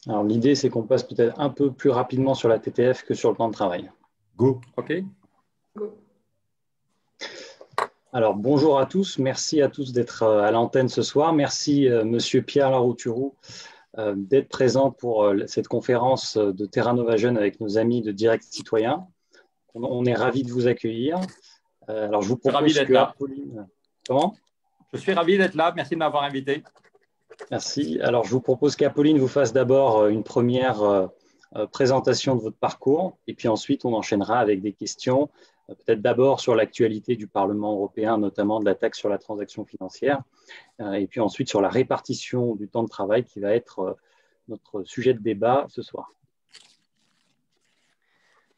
Alors, l'idée, c'est qu'on passe peut-être un peu plus rapidement sur la TTF que sur le temps de travail. Go. OK. Go. Alors, bonjour à tous. Merci à tous d'être à l'antenne ce soir. Merci, Monsieur Pierre Larouturou, d'être présent pour cette conférence de Terra Nova Jeune avec nos amis de Direct Citoyen. On est ravis de vous accueillir. Alors, je vous propose que Apolline… Comment ? Je suis ravi d'être là. Merci de m'avoir invité. Merci. Alors, je vous propose qu'Apolline vous fasse d'abord une première présentation de votre parcours et puis ensuite, on enchaînera avec des questions, peut-être d'abord sur l'actualité du Parlement européen, notamment de la taxe sur la transaction financière, et puis ensuite sur la répartition du temps de travail qui va être notre sujet de débat ce soir.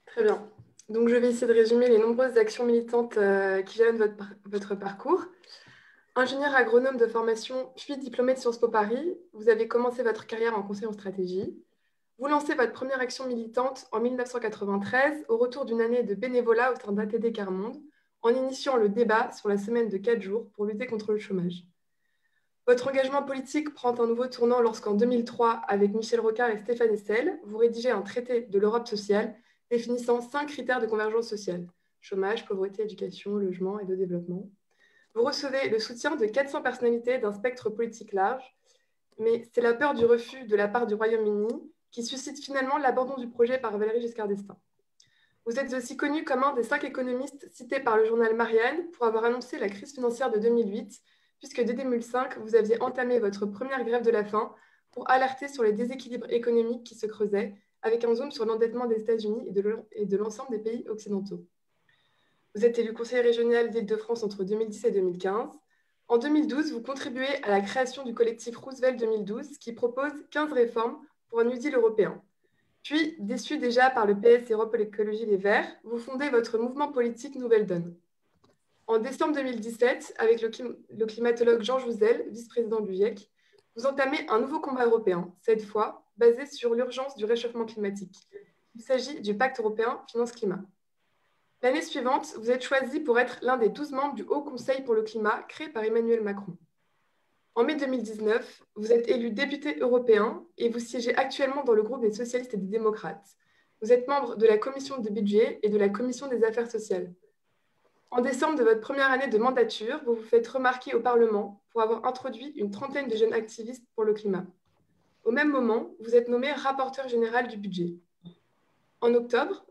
Très bien. Donc, je vais essayer de résumer les nombreuses actions militantes qui jalonnent votre parcours. Ingénieur agronome de formation, puis diplômé de Sciences Po Paris, vous avez commencé votre carrière en conseil en stratégie. Vous lancez votre première action militante en 1993 au retour d'une année de bénévolat au sein d'ATD Quart Monde, en initiant le débat sur la semaine de 4 jours pour lutter contre le chômage. Votre engagement politique prend un nouveau tournant lorsqu'en 2003, avec Michel Rocard et Stéphane Hessel, vous rédigez un traité de l'Europe sociale définissant 5 critères de convergence sociale: chômage, pauvreté, éducation, logement et de développement. Vous recevez le soutien de 400 personnalités d'un spectre politique large, mais c'est la peur du refus de la part du Royaume-Uni qui suscite finalement l'abandon du projet par Valéry Giscard d'Estaing. Vous êtes aussi connu comme un des 5 économistes cités par le journal Marianne pour avoir annoncé la crise financière de 2008, puisque dès 2005, vous aviez entamé votre première grève de la faim pour alerter sur les déséquilibres économiques qui se creusaient, avec un zoom sur l'endettement des États-Unis et de l'ensemble des pays occidentaux. Vous êtes élu conseiller régional d'Île-de-France entre 2010 et 2015. En 2012, vous contribuez à la création du collectif Roosevelt 2012 qui propose 15 réformes pour un New Deal européen. Puis, déçu déjà par le PS Europe Écologie Les Verts, vous fondez votre mouvement politique Nouvelle Donne. En décembre 2017, avec le climatologue Jean Jouzel, vice-président du GIEC, vous entamez un nouveau combat européen, cette fois basé sur l'urgence du réchauffement climatique. Il s'agit du Pacte européen Finance-Climat. L'année suivante, vous êtes choisi pour être l'un des 12 membres du Haut Conseil pour le climat créé par Emmanuel Macron. En mai 2019, vous êtes élu député européen et vous siégez actuellement dans le groupe des socialistes et des démocrates. Vous êtes membre de la commission de budget et de la commission des affaires sociales. En décembre de votre première année de mandature, vous vous faites remarquer au Parlement pour avoir introduit une trentaine de jeunes activistes pour le climat. Au même moment, vous êtes nommé rapporteur général du budget. En octobre,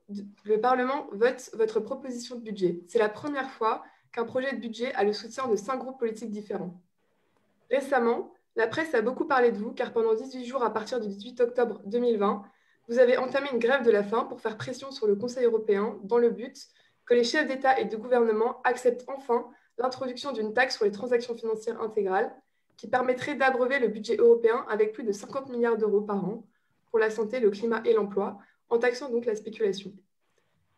le Parlement vote votre proposition de budget. C'est la première fois qu'un projet de budget a le soutien de 5 groupes politiques différents. Récemment, la presse a beaucoup parlé de vous car pendant 18 jours à partir du 18 octobre 2020, vous avez entamé une grève de la faim pour faire pression sur le Conseil européen dans le but que les chefs d'État et de gouvernement acceptent enfin l'introduction d'une taxe sur les transactions financières intégrales qui permettrait d'abreuver le budget européen avec plus de 50 milliards d'euros par an pour la santé, le climat et l'emploi, en taxant donc la spéculation.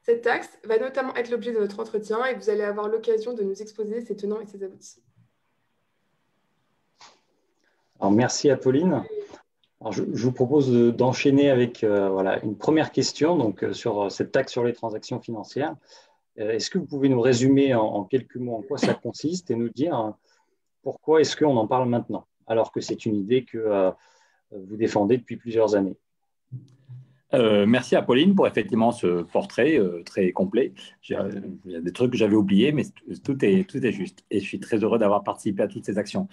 Cette taxe va notamment être l'objet de notre entretien et vous allez avoir l'occasion de nous exposer ses tenants et ses aboutissants. Alors, merci Apolline. Alors, je vous propose d'enchaîner avec voilà, une première question donc, sur cette taxe sur les transactions financières. Est-ce que vous pouvez nous résumer en quelques mots en quoi ça consiste et nous dire pourquoi est-ce qu'on en parle maintenant, alors que c'est une idée que vous défendez depuis plusieurs années? Merci Apolline pour effectivement ce portrait très complet. Il y a des trucs que j'avais oubliés, mais tout est juste. Et je suis très heureux d'avoir participé à toutes ces actions.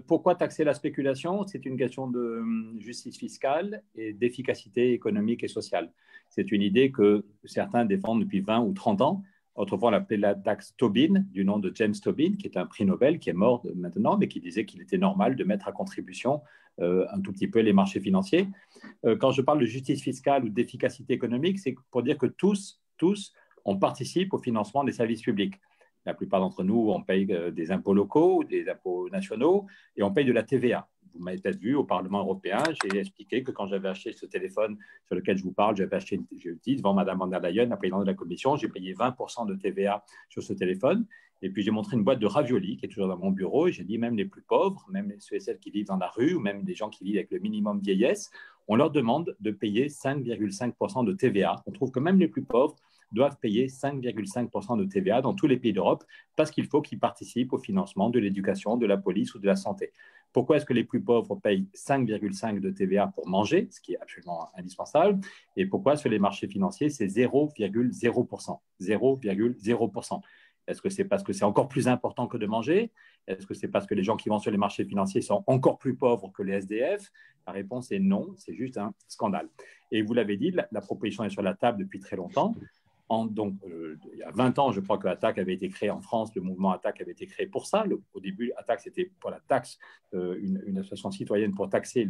Pourquoi taxer la spéculation? C'est une question de justice fiscale et d'efficacité économique et sociale. C'est une idée que certains défendent depuis 20 ou 30 ans. Autrefois, on l'appelait la taxe Tobin, du nom de James Tobin, qui est un prix Nobel, qui est mort maintenant, mais qui disait qu'il était normal de mettre à contribution un tout petit peu les marchés financiers. Quand je parle de justice fiscale ou d'efficacité économique, c'est pour dire que tous, on participe au financement des services publics. La plupart d'entre nous, on paye des impôts locaux, des impôts nationaux, et on paye de la TVA. Vous m'avez peut-être vu au Parlement européen, j'ai expliqué que quand j'avais acheté ce téléphone sur lequel je vous parle, j'avais acheté, je dis devant Mme von der Leyen, la présidente de la Commission, j'ai payé 20% de TVA sur ce téléphone. Et puis j'ai montré une boîte de raviolis qui est toujours dans mon bureau. Et j'ai dit même les plus pauvres, même ceux et celles qui vivent dans la rue, ou même des gens qui vivent avec le minimum vieillesse, on leur demande de payer 5,5% de TVA. On trouve que même les plus pauvres doivent payer 5,5% de TVA dans tous les pays d'Europe parce qu'il faut qu'ils participent au financement de l'éducation, de la police ou de la santé. Pourquoi est-ce que les plus pauvres payent 5,5 de TVA pour manger, ce qui est absolument indispensable? Et pourquoi sur les marchés financiers, c'est 0,0%? 0,0%. Est-ce que c'est parce que c'est encore plus important que de manger? Est-ce que c'est parce que les gens qui vont sur les marchés financiers sont encore plus pauvres que les SDF? La réponse est non, c'est juste un scandale. Et vous l'avez dit, la proposition est sur la table depuis très longtemps. Il y a 20 ans, je crois que Attac avait été créé en France, le mouvement Attac avait été créé pour ça. Au début, Attac, c'était pour la taxe, une association citoyenne pour taxer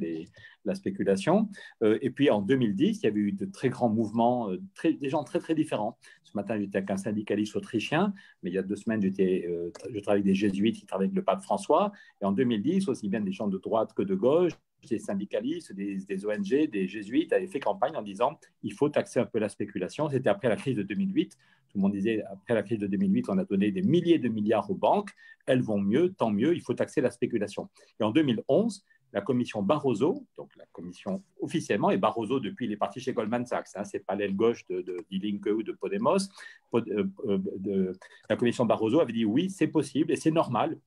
la spéculation. Et puis en 2010, il y avait eu de très grands mouvements, des gens très, très différents. Ce matin, j'étais avec un syndicaliste autrichien, mais il y a 2 semaines, je travaillais avec des jésuites qui travaillent avec le pape François. Et en 2010, aussi bien des gens de droite que de gauche, des syndicalistes, des ONG, des jésuites avaient fait campagne en disant il faut taxer un peu la spéculation. C'était après la crise de 2008. Tout le monde disait après la crise de 2008, on a donné des milliers de milliards aux banques. Elles vont mieux, tant mieux, il faut taxer la spéculation. Et en 2011, la commission Barroso, donc la commission officiellement, et Barroso depuis il est parti chez Goldman Sachs, c'est pas l'aile gauche de Die Linke ou de Podemos, la commission Barroso avait dit oui, c'est possible et c'est normal.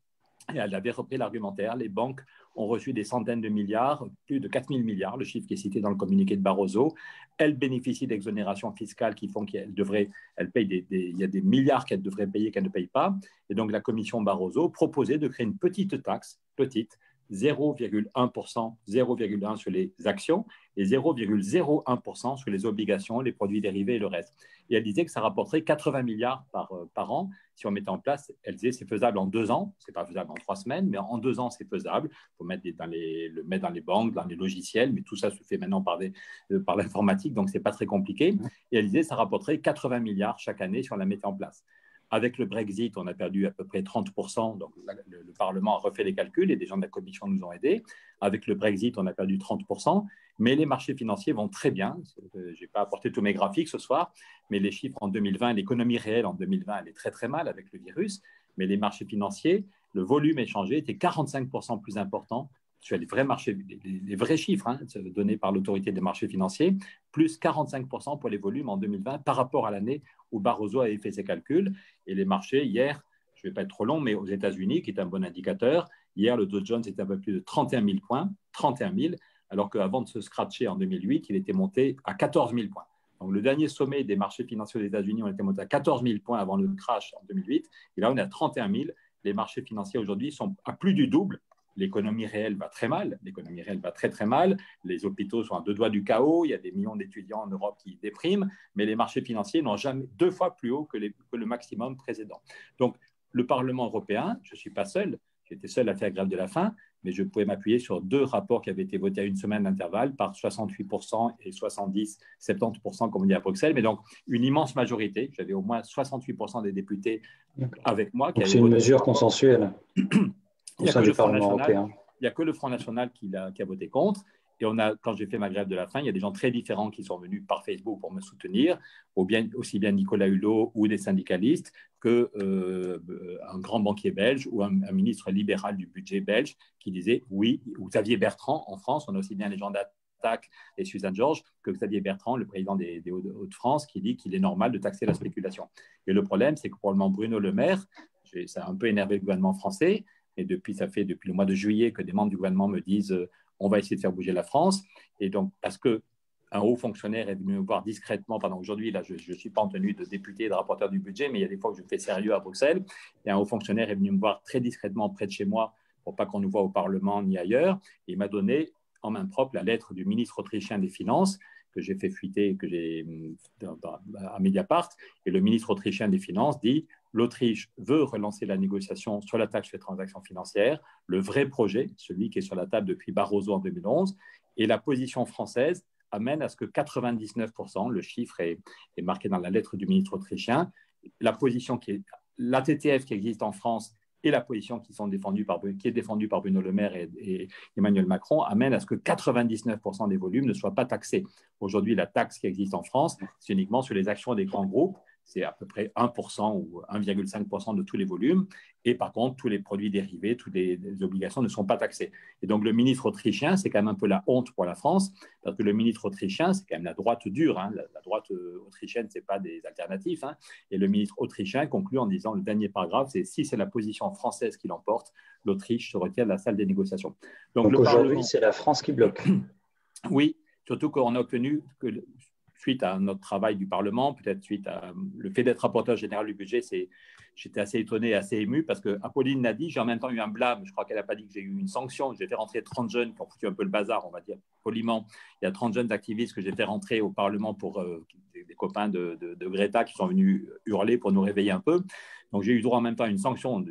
Et elle avait repris l'argumentaire. Les banques ont reçu des centaines de milliards, plus de 4 000 milliards, le chiffre qui est cité dans le communiqué de Barroso. Elles bénéficient d'exonérations fiscales qui font qu'elles payent il y a des milliards qu'elles devraient payer qu'elles ne payent pas. Et donc, la commission Barroso proposait de créer une petite taxe, 0,1%, 0,1 sur les actions et 0,01% sur les obligations, les produits dérivés et le reste. Et elle disait que ça rapporterait 80 milliards par an si on mettait en place. Elle disait c'est faisable en 2 ans, c'est pas faisable en 3 semaines, mais en 2 ans c'est faisable. Il faut le mettre dans les banques, dans les logiciels, mais tout ça se fait maintenant par l'informatique, donc c'est pas très compliqué. Et elle disait ça rapporterait 80 milliards chaque année si on la mettait en place. Avec le Brexit, on a perdu à peu près 30%, donc le Parlement a refait les calculs et des gens de la Commission nous ont aidés. Avec le Brexit, on a perdu 30%, mais les marchés financiers vont très bien. Je n'ai pas apporté tous mes graphiques ce soir, mais les chiffres en 2020, l'économie réelle en 2020, elle est très très mal avec le virus, mais les marchés financiers, le volume échangé était 45% plus important sur les vrais marchés, les vrais chiffres donnés par l'autorité des marchés financiers, plus 45% pour les volumes en 2020 par rapport à l'année où Barroso avait fait ses calculs. Et les marchés, hier, je ne vais pas être trop long, mais aux États-Unis, qui est un bon indicateur, hier, le Dow Jones était un peu plus de 31 000 points, 31 000, alors qu'avant de se scratcher en 2008, il était monté à 14 000 points. Donc, le dernier sommet des marchés financiers aux États-Unis, on était monté à 14 000 points avant le crash en 2008. Et là, on est à 31 000. Les marchés financiers aujourd'hui sont à plus du double. L'économie réelle va très mal, l'économie réelle va très très mal, les hôpitaux sont à 2 doigts du chaos, il y a des millions d'étudiants en Europe qui dépriment, mais les marchés financiers n'ont jamais 2 fois plus haut que le maximum précédent. Donc, le Parlement européen, je ne suis pas seul, j'étais seul à faire grève de la faim, mais je pouvais m'appuyer sur 2 rapports qui avaient été votés à 1 semaine d'intervalle par 68% et 70-70%, comme on dit à Bruxelles, mais donc une immense majorité, j'avais au moins 68% des députés avec moi. Donc c'est une mesure consensuelle. Il n'y a que le Front National qui a voté contre. Et quand j'ai fait ma grève de la faim, il y a des gens très différents qui sont venus par Facebook pour me soutenir, aussi bien Nicolas Hulot ou des syndicalistes qu'un grand banquier belge ou un ministre libéral du budget belge qui disait oui, ou Xavier Bertrand en France, on a aussi bien les gens d'Attac et Suzanne Georges que Xavier Bertrand, le président des Hauts-de-France, qui dit qu'il est normal de taxer la spéculation. Et le problème, c'est que probablement Bruno Le Maire, ça a un peu énervé le gouvernement français. Et depuis le mois de juillet que des membres du gouvernement me disent on va essayer de faire bouger la France. Et donc, parce qu'un haut fonctionnaire est venu me voir discrètement, aujourd'hui, là, je ne suis pas en tenue de député et de rapporteur du budget, mais il y a des fois que je fais sérieux à Bruxelles. Et un haut fonctionnaire est venu me voir très discrètement près de chez moi pour pas qu'on nous voit au Parlement ni ailleurs. Et il m'a donné en main propre la lettre du ministre autrichien des Finances que j'ai fait fuiter à Mediapart. Et le ministre autrichien des Finances dit l'Autriche veut relancer la négociation sur la taxe sur les transactions financières, le vrai projet, celui qui est sur la table depuis Barroso en 2011, et la position française amène à ce que 99%, le chiffre est marqué dans la lettre du ministre autrichien, la position la TTF qui existe en France et la position qui est défendue par Bruno Le Maire et Emmanuel Macron amène à ce que 99% des volumes ne soient pas taxés. Aujourd'hui, la taxe qui existe en France, c'est uniquement sur les actions des grands groupes. c'est à peu près 1% ou 1,5% de tous les volumes. Et par contre, tous les produits dérivés, toutes les obligations ne sont pas taxées. Et donc, le ministre autrichien, c'est quand même un peu la honte pour la France, parce que le ministre autrichien, c'est quand même la droite dure. Hein. La droite autrichienne, ce n'est pas des alternatifs. Hein. Et le ministre autrichien conclut en disant, le dernier paragraphe, c'est « Si c'est la position française qui l'emporte, l'Autriche se retire de la salle des négociations ». Donc aujourd'hui, c'est la France qui bloque. Oui, surtout qu'on a obtenu que suite à notre travail du Parlement, peut-être suite à le fait d'être rapporteur général du budget, j'étais assez étonné, assez ému, parce que Apolline l'a dit, j'ai en même temps eu un blâme. Je crois qu'elle n'a pas dit que j'ai eu une sanction. J'ai fait rentrer 30 jeunes qui ont foutu un peu le bazar, on va dire poliment. Il y a 30 jeunes activistes que j'ai fait rentrer au Parlement pour des copains de Greta qui sont venus hurler pour nous réveiller un peu. Donc j'ai eu droit en même temps à une sanction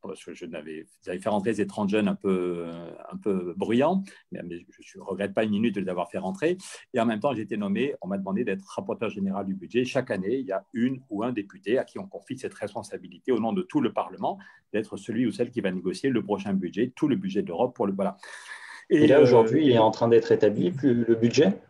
parce que j'avais fait rentrer ces 30 jeunes un peu bruyants, mais je ne regrette pas une minute de les avoir fait rentrer. Et en même temps, j'ai été nommé, on m'a demandé d'être rapporteur général du budget. Chaque année, il y a une ou un député à qui on confie cette responsabilité au nom de tout le Parlement, d'être celui ou celle qui va négocier le prochain budget, tout le budget de l'Europe pour le voilà. Et là, aujourd'hui, il est en train d'être établi, le budget?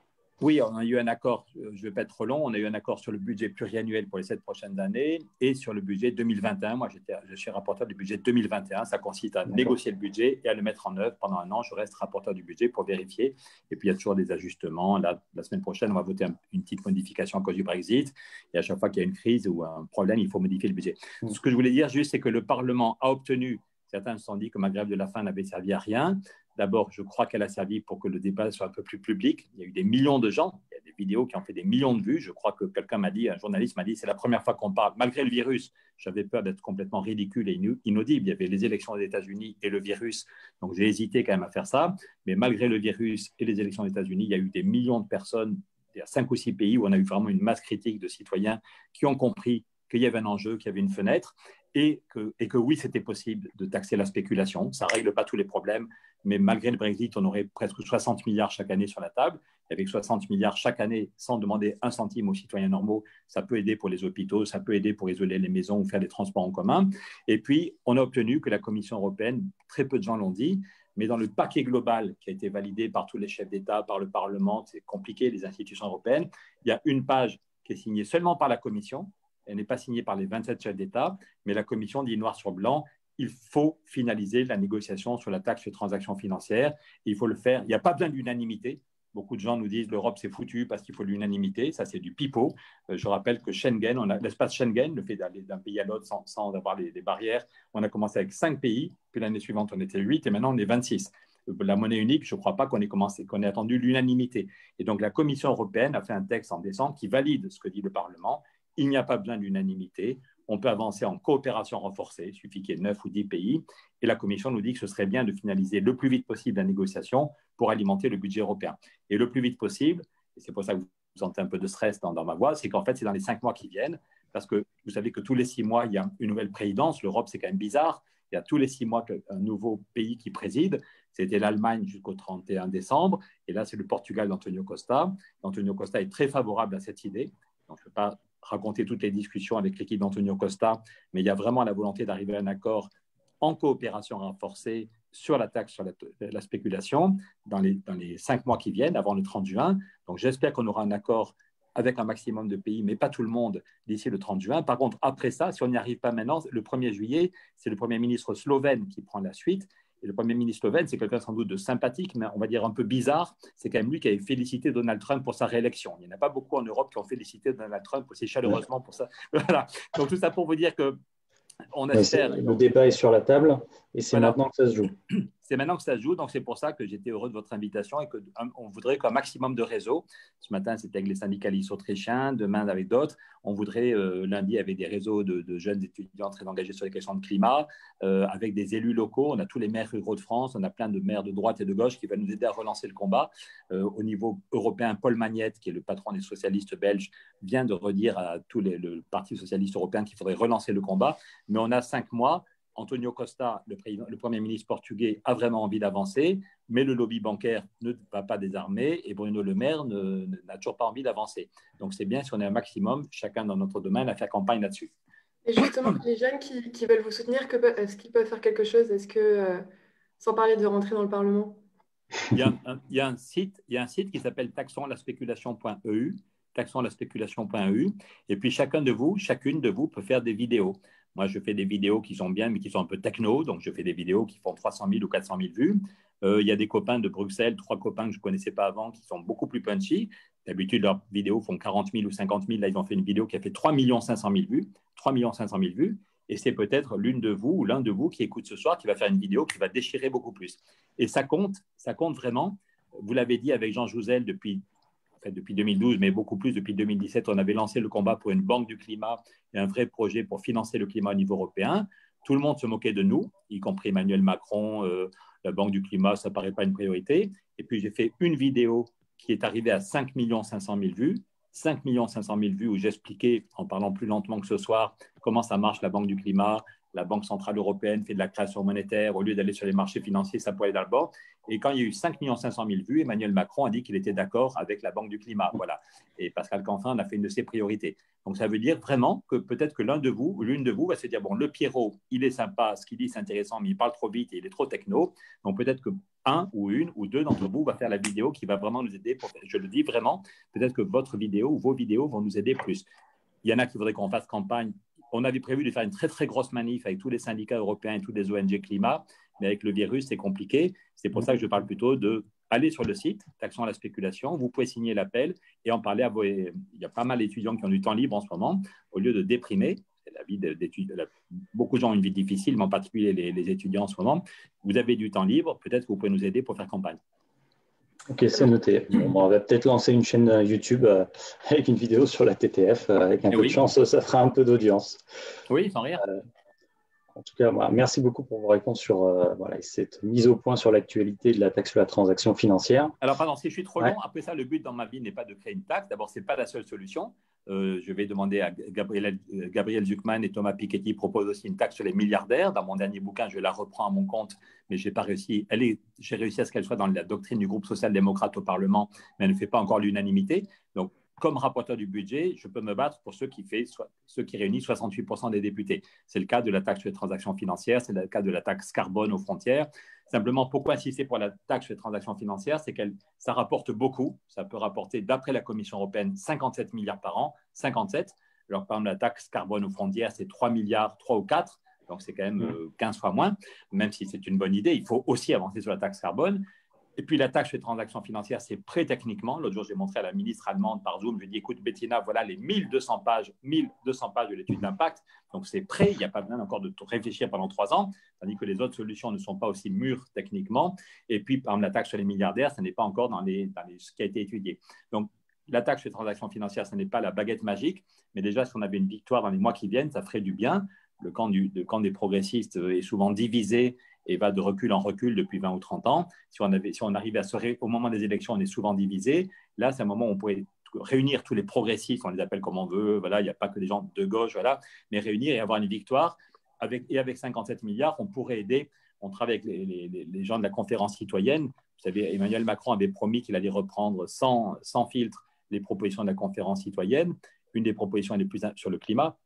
Oui, on a eu un accord, je ne vais pas être trop long, on a eu un accord sur le budget pluriannuel pour les 7 prochaines années et sur le budget 2021. Moi, je suis rapporteur du budget 2021. Ça consiste à négocier le budget et à le mettre en œuvre. Pendant un an, je reste rapporteur du budget pour vérifier. Et puis, il y a toujours des ajustements. Là, la semaine prochaine, on va voter une petite modification à cause du Brexit. Et à chaque fois qu'il y a une crise ou un problème, il faut modifier le budget. Ce que je voulais dire juste, c'est que le Parlement a obtenu, certains se sont dit que ma grève de la faim n'avait servi à rien. D'abord, je crois qu'elle a servi pour que le débat soit un peu plus public. Il y a eu des millions de gens, il y a des vidéos qui ont fait des millions de vues. Je crois que quelqu'un m'a dit, un journaliste m'a dit, c'est la première fois qu'on parle, malgré le virus. J'avais peur d'être complètement ridicule et inaudible. Il y avait les élections des États-Unis et le virus, donc j'ai hésité quand même à faire ça. Mais malgré le virus et les élections des États-Unis, il y a eu des millions de personnes, il y a 5 ou 6 pays où on a eu vraiment une masse critique de citoyens qui ont compris qu'il y avait un enjeu, qu'il y avait une fenêtre. Et que oui, c'était possible de taxer la spéculation. Ça ne règle pas tous les problèmes, mais malgré le Brexit, on aurait presque 60 milliards chaque année sur la table. Et avec 60 milliards chaque année, sans demander un centime aux citoyens normaux, ça peut aider pour les hôpitaux, ça peut aider pour isoler les maisons ou faire des transports en commun. Et puis, on a obtenu que la Commission européenne, très peu de gens l'ont dit, mais dans le paquet global qui a été validé par tous les chefs d'État, par le Parlement, c'est compliqué, les institutions européennes, il y a une page qui est signée seulement par la Commission. Elle n'est pas signée par les 27 chefs d'État, mais la Commission dit noir sur blanc, il faut finaliser la négociation sur la taxe sur les transactions financières. Et il faut le faire. Il n'y a pas besoin d'unanimité. Beaucoup de gens nous disent l'Europe c'est foutu parce qu'il faut l'unanimité. Ça, c'est du pipeau. Je rappelle que Schengen, on a l'espace Schengen, le fait d'aller d'un pays à l'autre sans avoir des barrières. On a commencé avec 5 pays, puis l'année suivante, on était 8 et maintenant, on est 26. La monnaie unique, je ne crois pas qu'on ait attendu l'unanimité. Et donc, la Commission européenne a fait un texte en décembre qui valide ce que dit le Parlement. Il n'y a pas besoin d'unanimité. On peut avancer en coopération renforcée. Il suffit qu'il y ait 9 ou 10 pays. Et la Commission nous dit que ce serait bien de finaliser le plus vite possible la négociation pour alimenter le budget européen. Et le plus vite possible, et c'est pour ça que vous sentez un peu de stress dans ma voix, c'est qu'en fait, c'est dans les 5 mois qui viennent. Parce que vous savez que tous les 6 mois, il y a une nouvelle présidence. L'Europe, c'est quand même bizarre. Il y a tous les 6 mois un nouveau pays qui préside. C'était l'Allemagne jusqu'au 31 décembre. Et là, c'est le Portugal d'Antonio Costa. Antonio Costa est très favorable à cette idée. Donc, je ne peux pas raconter toutes les discussions avec l'équipe d'Antonio Costa, mais il y a vraiment la volonté d'arriver à un accord en coopération renforcée sur la taxe sur la spéculation dans les 5 mois qui viennent, avant le 30 juin. Donc, j'espère qu'on aura un accord avec un maximum de pays, mais pas tout le monde d'ici le 30 juin. Par contre, après ça, si on n'y arrive pas maintenant, le 1er juillet, c'est le Premier ministre slovène qui prend la suite. Et le Premier ministre slovène, c'est quelqu'un sans doute de sympathique, mais on va dire un peu bizarre. C'est quand même lui qui avait félicité Donald Trump pour sa réélection. Il n'y en a pas beaucoup en Europe qui ont félicité Donald Trump aussi chaleureusement pour ça. Voilà. Donc tout ça pour vous dire qu'on espère. Le débat est sur la table et c'est maintenant que ça se joue. C'est maintenant que ça se joue, donc c'est pour ça que j'étais heureux de votre invitation et qu'on voudrait qu'un maximum de réseaux, ce matin c'était avec les syndicalistes autrichiens, demain avec d'autres, on voudrait lundi avec des réseaux de jeunes étudiants très engagés sur les questions de climat, avec des élus locaux, on a tous les maires ruraux de France, on a plein de maires de droite et de gauche qui veulent nous aider à relancer le combat. Au niveau européen, Paul Magnette, qui est le patron des socialistes belges, vient de redire à tout le Parti socialiste européen qu'il faudrait relancer le combat, mais on a 5 mois. Antonio Costa, le Premier ministre portugais, a vraiment envie d'avancer, mais le lobby bancaire ne va pas désarmer et Bruno Le Maire n'a toujours pas envie d'avancer. Donc, c'est bien si on est un maximum, chacun dans notre domaine, à faire campagne là-dessus. Et justement, les jeunes qui veulent vous soutenir, est-ce qu'ils peuvent faire quelque chose? Est-ce que, sans parler de rentrer dans le Parlement? Il y a un site qui s'appelle taxonlaspéculation.eu. taxonlaspéculation.eu. Et puis, chacune de vous peut faire des vidéos. Moi, je fais des vidéos qui sont bien, mais qui sont un peu techno. Donc, je fais des vidéos qui font 300 000 ou 400 000 vues. Il y a des copains de Bruxelles, 3 copains que je ne connaissais pas avant, qui sont beaucoup plus punchy. D'habitude, leurs vidéos font 40 000 ou 50 000. Là, ils ont fait une vidéo qui a fait 3 500 000 vues. 3 500 000 vues. Et c'est peut-être l'une de vous ou l'un de vous qui écoute ce soir qui va faire une vidéo qui va déchirer beaucoup plus. Et ça compte vraiment. Vous l'avez dit avec Jean Jouzel depuis 2012, mais beaucoup plus depuis 2017, on avait lancé le combat pour une banque du climat et un vrai projet pour financer le climat au niveau européen. Tout le monde se moquait de nous, y compris Emmanuel Macron, la banque du climat, ça ne paraît pas une priorité. Et puis, j'ai fait une vidéo qui est arrivée à 5 500 000 vues. 5 500 000 vues où j'expliquais, en parlant plus lentement que ce soir, comment ça marche la banque du climat. La Banque centrale européenne fait de la création monétaire. Au lieu d'aller sur les marchés financiers, ça pouvait aller d'abord. Et quand il y a eu 5 500 000 vues, Emmanuel Macron a dit qu'il était d'accord avec la Banque du climat. Voilà. Et Pascal Canfin en a fait une de ses priorités. Donc, ça veut dire vraiment que peut-être que l'un de vous ou l'une de vous va se dire, bon, le Pierrot, il est sympa, ce qu'il dit, c'est intéressant, mais il parle trop vite et il est trop techno. Donc, peut-être que un ou une ou deux d'entre vous va faire la vidéo qui va vraiment nous aider. Je le dis vraiment, peut-être que votre vidéo ou vos vidéos vont nous aider plus. Il y en a qui voudraient qu'on fasse campagne. On avait prévu de faire une très, très grosse manif avec tous les syndicats européens et toutes les ONG climat, mais avec le virus, c'est compliqué. C'est pour ça que je parle plutôt d'aller sur le site, Taxons la spéculation. Vous pouvez signer l'appel et en parler à vos… Il y a pas mal d'étudiants qui ont du temps libre en ce moment. Au lieu de déprimer, la vie d'étudiant, beaucoup de gens ont une vie difficile, mais en particulier les étudiants en ce moment. Vous avez du temps libre, peut-être que vous pouvez nous aider pour faire campagne. Ok, c'est noté. Bon, on va peut-être lancer une chaîne YouTube avec une vidéo sur la TTF. Avec un peu de chance, ça fera un peu d'audience. Oui, sans rire. En tout cas, merci beaucoup pour vos réponses sur cette mise au point sur l'actualité de la taxe sur la transaction financière. Alors, pardon, si je suis trop long, après ça, le but dans ma vie n'est pas de créer une taxe. D'abord, ce n'est pas la seule solution. Je vais demander à Gabriel Zucman et Thomas Piketty proposent aussi une taxe sur les milliardaires. Dans mon dernier bouquin, je la reprends à mon compte, mais j'ai pas réussi. J'ai réussi à ce qu'elle soit dans la doctrine du groupe social-démocrate au Parlement, mais elle ne fait pas encore l'unanimité. Donc, comme rapporteur du budget, je peux me battre pour ceux qui réunissent 68% des députés. C'est le cas de la taxe sur les transactions financières, c'est le cas de la taxe carbone aux frontières. Simplement, pourquoi insister pour la taxe sur les transactions financières? C'est ça rapporte beaucoup. Ça peut rapporter, d'après la Commission européenne, 57 milliards par an. 57. Alors, par exemple, la taxe carbone aux frontières, c'est 3 milliards, 3 ou 4. Donc, c'est quand même 15 fois moins. Même si c'est une bonne idée, il faut aussi avancer sur la taxe carbone. Et puis, la taxe sur les transactions financières, c'est prêt techniquement. L'autre jour, j'ai montré à la ministre allemande par Zoom, je lui ai dit, écoute, Bettina, voilà les 1200 pages de l'étude d'impact. Donc, c'est prêt. Il n'y a pas besoin encore de réfléchir pendant 3 ans, tandis que les autres solutions ne sont pas aussi mûres techniquement. Et puis, par exemple, la taxe sur les milliardaires, ce n'est pas encore dans ce qui a été étudié. Donc, la taxe sur les transactions financières, ce n'est pas la baguette magique. Mais déjà, si on avait une victoire dans les mois qui viennent, ça ferait du bien. Le camp des progressistes est souvent divisé et va de recul en recul depuis 20 ou 30 ans. Si on arrivait au moment des élections, on est souvent divisé. Là, c'est un moment où on pourrait réunir tous les progressistes, on les appelle comme on veut, voilà, il n'y a pas que des gens de gauche, voilà, mais réunir et avoir une victoire. Avec 57 milliards, on pourrait aider. On travaille avec les gens de la conférence citoyenne. Vous savez, Emmanuel Macron avait promis qu'il allait reprendre sans filtre les propositions de la conférence citoyenne. Une des propositions sur le climat,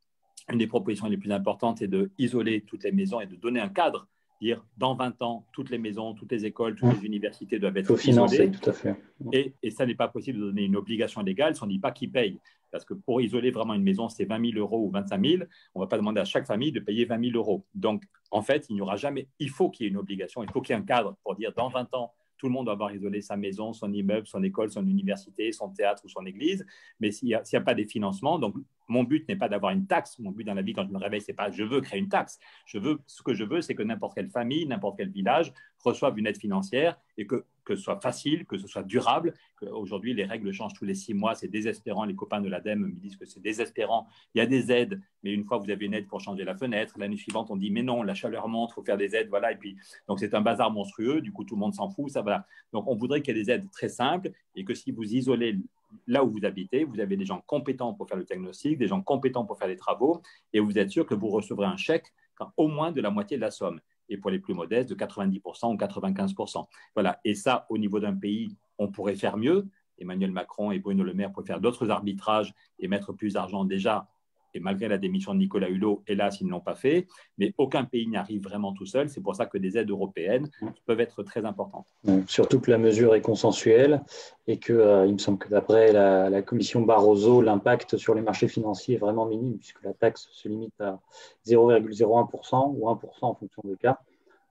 une des propositions les plus importantes est d'isoler toutes les maisons et de donner un cadre. Dire dans 20 ans, toutes les maisons, toutes les écoles, toutes les universités doivent être financées. Tout à fait. Et ça n'est pas possible de donner une obligation légale si on ne dit pas qui paye. Parce que pour isoler vraiment une maison, c'est 20 000 euros ou 25 000. On ne va pas demander à chaque famille de payer 20 000 euros. Donc, en fait, il n'y aura jamais… Il faut qu'il y ait une obligation, il faut qu'il y ait un cadre pour dire dans 20 ans, tout le monde doit avoir isolé sa maison, son immeuble, son école, son université, son théâtre ou son église. Mais s'il n'y a pas des financements, donc mon but n'est pas d'avoir une taxe. Mon but dans la vie, quand je me réveille, ce n'est pas je veux créer une taxe. Ce que je veux, c'est que n'importe quelle famille, n'importe quel village reçoive une aide financière et que ce soit facile, que ce soit durable. Aujourd'hui, les règles changent tous les 6 mois. C'est désespérant. Les copains de l'ADEME me disent que c'est désespérant. Il y a des aides, mais une fois vous avez une aide pour changer la fenêtre, l'année suivante, on dit mais non, la chaleur monte, il faut faire des aides. Voilà. Et puis, donc, c'est un bazar monstrueux. Du coup, tout le monde s'en fout. Ça, voilà. Donc, on voudrait qu'il y ait des aides très simples et que si vous isolez là où vous habitez, vous avez des gens compétents pour faire le diagnostic, des gens compétents pour faire les travaux et vous êtes sûr que vous recevrez un chèque au moins de la moitié de la somme. Et pour les plus modestes, de 90% ou 95%. Voilà. Et ça, au niveau d'un pays, on pourrait faire mieux. Emmanuel Macron et Bruno Le Maire pourraient faire d'autres arbitrages et mettre plus d'argent déjà et malgré la démission de Nicolas Hulot, hélas, ils ne l'ont pas fait, mais aucun pays n'y arrive vraiment tout seul. C'est pour ça que des aides européennes peuvent être très importantes. Surtout que la mesure est consensuelle et qu'il me semble que d'après la commission Barroso, l'impact sur les marchés financiers est vraiment minime puisque la taxe se limite à 0,01% ou 1% en fonction des cas.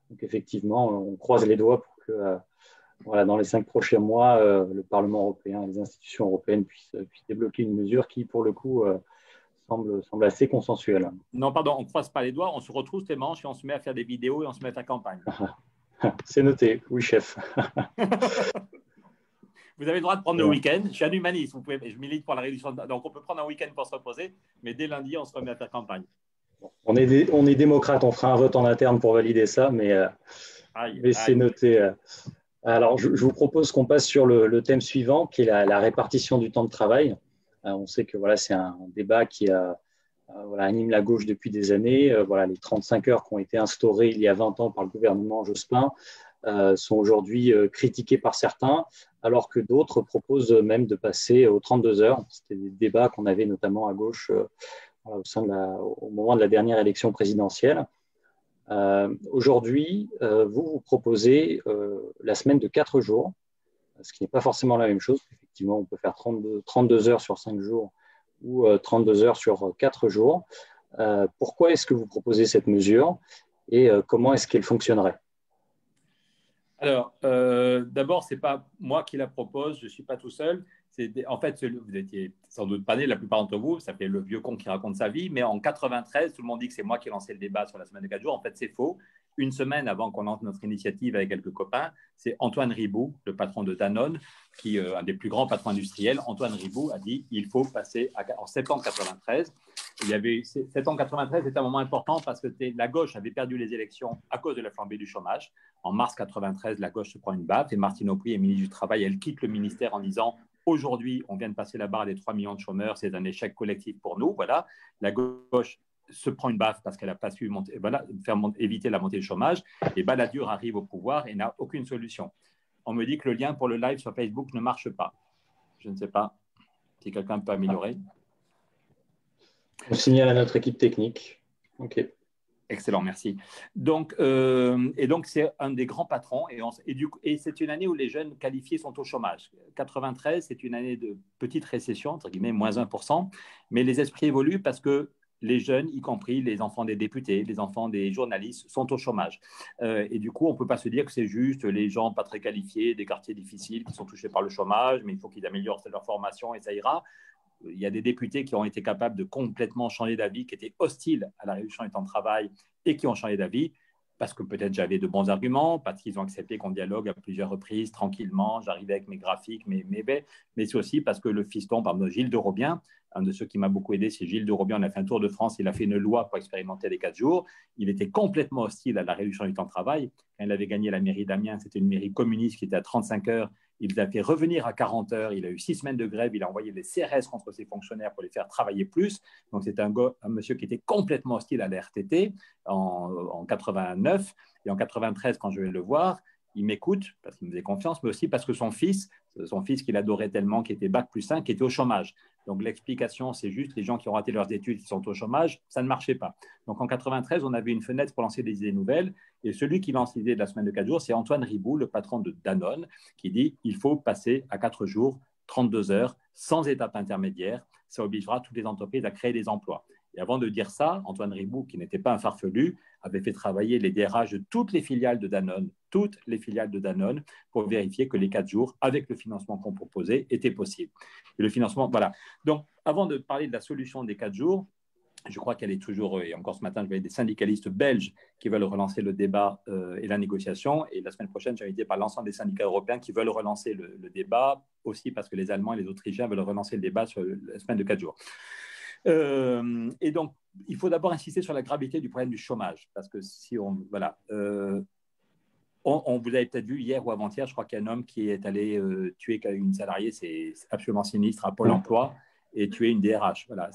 Donc effectivement, on croise les doigts pour que dans les 5 prochains mois, le Parlement européen et les institutions européennes puissent débloquer une mesure qui, pour le coup, semble assez consensuelle. Non, pardon, on ne croise pas les doigts, on se retrousse les manches et on se met à faire des vidéos et on se met à faire campagne. C'est noté, oui, chef. Vous avez le droit de prendre le week-end. Je suis un humaniste, je milite pour la réduction. Donc, on peut prendre un week-end pour se reposer, mais dès lundi, on se remet à faire campagne. On est démocrate, on fera un vote en interne pour valider ça, mais c'est noté. Alors, je vous propose qu'on passe sur le thème suivant, qui est la répartition du temps de travail. On sait que c'est un débat qui anime la gauche depuis des années. Les 35 heures qui ont été instaurées il y a 20 ans par le gouvernement Jospin sont aujourd'hui critiquées par certains, alors que d'autres proposent même de passer aux 32 heures. C'était des débats qu'on avait notamment à gauche au moment de la dernière élection présidentielle. Aujourd'hui, vous proposez la semaine de 4 jours, ce qui n'est pas forcément la même chose. Effectivement, on peut faire 32 heures sur 5 jours ou 32 heures sur 4 jours. Pourquoi est-ce que vous proposez cette mesure et comment est-ce qu'elle fonctionnerait? Alors, d'abord, ce n'est pas moi qui la propose, je ne suis pas tout seul. En fait, vous étiez sans doute pas né, la plupart d'entre vous, ça fait le vieux con qui raconte sa vie, mais en 93, tout le monde dit que c'est moi qui ai lancé le débat sur la semaine de 4 jours. En fait, c'est faux. Une semaine avant qu'on lance notre initiative avec quelques copains, c'est Antoine Riboud, le patron de Danone, qui est un des plus grands patrons industriels. Antoine Riboud a dit qu'il faut passer en septembre 93. Septembre 93 est un moment important parce que la gauche avait perdu les élections à cause de la flambée du chômage. En mars 93, la gauche se prend une baffe et Martine Aubry est ministre du Travail. Elle quitte le ministère en disant « Aujourd'hui, on vient de passer la barre des 3 millions de chômeurs, c'est un échec collectif pour nous. » Voilà, la gauche se prend une baffe parce qu'elle n'a pas su éviter la montée du chômage. Et Balladur arrive au pouvoir et n'a aucune solution. On me dit que le lien pour le live sur Facebook ne marche pas. Je ne sais pas si quelqu'un peut améliorer. On signale à notre équipe technique. OK. Excellent, merci. Donc, c'est un des grands patrons et c'est une année où les jeunes qualifiés sont au chômage. 93, c'est une année de petite récession, entre guillemets, moins 1%, mais les esprits évoluent parce que les jeunes, y compris les enfants des députés, les enfants des journalistes, sont au chômage. Et du coup, on ne peut pas se dire que c'est juste les gens pas très qualifiés, des quartiers difficiles qui sont touchés par le chômage, mais il faut qu'ils améliorent leur formation et ça ira. Il y a des députés qui ont été capables de complètement changer d'avis, qui étaient hostiles à la réduction du temps de travail et qui ont changé d'avis parce que peut-être j'avais de bons arguments, parce qu'ils ont accepté qu'on dialogue à plusieurs reprises, tranquillement, j'arrivais avec mes graphiques, mais c'est aussi parce que le fiston, par exemple, Gilles de Robien, un de ceux qui m'a beaucoup aidé, c'est Gilles de Robien, on a fait un tour de France, il a fait une loi pour expérimenter les 4 jours, il était complètement hostile à la réduction du temps de travail. Quand il avait gagné la mairie d'Amiens, c'était une mairie communiste qui était à 35 heures, il a fait revenir à 40 heures, il a eu 6 semaines de grève, il a envoyé des CRS contre ses fonctionnaires pour les faire travailler plus. Donc, c'est un monsieur qui était complètement hostile à la RTT en 89. Et en 93, quand je vais le voir, il m'écoute parce qu'il me faisait confiance, mais aussi parce que son fils qu'il adorait tellement, qui était Bac+5, qui était au chômage. Donc, l'explication, c'est juste les gens qui ont raté leurs études, qui sont au chômage, ça ne marchait pas. Donc, en 93, on avait une fenêtre pour lancer des idées nouvelles. Et celui qui lance l'idée de la semaine de 4 jours, c'est Antoine Riboud, le patron de Danone, qui dit il faut passer à 4 jours, 32 heures, sans étape intermédiaire. Ça obligera toutes les entreprises à créer des emplois. Et avant de dire ça, Antoine Riboud, qui n'était pas un farfelu, avait fait travailler les DRH de toutes les filiales de Danone, pour vérifier que les 4 jours, avec le financement qu'on proposait, étaient possibles. Et le financement, voilà. Donc, avant de parler de la solution des 4 jours, je crois qu'elle est toujours, et encore ce matin, je voyais des syndicalistes belges qui veulent relancer le débat et la négociation. Et la semaine prochaine, j'ai été par l'ensemble des syndicats européens qui veulent relancer le débat, aussi parce que les Allemands et les Autrichiens veulent relancer le débat sur la semaine de 4 jours. Et donc, il faut d'abord insister sur la gravité du problème du chômage, parce que si on vous avez peut-être vu hier ou avant-hier, je crois qu'il y a un homme qui est allé tuer une salariée, c'est absolument sinistre, à Pôle emploi, et tuer une DRH. Voilà,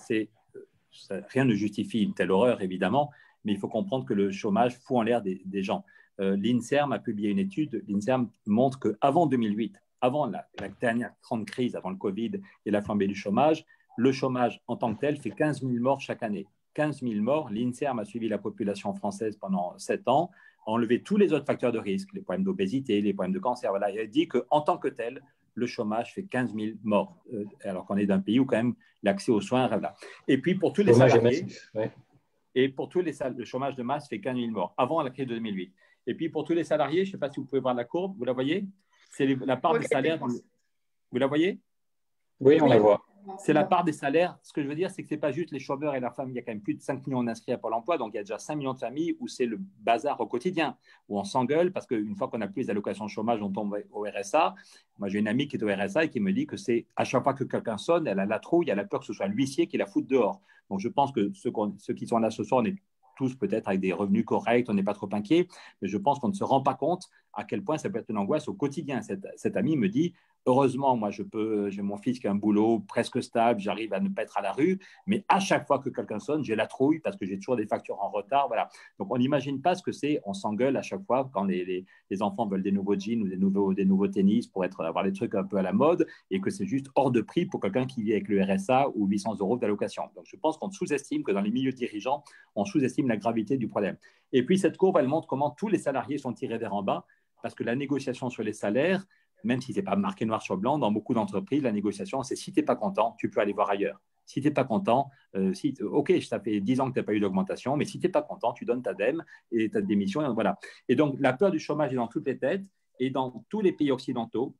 rien ne justifie une telle horreur, évidemment, mais il faut comprendre que le chômage fout en l'air des gens. L'INSERM a publié une étude. L'INSERM montre qu'avant 2008, avant la dernière grande crise, avant le Covid et la flambée du chômage, le chômage en tant que tel fait 15 000 morts chaque année. 15 000 morts, l'INSERM a suivi la population française pendant 7 ans, a enlevé tous les autres facteurs de risque, les problèmes d'obésité, les problèmes de cancer. Voilà. Il a dit qu'en tant que tel, le chômage fait 15 000 morts, alors qu'on est d'un pays où quand même l'accès aux soins, voilà. Et puis pour tous les salariés, et pour tous les le chômage de masse fait 15 000 morts, avant la crise de 2008. Et puis pour tous les salariés, je ne sais pas si vous pouvez voir la courbe, vous la voyez? C'est la part des salaires dans le... Vous la voyez? Oui, on la voit. C'est la part des salaires. Ce que je veux dire, c'est que ce n'est pas juste les chômeurs et la femme. Il y a quand même plus de 5 millions d'inscrits à Pôle emploi. Donc, il y a déjà 5 millions de familles où c'est le bazar au quotidien, où on s'engueule parce qu'une fois qu'on n'a plus les allocations de chômage, on tombe au RSA. Moi, j'ai une amie qui est au RSA et qui me dit que c'est à chaque fois que quelqu'un sonne, elle a la trouille, elle a peur que ce soit l'huissier qui la foute dehors. Donc, je pense que ceux qui sont là ce soir, on est tous peut-être avec des revenus corrects, on n'est pas trop inquiet, mais je pense qu'on ne se rend pas compte à quel point ça peut être une angoisse au quotidien. Cette amie me dit, heureusement, moi, j'ai mon fils qui a un boulot presque stable, j'arrive à ne pas être à la rue, mais à chaque fois que quelqu'un sonne, j'ai la trouille parce que j'ai toujours des factures en retard. Voilà. Donc, on n'imagine pas ce que c'est, on s'engueule à chaque fois quand les enfants veulent des nouveaux jeans ou des nouveaux tennis pour avoir des trucs un peu à la mode et que c'est juste hors de prix pour quelqu'un qui vit avec le RSA ou 800 € d'allocation. Donc, je pense qu'on sous-estime que dans les milieux dirigeants, on sous-estime la gravité du problème. Et puis, cette courbe, elle montre comment tous les salariés sont tirés vers en bas parce que la négociation sur les salaires, même si ce n'est pas marqué noir sur blanc, dans beaucoup d'entreprises, la négociation, c'est si tu n'es pas content, tu peux aller voir ailleurs. Si tu n'es pas content, OK, ça fait 10 ans que tu n'as pas eu d'augmentation, mais si tu n'es pas content, tu donnes ta DEM et ta démission. Et voilà. Et donc, la peur du chômage est dans toutes les têtes et dans tous les pays occidentaux.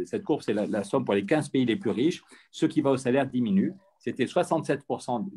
Cette courbe, c'est la somme pour les 15 pays les plus riches. Ce qui va au salaire diminue. C'était 67%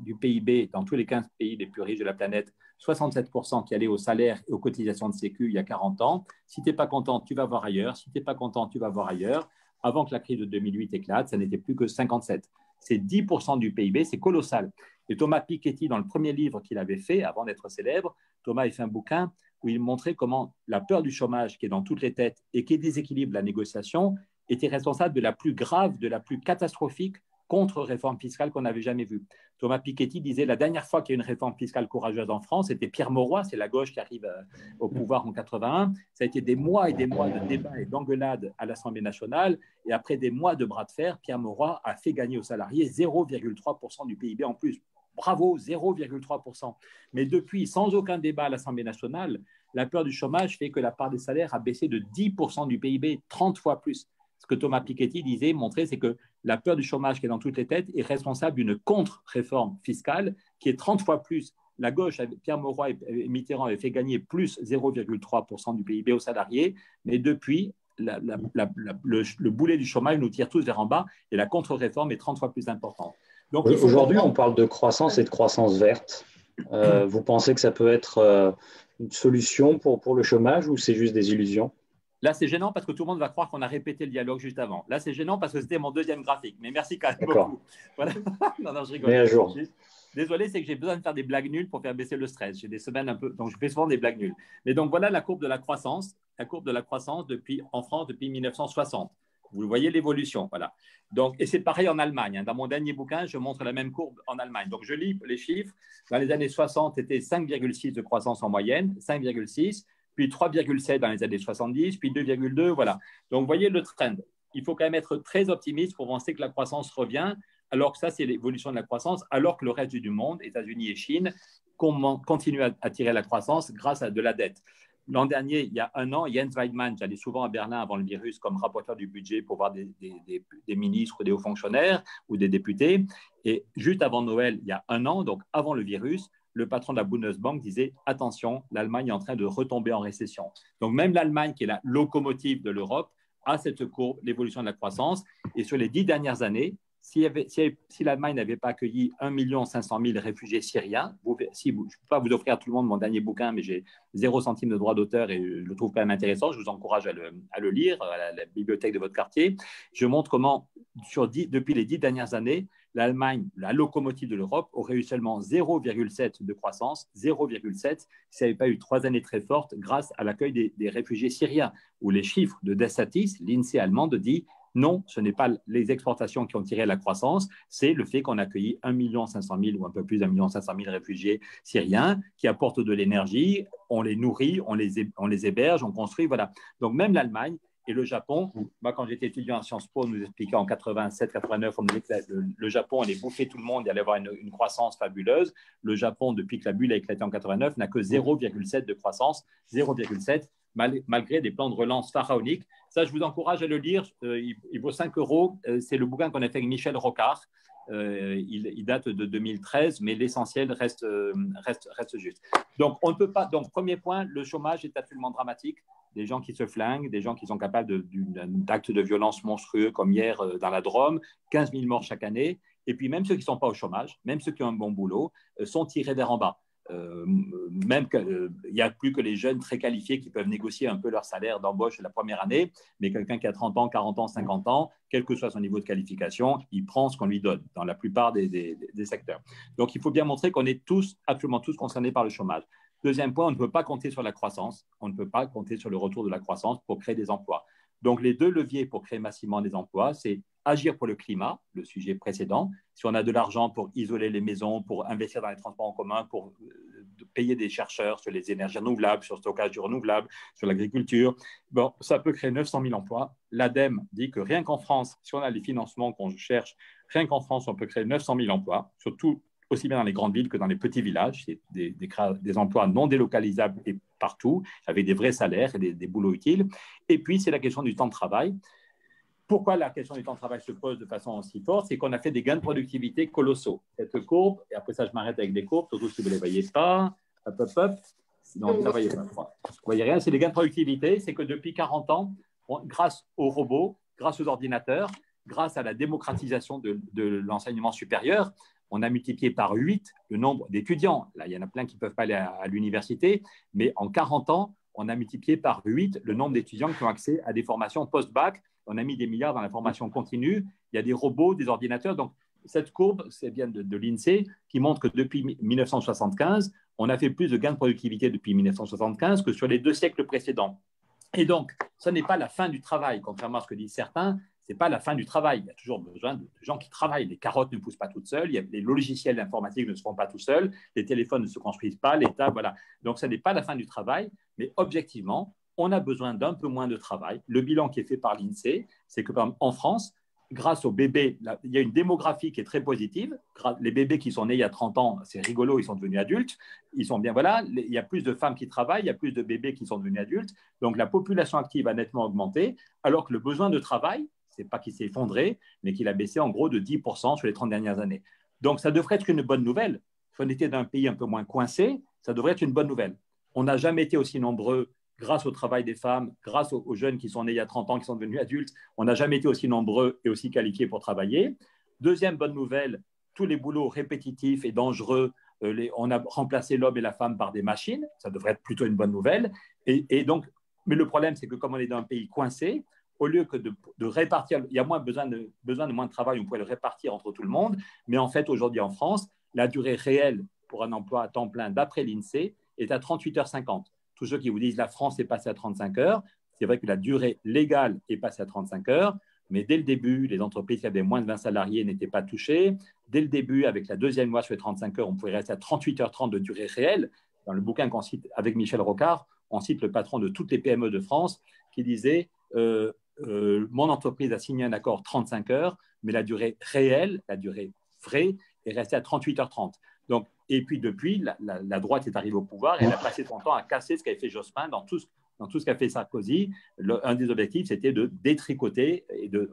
du PIB dans tous les 15 pays les plus riches de la planète, 67% qui allaient au salaire et aux cotisations de sécu il y a 40 ans. Si tu n'es pas content, tu vas voir ailleurs. Si tu n'es pas content, tu vas voir ailleurs. Avant que la crise de 2008 éclate, ça n'était plus que 57%. C'est 10% du PIB, c'est colossal. Et Thomas Piketty, dans le premier livre qu'il avait fait, avant d'être célèbre, Thomas a fait un bouquin où il montrait comment la peur du chômage qui est dans toutes les têtes et qui déséquilibre la négociation était responsable de la plus grave, de la plus catastrophique contre-réforme fiscale qu'on n'avait jamais vue. Thomas Piketty disait la dernière fois qu'il y a eu une réforme fiscale courageuse en France, c'était Pierre Mauroy, c'est la gauche qui arrive au pouvoir en 81. Ça a été des mois et des mois de débats et d'engueulades à l'Assemblée nationale. Et après des mois de bras de fer, Pierre Mauroy a fait gagner aux salariés 0,3% du PIB en plus. Bravo, 0,3%. Mais depuis, sans aucun débat à l'Assemblée nationale, la peur du chômage fait que la part des salaires a baissé de 10% du PIB, 30 fois plus. Ce que Thomas Piketty montrait, c'est que la peur du chômage qui est dans toutes les têtes est responsable d'une contre-réforme fiscale qui est 30 fois plus. La gauche, Pierre Mauroy et Mitterrand avaient fait gagner plus 0,3% du PIB aux salariés, mais depuis, le boulet du chômage nous tire tous vers en bas et la contre-réforme est 30 fois plus importante. Donc, aujourd'hui, on parle de croissance et de croissance verte. Vous pensez que ça peut être une solution pour le chômage ou c'est juste des illusions? Là, c'est gênant parce que tout le monde va croire qu'on a répété le dialogue juste avant. Là, c'est gênant parce que c'était mon deuxième graphique. Mais merci quand même beaucoup. Voilà. Non, je rigole. Mais à jour. Désolé, c'est que j'ai besoin de faire des blagues nulles pour faire baisser le stress. J'ai des semaines un peu, donc je fais souvent des blagues nulles. Mais donc voilà la courbe de la croissance. La courbe de la croissance en France depuis 1960. Vous voyez l'évolution, voilà. Donc, et c'est pareil en Allemagne. Dans mon dernier bouquin, je montre la même courbe en Allemagne. Donc, je lis les chiffres. Dans les années 60, c'était 5,6 de croissance en moyenne, 5,6. Puis 3,7 dans les années 70, puis 2,2, voilà. Donc, vous voyez le trend. Il faut quand même être très optimiste pour penser que la croissance revient, alors que ça, c'est l'évolution de la croissance, alors que le reste du monde, États-Unis et Chine, continuent à tirer la croissance grâce à de la dette. L'an dernier, il y a un an, Jens Weidmann, j'allais souvent à Berlin avant le virus comme rapporteur du budget pour voir des ministres, des hauts fonctionnaires ou des députés. Et juste avant Noël, il y a un an, donc avant le virus, le patron de la Bundesbank disait « Attention, l'Allemagne est en train de retomber en récession ». Donc, même l'Allemagne, qui est la locomotive de l'Europe, a cette courbe, l'évolution de la croissance. Et sur les 10 dernières années, si l'Allemagne n'avait pas accueilli 1 500 000 réfugiés syriens, je ne peux pas vous offrir à tout le monde mon dernier bouquin, mais j'ai 0 centime de droit d'auteur et je le trouve quand même intéressant. Je vous encourage à le lire à la bibliothèque de votre quartier. Je montre comment, depuis les 10 dernières années, l'Allemagne, la locomotive de l'Europe, aurait eu seulement 0,7 de croissance, 0,7, s'il n'y avait pas eu 3 années très fortes grâce à l'accueil des réfugiés syriens, où les chiffres de Dessatis, l'INSEE allemande, dit non, ce n'est pas les exportations qui ont tiré la croissance, c'est le fait qu'on a accueilli 1 500 000 ou un peu plus d'1 500 000 réfugiés syriens qui apportent de l'énergie, on les nourrit, on les héberge, on construit, voilà. Donc même l'Allemagne Et le Japon, moi, quand j'étais étudiant à Sciences Po, on nous expliquait en 87, 89, on nous disait que le Japon allait bouffer tout le monde, il allait avoir une croissance fabuleuse. Le Japon, depuis que la bulle a éclaté en 89, n'a que 0,7 de croissance, 0,7, malgré des plans de relance pharaoniques. Ça, je vous encourage à le lire. Il vaut 5 euros. C'est le bouquin qu'on a fait avec Michel Rocard. Il date de 2013, mais l'essentiel reste juste. Donc, on ne peut pas. Donc, premier point, le chômage est absolument dramatique. Des gens qui se flinguent, des gens qui sont capables d'actes de violence monstrueux, comme hier dans la Drôme, 15 000 morts chaque année. Et puis, même ceux qui ne sont pas au chômage, même ceux qui ont un bon boulot, sont tirés vers en bas. Même qu'il n'y a plus que les jeunes très qualifiés qui peuvent négocier un peu leur salaire d'embauche la première année, mais quelqu'un qui a 30 ans, 40 ans, 50 ans, quel que soit son niveau de qualification, il prend ce qu'on lui donne dans la plupart des secteurs. Donc, il faut bien montrer qu'on est tous, absolument tous concernés par le chômage. Deuxième point, on ne peut pas compter sur la croissance, on ne peut pas compter sur le retour de la croissance pour créer des emplois. Donc, les deux leviers pour créer massivement des emplois, c'est agir pour le climat, le sujet précédent. Si on a de l'argent pour isoler les maisons, pour investir dans les transports en commun, pour payer des chercheurs sur les énergies renouvelables, sur le stockage du renouvelable, sur l'agriculture, bon, ça peut créer 900 000 emplois. L'ADEME dit que rien qu'en France, si on a les financements qu'on cherche, rien qu'en France, on peut créer 900 000 emplois, surtout aussi bien dans les grandes villes que dans les petits villages. C'est des emplois non délocalisables et partout, avec des vrais salaires et des boulots utiles. Et puis, c'est la question du temps de travail. Pourquoi la question du temps de travail se pose de façon aussi forte? C'est qu'on a fait des gains de productivité colossaux. Cette courbe, et après ça, je m'arrête avec des courbes, surtout si vous ne les voyez pas. Hop, hop, hop. Non, vous ne voyez pas. Vous ne voyez rien. C'est les gains de productivité. C'est que depuis 40 ans, grâce aux robots, grâce aux ordinateurs, grâce à la démocratisation de l'enseignement supérieur, on a multiplié par 8 le nombre d'étudiants. Là, il y en a plein qui ne peuvent pas aller à l'université, mais en 40 ans, on a multiplié par 8 le nombre d'étudiants qui ont accès à des formations post-bac. On a mis des milliards dans la formation continue. Il y a des robots, des ordinateurs. Donc, cette courbe, c'est bien de l'INSEE, qui montre que depuis 1975, on a fait plus de gains de productivité depuis 1975 que sur les 2 siècles précédents. Et donc, ce n'est pas la fin du travail, contrairement à ce que disent certains. Ce n'est pas la fin du travail. Il y a toujours besoin de gens qui travaillent. Les carottes ne poussent pas toutes seules. Les logiciels informatiques ne se font pas tout seuls. Les téléphones ne se construisent pas. L'État, voilà. Donc, ce n'est pas la fin du travail. Mais objectivement, on a besoin d'un peu moins de travail. Le bilan qui est fait par l'INSEE, c'est que, par exemple, en France, grâce aux bébés, il y a une démographie qui est très positive. Les bébés qui sont nés il y a 30 ans, c'est rigolo, ils sont devenus adultes. Ils sont bien, voilà. Il y a plus de femmes qui travaillent, il y a plus de bébés qui sont devenus adultes. Donc, la population active a nettement augmenté, alors que le besoin de travail, ce n'est pas qu'il s'est effondré, mais qu'il a baissé en gros de 10% sur les 30 dernières années. Donc, ça devrait être une bonne nouvelle. Si on était d'un pays un peu moins coincé, ça devrait être une bonne nouvelle. On n'a jamais été aussi nombreux grâce au travail des femmes, grâce aux jeunes qui sont nés il y a 30 ans, qui sont devenus adultes. On n'a jamais été aussi nombreux et aussi qualifiés pour travailler. Deuxième bonne nouvelle, tous les boulots répétitifs et dangereux, on a remplacé l'homme et la femme par des machines. Ça devrait être plutôt une bonne nouvelle. Et donc, mais le problème, c'est que comme on est dans un pays coincé, au lieu que de répartir, il y a besoin de moins de travail, on pourrait le répartir entre tout le monde. Mais en fait, aujourd'hui en France, la durée réelle pour un emploi à temps plein d'après l'INSEE est à 38h50. Tous ceux qui vous disent la France est passée à 35 heures, c'est vrai que la durée légale est passée à 35 heures, mais dès le début, les entreprises qui avaient moins de 20 salariés n'étaient pas touchées. Dès le début, avec la deuxième loi sur les 35 heures, on pouvait rester à 38h30 de durée réelle. Dans le bouquin qu'on cite avec Michel Rocard, on cite le patron de toutes les PME de France qui disait mon entreprise a signé un accord 35 heures, mais la durée réelle, la durée vraie, est restée à 38h30. Donc, et puis depuis, la droite est arrivée au pouvoir et elle a passé son temps à casser ce qu'avait fait Jospin dans tout ce qu'a fait Sarkozy. Un des objectifs, c'était de détricoter.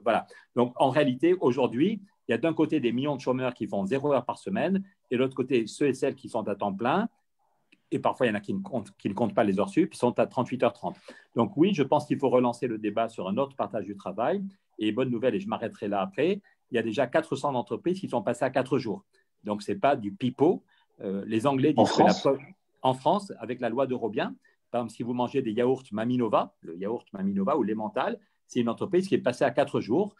Voilà. Donc, en réalité, aujourd'hui, il y a d'un côté des millions de chômeurs qui font 0 heure par semaine et de l'autre côté, ceux et celles qui sont à temps plein. Et parfois, il y en a qui ne comptent pas les heures sup, qui sont à 38h30. Donc oui, je pense qu'il faut relancer le débat sur un autre partage du travail. Et bonne nouvelle, et je m'arrêterai là après, il y a déjà 400 entreprises qui sont passées à 4 jours. Donc, ce n'est pas du pipeau. Les Anglais disent en France, avec la loi d'Eurobien, par exemple, si vous mangez des yaourts Maminova, le yaourt Maminova ou l'Emmental, c'est une entreprise qui est passée à 4 jours.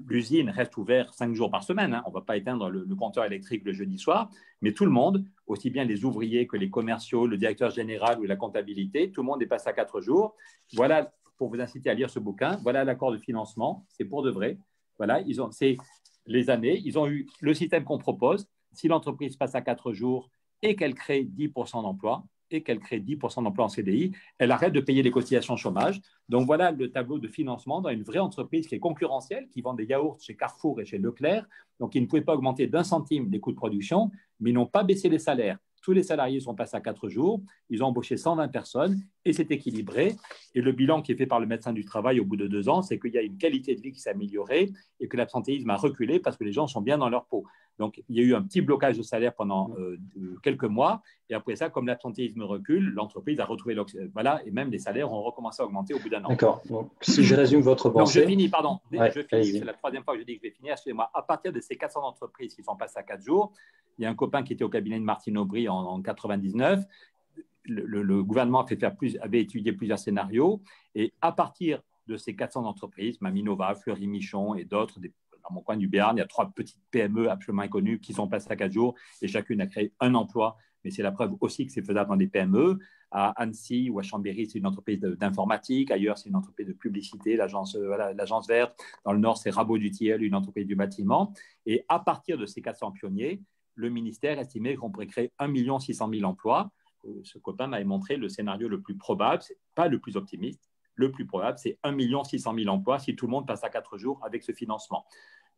L'usine reste ouverte 5 jours par semaine. Hein. On ne va pas éteindre le compteur électrique le jeudi soir, mais tout le monde, aussi bien les ouvriers que les commerciaux, le directeur général ou la comptabilité, tout le monde est passé à 4 jours. Voilà, pour vous inciter à lire ce bouquin, voilà l'accord de financement, c'est pour de vrai. Voilà, c'est les années, ils ont eu le système qu'on propose. Si l'entreprise passe à 4 jours et qu'elle crée 10% d'emplois, et qu'elle crée 10% d'emplois en CDI, elle arrête de payer les cotisations chômage. Donc voilà le tableau de financement dans une vraie entreprise qui est concurrentielle, qui vend des yaourts chez Carrefour et chez Leclerc. Donc ils ne pouvaient pas augmenter d'1 centime les coûts de production, mais ils n'ont pas baissé les salaires. Tous les salariés sont passés à 4 jours, ils ont embauché 120 personnes et c'est équilibré. Et le bilan qui est fait par le médecin du travail au bout de 2 ans, c'est qu'il y a une qualité de vie qui s'est améliorée et que l'absentéisme a reculé parce que les gens sont bien dans leur peau. Donc, il y a eu un petit blocage de salaire pendant quelques mois. Et après ça, comme l'absentéisme recule, l'entreprise a retrouvé l'oxygène. Voilà, et même les salaires ont recommencé à augmenter au bout d'un an. D'accord. Donc, si je résume votre pensée… Donc, je finis, pardon. Ouais, je finis, c'est la troisième fois que je dis que je vais finir. Excusez-moi. À partir de ces 400 entreprises qui sont passées à 4 jours, il y a un copain qui était au cabinet de Martine Aubry en 99. Le gouvernement avait étudié plusieurs scénarios. Et à partir de ces 400 entreprises, Maminova, Fleury Michon et d'autres, dans mon coin du Béarn, il y a 3 petites PME absolument inconnues qui sont passées à 4 jours et chacune a créé un emploi. Mais c'est la preuve aussi que c'est faisable dans des PME. À Annecy ou à Chambéry, c'est une entreprise d'informatique. Ailleurs, c'est une entreprise de publicité, l'agence verte. Dans le Nord, c'est Rabot du Thiel, une entreprise du bâtiment. Et à partir de ces 400 pionniers, le ministère estimait qu'on pourrait créer 1 600 000 emplois. Ce copain m'avait montré le scénario le plus probable, ce n'est pas le plus optimiste. Le plus probable, c'est 1 600 000 emplois si tout le monde passe à 4 jours avec ce financement.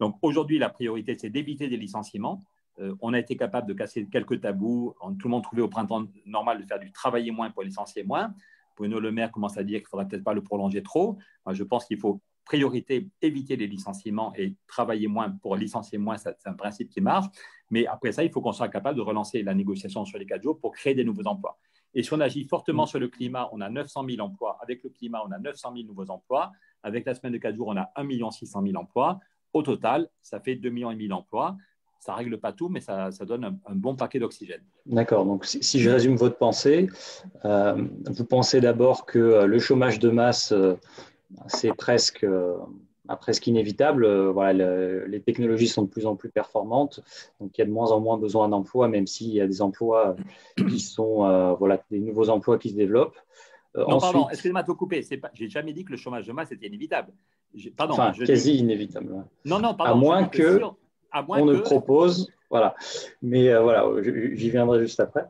Donc aujourd'hui, la priorité, c'est d'éviter des licenciements. On a été capable de casser quelques tabous. Tout le monde trouvait au printemps normal de faire du travailler moins pour licencier moins. Bruno Le Maire commence à dire qu'il ne faudra peut-être pas le prolonger trop. Moi, je pense qu'il faut priorité éviter les licenciements et travailler moins pour licencier moins. C'est un principe qui marche. Mais après ça, il faut qu'on soit capable de relancer la négociation sur les 4 jours pour créer des nouveaux emplois. Et si on agit fortement sur le climat, on a 900 000 emplois. Avec le climat, on a 900 000 nouveaux emplois. Avec la semaine de 4 jours, on a 1 600 000 emplois. Au total, ça fait 2,5 millions d'emplois. Ça ne règle pas tout, mais ça donne un bon paquet d'oxygène. D'accord. Donc, si je résume votre pensée, vous pensez d'abord que le chômage de masse, c'est presque inévitable. Voilà, les technologies sont de plus en plus performantes, donc il y a de moins en moins besoin d'emplois, même s'il y a des emplois qui sont des nouveaux emplois qui se développent. Non, ensuite, pardon, excusez-moi de te couper. Je n'ai jamais dit que le chômage de masse était inévitable. Quasi inévitable. Ouais. Non, pardon. À moins que on ne propose, voilà. Mais voilà, j'y viendrai juste après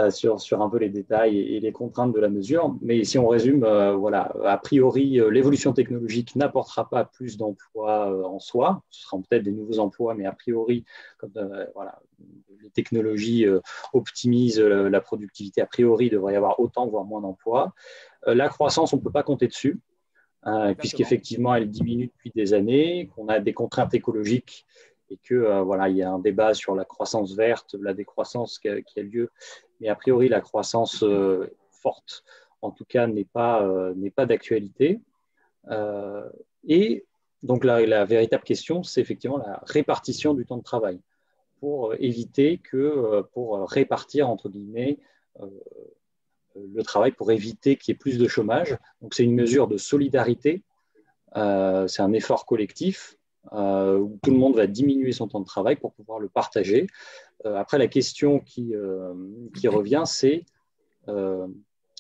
sur un peu les détails et les contraintes de la mesure. Mais si on résume, voilà, a priori, l'évolution technologique n'apportera pas plus d'emplois en soi. Ce seront peut-être des nouveaux emplois, mais a priori, comme voilà, les technologies optimisent la productivité, a priori, il devrait y avoir autant, voire moins d'emplois. La croissance, on ne peut pas compter dessus, puisqu'effectivement, elle diminue depuis des années, qu'on a des contraintes écologiques et que voilà, il y a un débat sur la croissance verte, la décroissance qui a lieu, mais a priori la croissance forte, en tout cas, n'est pas d'actualité. Et donc la véritable question, c'est effectivement la répartition du temps de travail pour éviter pour répartir entre guillemets le travail, pour éviter qu'il y ait plus de chômage. Donc c'est une mesure de solidarité, c'est un effort collectif. Où tout le monde va diminuer son temps de travail pour pouvoir le partager. Après, la question qui revient, c'est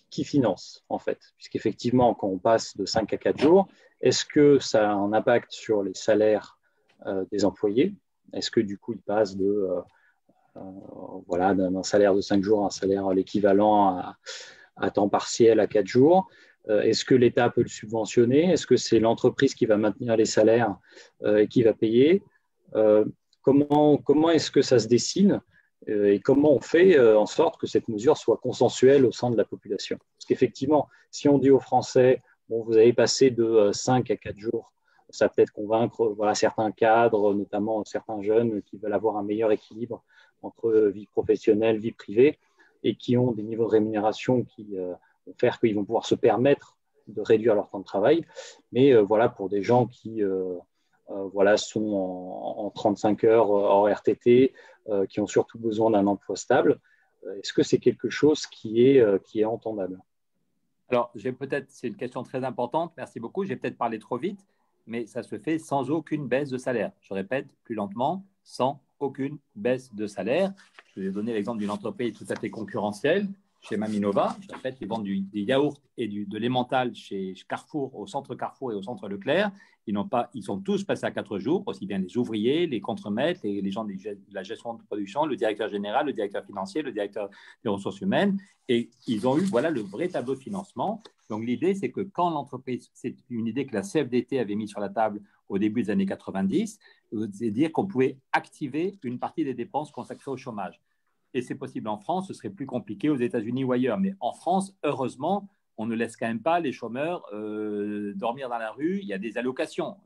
qui finance, en fait. Puisqu'effectivement, quand on passe de 5 à 4 jours, est-ce que ça a un impact sur les salaires des employés? Est-ce que du coup, ils passent d'un salaire de 5 jours à un salaire l'équivalent à temps partiel à 4 jours? Est-ce que l'État peut le subventionner? Est-ce que c'est l'entreprise qui va maintenir les salaires et qui va payer? Comment est-ce que ça se dessine et comment on fait en sorte que cette mesure soit consensuelle au sein de la population? Parce qu'effectivement, si on dit aux Français, bon, vous avez passé de 5 à 4 jours, ça va peut-être convaincre certains cadres, notamment certains jeunes qui veulent avoir un meilleur équilibre entre vie professionnelle, vie privée, et qui ont des niveaux de rémunération qui vont faire qu'ils vont pouvoir se permettre de réduire leur temps de travail. Mais voilà, pour des gens qui sont en 35 heures hors RTT, qui ont surtout besoin d'un emploi stable, est-ce que c'est quelque chose qui est entendable? Alors, c'est une question très importante, merci beaucoup. J'ai peut-être parlé trop vite, mais ça se fait sans aucune baisse de salaire. Je répète plus lentement, sans aucune baisse de salaire. Je vous ai donné l'exemple d'une entreprise tout à fait concurrentielle, chez Maminova. Je répète, ils vendent des yaourts et de l'emmental chez Carrefour, au centre Carrefour et au centre Leclerc. ils sont tous passés à 4 jours, aussi bien les ouvriers, les contremaîtres, les gens de la gestion de production, le directeur général, le directeur financier, le directeur des ressources humaines. Et ils ont eu le vrai tableau de financement. Donc, l'idée, c'est que quand l'entreprise, c'est une idée que la CFDT avait mise sur la table au début des années 90, c'est dire qu'on pouvait activer une partie des dépenses consacrées au chômage. Et c'est possible en France, ce serait plus compliqué aux États-Unis ou ailleurs. Mais en France, heureusement, on ne laisse quand même pas les chômeurs dormir dans la rue. Il y a des allocations.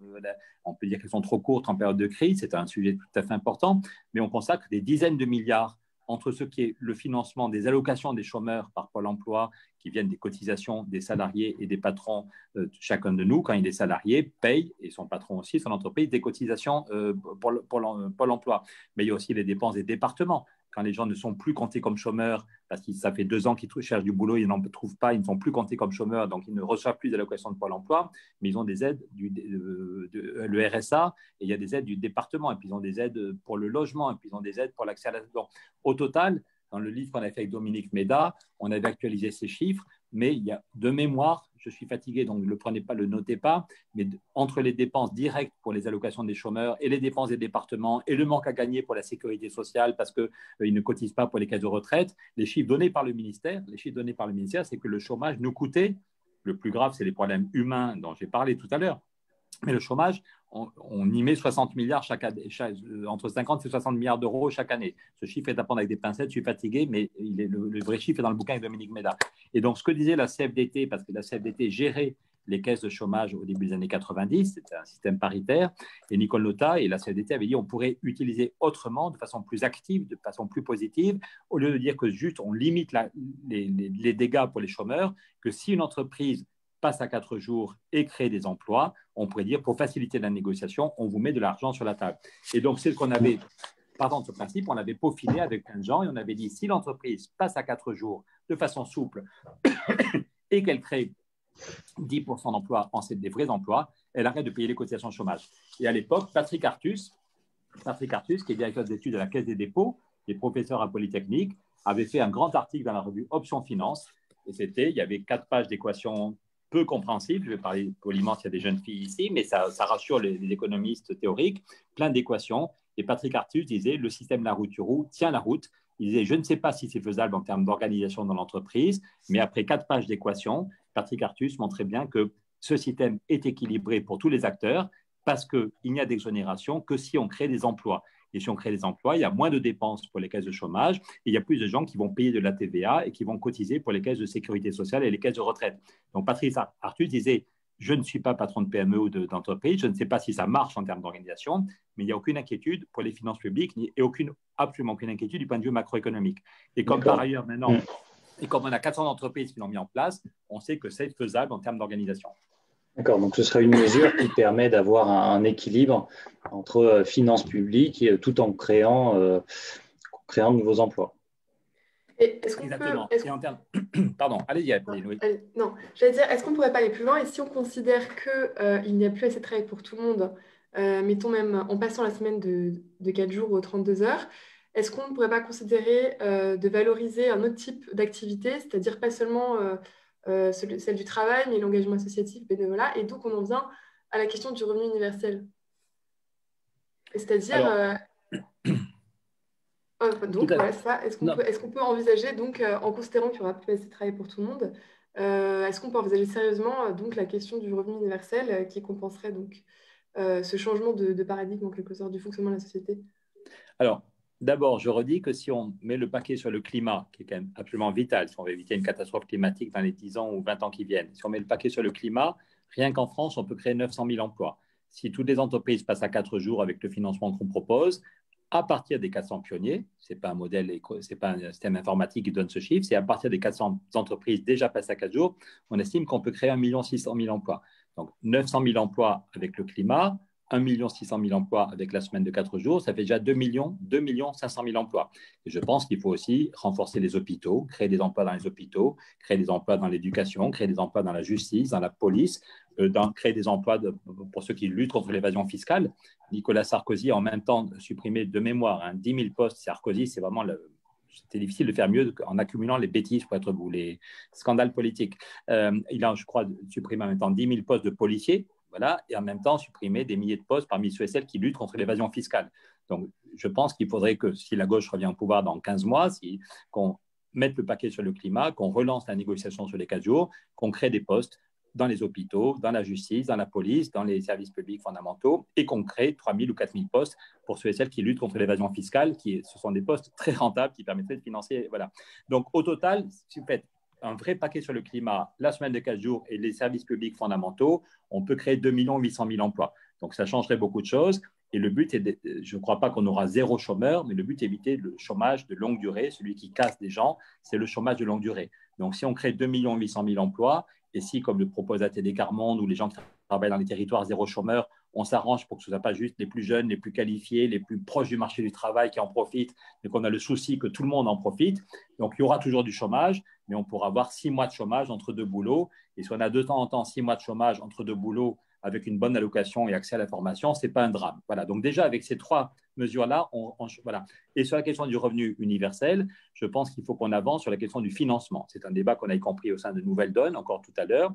On peut dire qu'elles sont trop courtes en période de crise, c'est un sujet tout à fait important, mais on consacre des dizaines de milliards entre ce qui est le financement des allocations des chômeurs par Pôle emploi, qui viennent des cotisations des salariés et des patrons. Chacun de nous, quand il est salarié, paye, et son patron aussi, son entreprise, des cotisations pour Pôle emploi. Mais il y a aussi les dépenses des départements. Quand les gens ne sont plus comptés comme chômeurs, parce que ça fait 2 ans qu'ils cherchent du boulot, ils n'en trouvent pas, ils ne sont plus comptés comme chômeurs, donc ils ne reçoivent plus d'allocations de Pôle emploi, mais ils ont des aides le RSA, et il y a des aides du département, et puis ils ont des aides pour le logement, et puis ils ont des aides pour l'accès à la... Donc, au total, dans le livre qu'on a fait avec Dominique Méda, on avait actualisé ces chiffres, mais il y a de mémoire, je suis fatigué, donc ne le prenez pas, le notez pas, mais entre les dépenses directes pour les allocations des chômeurs et les dépenses des départements et le manque à gagner pour la sécurité sociale parce qu'ils ne cotisent pas pour les caisses de retraite, les chiffres donnés par le ministère, c'est que le chômage nous coûtait, le plus grave, c'est les problèmes humains dont j'ai parlé tout à l'heure, mais le chômage, on y met 60 milliards chaque année, entre 50 et 60 milliards d'euros chaque année. Ce chiffre est à prendre avec des pincettes, je suis fatigué, mais le vrai chiffre est dans le bouquin avec Dominique Méda. Et donc, ce que disait la CFDT, parce que la CFDT gérait les caisses de chômage au début des années 90, c'était un système paritaire, et Nicole Notat et la CFDT avaient dit qu'on pourrait utiliser autrement, de façon plus active, de façon plus positive, au lieu de dire que juste on limite les dégâts pour les chômeurs, que si une entreprise passe à 4 jours et crée des emplois, on pourrait dire, pour faciliter la négociation, on vous met de l'argent sur la table. Et donc, c'est ce qu'on avait, partant de ce principe, on avait peaufiné avec plein de gens et on avait dit, si l'entreprise passe à 4 jours de façon souple et qu'elle crée 10% d'emplois, des vrais emplois, elle arrête de payer les cotisations chômage. Et à l'époque, Patrick Artus, qui est directeur d'études à la Caisse des dépôts et professeur à Polytechnique, avait fait un grand article dans la revue Options Finance. Et il y avait 4 pages d'équations peu compréhensible. Je vais parler poliment s'il y a des jeunes filles ici, mais ça rassure les économistes théoriques, plein d'équations. Et Patrick Artus disait, le système Larouturou tient la route. Il disait, je ne sais pas si c'est faisable en termes d'organisation dans l'entreprise, mais après 4 pages d'équations, Patrick Artus montrait bien que ce système est équilibré pour tous les acteurs parce qu'il n'y a d'exonération que si on crée des emplois. Et si on crée des emplois, il y a moins de dépenses pour les caisses de chômage et il y a plus de gens qui vont payer de la TVA et qui vont cotiser pour les caisses de sécurité sociale et les caisses de retraite. Donc, Patrick Artus disait, je ne suis pas patron de PME ou d'entreprise, je ne sais pas si ça marche en termes d'organisation, mais il n'y a aucune inquiétude pour les finances publiques et absolument aucune inquiétude du point de vue macroéconomique. Et comme par ailleurs maintenant, et comme on a 400 entreprises qui l'ont mis en place, on sait que c'est faisable en termes d'organisation. D'accord, donc ce serait une mesure qui permet d'avoir un équilibre entre finances publiques et, tout en créant de nouveaux emplois. Et est-ce qu'on Exactement. Et en termes... Pardon, allez-y, Pauline. Oui. Non, j'allais dire, est-ce qu'on ne pourrait pas aller plus loin? Et si on considère qu'il n'y a plus assez de travail pour tout le monde, mettons même en passant la semaine de 4 jours aux 32 heures, est-ce qu'on ne pourrait pas considérer de valoriser un autre type d'activité, c'est-à-dire pas seulement celle du travail, mais l'engagement associatif, bénévolat, et donc on en vient à la question du revenu universel. C'est-à-dire... donc, voilà, ça. Est-ce qu'on peut envisager, donc, en considérant qu'il n'y aura plus assez de travail pour tout le monde, est-ce qu'on peut envisager sérieusement donc, la question du revenu universel qui compenserait donc, ce changement de paradigme, en quelque sorte, du fonctionnement de la société? Alors, d'abord, je redis que si on met le paquet sur le climat, qui est quand même absolument vital, si on veut éviter une catastrophe climatique dans les 10 ans ou 20 ans qui viennent, si on met le paquet sur le climat, rien qu'en France, on peut créer 900 000 emplois. Si toutes les entreprises passent à 4 jours avec le financement qu'on propose, à partir des 400 pionniers, ce n'est pas un modèle, ce n'est pas un système informatique qui donne ce chiffre, c'est à partir des 400 entreprises déjà passées à 4 jours, on estime qu'on peut créer 1 600 000 emplois. Donc 900 000 emplois avec le climat, 1 600 000 emplois avec la semaine de 4 jours, ça fait déjà 2 500 000 emplois. Et je pense qu'il faut aussi renforcer les hôpitaux, créer des emplois dans les hôpitaux, créer des emplois dans l'éducation, créer des emplois dans la justice, dans la police, créer des emplois pour ceux qui luttent contre l'évasion fiscale. Nicolas Sarkozy a en même temps supprimé de mémoire 10 000 postes. Sarkozy, c'est vraiment c'était difficile de faire mieux en accumulant les bêtises pour être vous, les scandales politiques. Il a, je crois, supprimé en même temps 10 000 postes de policiers voilà, et en même temps supprimer des milliers de postes parmi ceux et celles qui luttent contre l'évasion fiscale. Donc, je pense qu'il faudrait que, si la gauche revient au pouvoir dans 15 mois, qu'on mette le paquet sur le climat, qu'on relance la négociation sur les 4 jours, qu'on crée des postes dans les hôpitaux, dans la justice, dans la police, dans les services publics fondamentaux, et qu'on crée 3 000 ou 4 000 postes pour ceux et celles qui luttent contre l'évasion fiscale, ce sont des postes très rentables qui permettraient de financer. Voilà. Donc, au total, si vous faites un vrai paquet sur le climat, la semaine de 4 jours et les services publics fondamentaux, on peut créer 2 800 000 emplois. Donc, ça changerait beaucoup de choses. Et le but est, je ne crois pas qu'on aura 0 chômeur, mais le but est d'éviter le chômage de longue durée. Celui qui casse des gens, c'est le chômage de longue durée. Donc, si on crée 2 800 000 emplois, et si, comme le propose ATD Quart Monde, ou les gens qui travaillent dans les territoires 0 chômeur, on s'arrange pour que ce ne soit pas juste les plus jeunes, les plus qualifiés, les plus proches du marché du travail qui en profitent, mais qu'on a le souci que tout le monde en profite. Donc, il y aura toujours du chômage, mais on pourra avoir 6 mois de chômage entre 2 boulots. Et si on a de temps en temps 6 mois de chômage entre 2 boulots avec une bonne allocation et accès à la formation, ce n'est pas un drame. Voilà. Donc, déjà, avec ces 3 mesures-là, voilà. Et sur la question du revenu universel, je pense qu'il faut qu'on avance sur la question du financement. C'est un débat qu'on a compris au sein de Nouvelle Donne, encore tout à l'heure.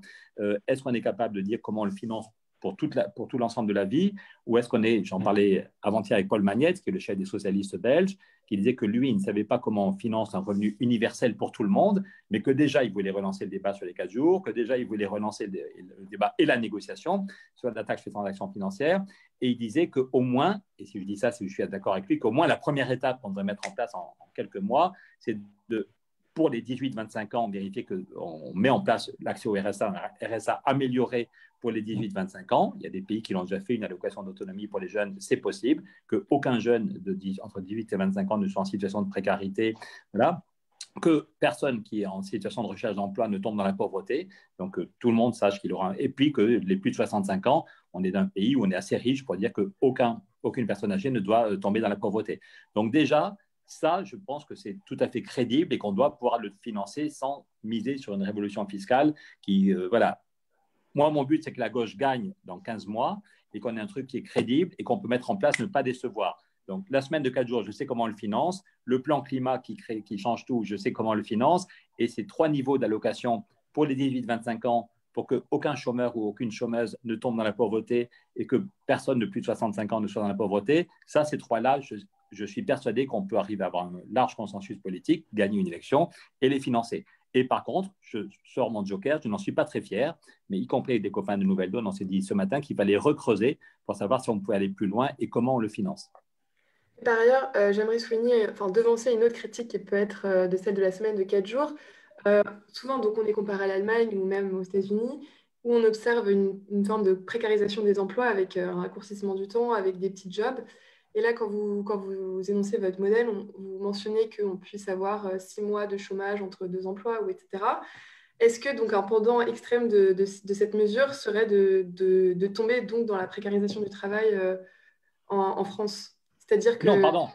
Est-ce qu'on est capable de dire comment on le finance pour tout l'ensemble de la vie, ou est-ce qu'on est, j'en parlais avant-hier avec Paul Magnette, qui est le chef des socialistes belges, qui disait que lui, il ne savait pas comment on finance un revenu universel pour tout le monde, mais que déjà, il voulait relancer le débat sur les 4 jours, que déjà, il voulait relancer le débat et la négociation sur la taxe sur les transactions financières, et il disait qu'au moins, et si je dis ça, si je suis d'accord avec lui, qu'au moins la première étape qu'on devrait mettre en place en quelques mois, c'est pour les 18-25 ans, vérifier qu'on met en place l'accès au RSA, un RSA amélioré pour les 18-25 ans. Il y a des pays qui l'ont déjà fait, une allocation d'autonomie pour les jeunes, c'est possible, qu'aucun jeune entre 18 et 25 ans ne soit en situation de précarité. Voilà. Que personne qui est en situation de recherche d'emploi ne tombe dans la pauvreté, donc que tout le monde sache qu'il aura et puis que les plus de 65 ans, on est d'un pays où on est assez riche pour dire qu'aucune personne âgée ne doit tomber dans la pauvreté. Donc déjà, ça, je pense que c'est tout à fait crédible et qu'on doit pouvoir le financer sans miser sur une révolution fiscale qui, voilà. Moi, mon but, c'est que la gauche gagne dans 15 mois et qu'on ait un truc qui est crédible et qu'on peut mettre en place, ne pas décevoir. Donc, la semaine de 4 jours, je sais comment on le finance. Le plan climat qui change tout, je sais comment on le finance. Et ces 3 niveaux d'allocation pour les 18-25 ans, pour qu'aucun chômeur ou aucune chômeuse ne tombe dans la pauvreté et que personne de plus de 65 ans ne soit dans la pauvreté, ça, ces 3-là, je suis persuadé qu'on peut arriver à avoir un large consensus politique, gagner une élection et les financer. Et par contre, je sors mon joker, je n'en suis pas très fier, mais y compris avec des copains de Nouvelle Donne, on s'est dit ce matin qu'il fallait recreuser pour savoir si on pouvait aller plus loin et comment on le finance. Par ailleurs, j'aimerais devancer une autre critique qui peut être de celle de la semaine de 4 jours. Souvent, donc, on est comparé à l'Allemagne ou même aux États-Unis, où on observe une forme de précarisation des emplois avec un raccourcissement du temps, avec des petits jobs. Et là, quand vous énoncez votre modèle, vous mentionnez qu'on puisse avoir 6 mois de chômage entre 2 emplois, etc. Est-ce que donc un pendant extrême de cette mesure serait de tomber donc dans la précarisation du travail en France? C'est-à-dire que... Non, pardon.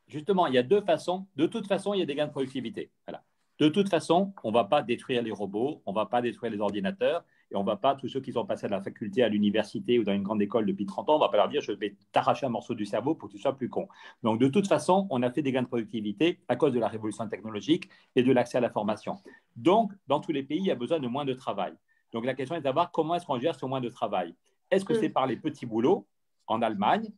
Justement, il y a 2 façons. De toute façon, il y a des gains de productivité. Voilà. De toute façon, on ne va pas détruire les robots, on ne va pas détruire les ordinateurs, et on ne va pas, tous ceux qui sont passés à la faculté, à l'université ou dans une grande école depuis 30 ans, on ne va pas leur dire je vais t'arracher un morceau du cerveau pour que tu sois plus con. Donc, de toute façon, on a fait des gains de productivité à cause de la révolution technologique et de l'accès à la formation. Donc, dans tous les pays, il y a besoin de moins de travail. Donc, la question est de savoir comment est-ce qu'on gère ce moins de travail. Est-ce que c'est par les petits boulots en Allemagne?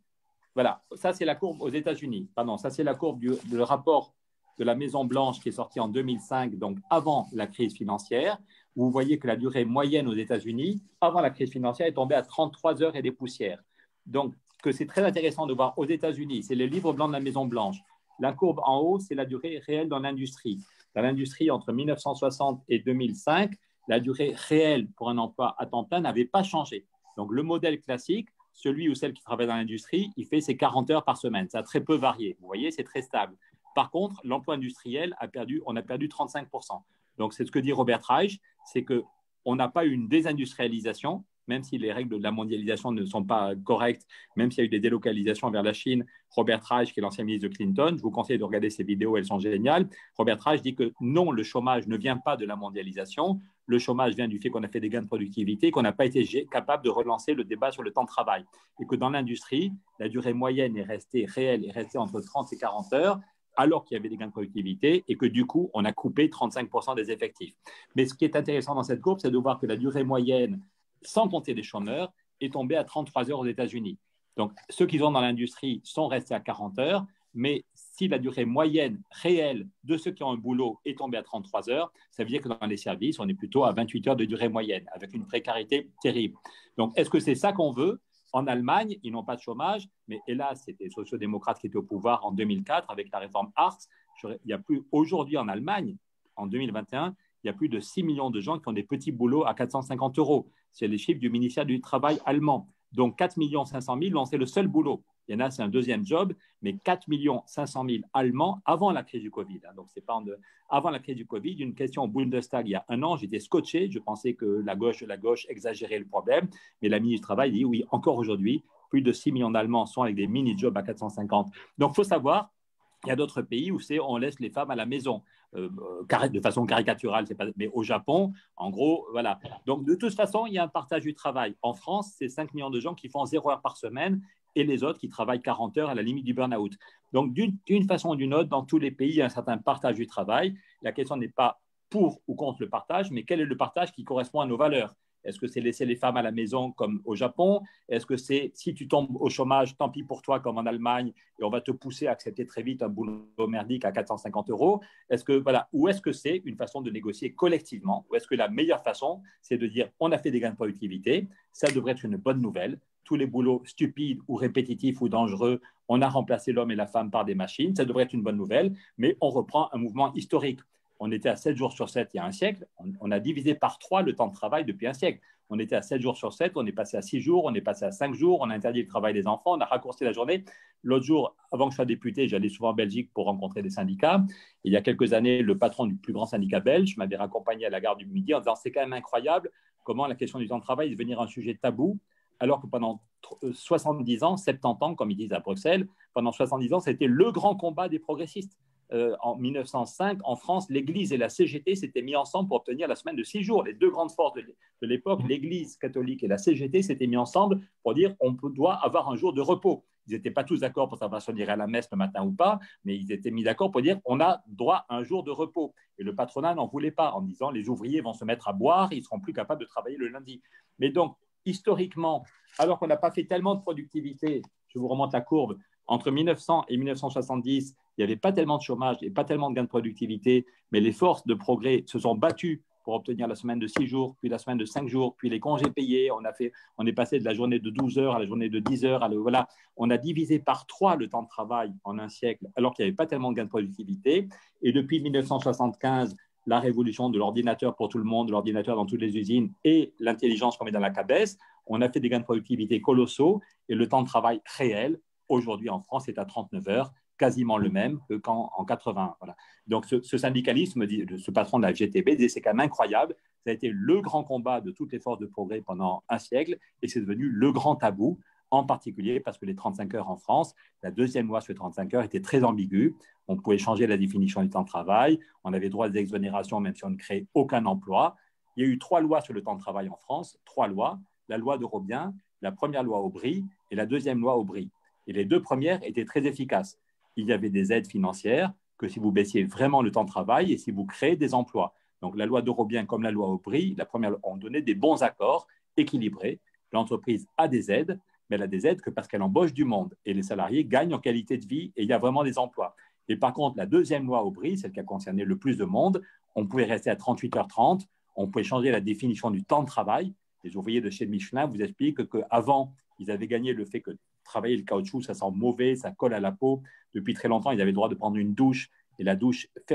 Voilà, ça c'est la courbe aux États-Unis. Pardon, ça c'est la courbe du rapport de la Maison-Blanche qui est sorti en 2005, donc avant la crise financière. Vous voyez que la durée moyenne aux États-Unis, avant la crise financière, est tombée à 33 heures et des poussières. Donc, que c'est très intéressant de voir aux États-Unis, c'est le livre blanc de la Maison-Blanche. La courbe en haut, c'est la durée réelle dans l'industrie. Dans l'industrie, entre 1960 et 2005, la durée réelle pour un emploi à temps plein n'avait pas changé. Donc, le modèle classique, celui ou celle qui travaille dans l'industrie, il fait ses 40 heures par semaine. Ça a très peu varié. Vous voyez, c'est très stable. Par contre, l'emploi industriel, on a perdu 35%. Donc, c'est ce que dit Robert Reich, c'est qu'on n'a pas eu une désindustrialisation, même si les règles de la mondialisation ne sont pas correctes, même s'il y a eu des délocalisations vers la Chine. Robert Reich, qui est l'ancien ministre de Clinton, je vous conseille de regarder ses vidéos, elles sont géniales. Robert Reich dit que non, le chômage ne vient pas de la mondialisation. Le chômage vient du fait qu'on a fait des gains de productivité, qu'on n'a pas été capable de relancer le débat sur le temps de travail. Et que dans l'industrie, la durée moyenne est restée réelle, est restée entre 30 et 40 heures, alors qu'il y avait des gains de productivité et que du coup, on a coupé 35% des effectifs. Mais ce qui est intéressant dans cette courbe, c'est de voir que la durée moyenne, sans compter les chômeurs, est tombé à 33 heures aux États-Unis. Donc, ceux qui sont dans l'industrie sont restés à 40 heures, mais si la durée moyenne réelle de ceux qui ont un boulot est tombée à 33 heures, ça veut dire que dans les services, on est plutôt à 28 heures de durée moyenne, avec une précarité terrible. Donc, est-ce que c'est ça qu'on veut? En Allemagne, ils n'ont pas de chômage, mais hélas, c'était les sociodémocrates qui étaient au pouvoir en 2004 avec la réforme Hartz. Il n'y a plus aujourd'hui en Allemagne, en 2021, il y a plus de 6 millions de gens qui ont des petits boulots à 450 euros. C'est les chiffres du ministère du Travail allemand. Donc 4 500 000, c'est le seul boulot. Il y en a, c'est un deuxième job, mais 4 500 000 Allemands avant la crise du Covid. Donc, c'est pas avant la crise du Covid, une question au Bundestag il y a un an, j'étais scotché, je pensais que la gauche exagérait le problème, mais la ministre du Travail dit oui, encore aujourd'hui, plus de 6 millions d'Allemands sont avec des mini-jobs à 450. Donc, il faut savoir, il y a d'autres pays où on laisse les femmes à la maison, de façon caricaturale, mais au Japon, en gros, voilà. Donc, de toute façon, il y a un partage du travail. En France, c'est 5 millions de gens qui font 0 heure par semaine et les autres qui travaillent 40 heures à la limite du burn-out. Donc, d'une façon ou d'une autre, dans tous les pays, il y a un certain partage du travail. La question n'est pas pour ou contre le partage, mais quel est le partage qui correspond à nos valeurs? Est-ce que c'est laisser les femmes à la maison comme au Japon? Est-ce que c'est si tu tombes au chômage, tant pis pour toi comme en Allemagne et on va te pousser à accepter très vite un boulot merdique à 450 euros? Ou est-ce que c'est une façon de négocier collectivement? Ou est-ce que la meilleure façon, c'est de dire on a fait des gains de productivité, ça devrait être une bonne nouvelle. Tous les boulots stupides ou répétitifs ou dangereux, on a remplacé l'homme et la femme par des machines, ça devrait être une bonne nouvelle, mais on reprend un mouvement historique. On était à 7 jours sur 7 il y a un siècle. On a divisé par 3 le temps de travail depuis un siècle. On était à 7 jours sur 7, on est passé à 6 jours, on est passé à 5 jours, on a interdit le travail des enfants, on a raccourci la journée. L'autre jour, avant que je sois député, j'allais souvent en Belgique pour rencontrer des syndicats. Et il y a quelques années, le patron du plus grand syndicat belge m'avait raccompagné à la gare du Midi en disant c'est quand même incroyable comment la question du temps de travail est devenue un sujet tabou, alors que pendant 70 ans, 70 ans, comme ils disent à Bruxelles, pendant 70 ans, c'était le grand combat des progressistes. En 1905, en France, l'Église et la CGT s'étaient mis ensemble pour obtenir la semaine de 6 jours. Les deux grandes forces de l'époque, l'Église catholique et la CGT, s'étaient mis ensemble pour dire on doit avoir un jour de repos. Ils n'étaient pas tous d'accord pour savoir si on irait à la messe le matin ou pas, mais ils étaient mis d'accord pour dire on a droit à un jour de repos. Et le patronat n'en voulait pas en disant les ouvriers vont se mettre à boire, ils ne seront plus capables de travailler le lundi. Mais donc, historiquement, alors qu'on n'a pas fait tellement de productivité, je vous remonte la courbe, entre 1900 et 1970, il n'y avait pas tellement de chômage et pas tellement de gains de productivité, mais les forces de progrès se sont battues pour obtenir la semaine de 6 jours, puis la semaine de 5 jours, puis les congés payés. On est passé de la journée de 12 heures à la journée de 10 heures. Voilà. On a divisé par 3 le temps de travail en un siècle, alors qu'il n'y avait pas tellement de gains de productivité. Et depuis 1975, la révolution de l'ordinateur pour tout le monde, de l'ordinateur dans toutes les usines et l'intelligence qu'on met dans la cabesse, on a fait des gains de productivité colossaux et le temps de travail réel, aujourd'hui en France, est à 39 heures, quasiment le même qu'en 80. Voilà. Donc ce syndicalisme, ce patron de la FGTB, disait c'est quand même incroyable, ça a été le grand combat de toutes les forces de progrès pendant un siècle et c'est devenu le grand tabou, en particulier parce que les 35 heures en France, la deuxième loi sur les 35 heures était très ambiguë. On pouvait changer la définition du temps de travail, on avait droit à des exonérations même si on ne créait aucun emploi. Il y a eu 3 lois sur le temps de travail en France, 3 lois, la loi de Robien, la première loi Aubry et la deuxième loi Aubry. Et les 2 premières étaient très efficaces. Il y avait des aides financières que si vous baissiez vraiment le temps de travail et si vous créez des emplois. Donc la loi de Robien comme la loi Aubry, la première, on donnait des bons accords équilibrés. L'entreprise a des aides, mais elle a des aides que parce qu'elle embauche du monde et les salariés gagnent en qualité de vie et il y a vraiment des emplois. Et par contre, la deuxième loi Aubry, celle qui a concerné le plus de monde, on pouvait rester à 38h30, on pouvait changer la définition du temps de travail. Les ouvriers de chez Michelin vous expliquent qu'avant, ils avaient gagné le fait que travailler le caoutchouc, ça sent mauvais, ça colle à la peau. Depuis très longtemps, ils avaient le droit de prendre une douche. Et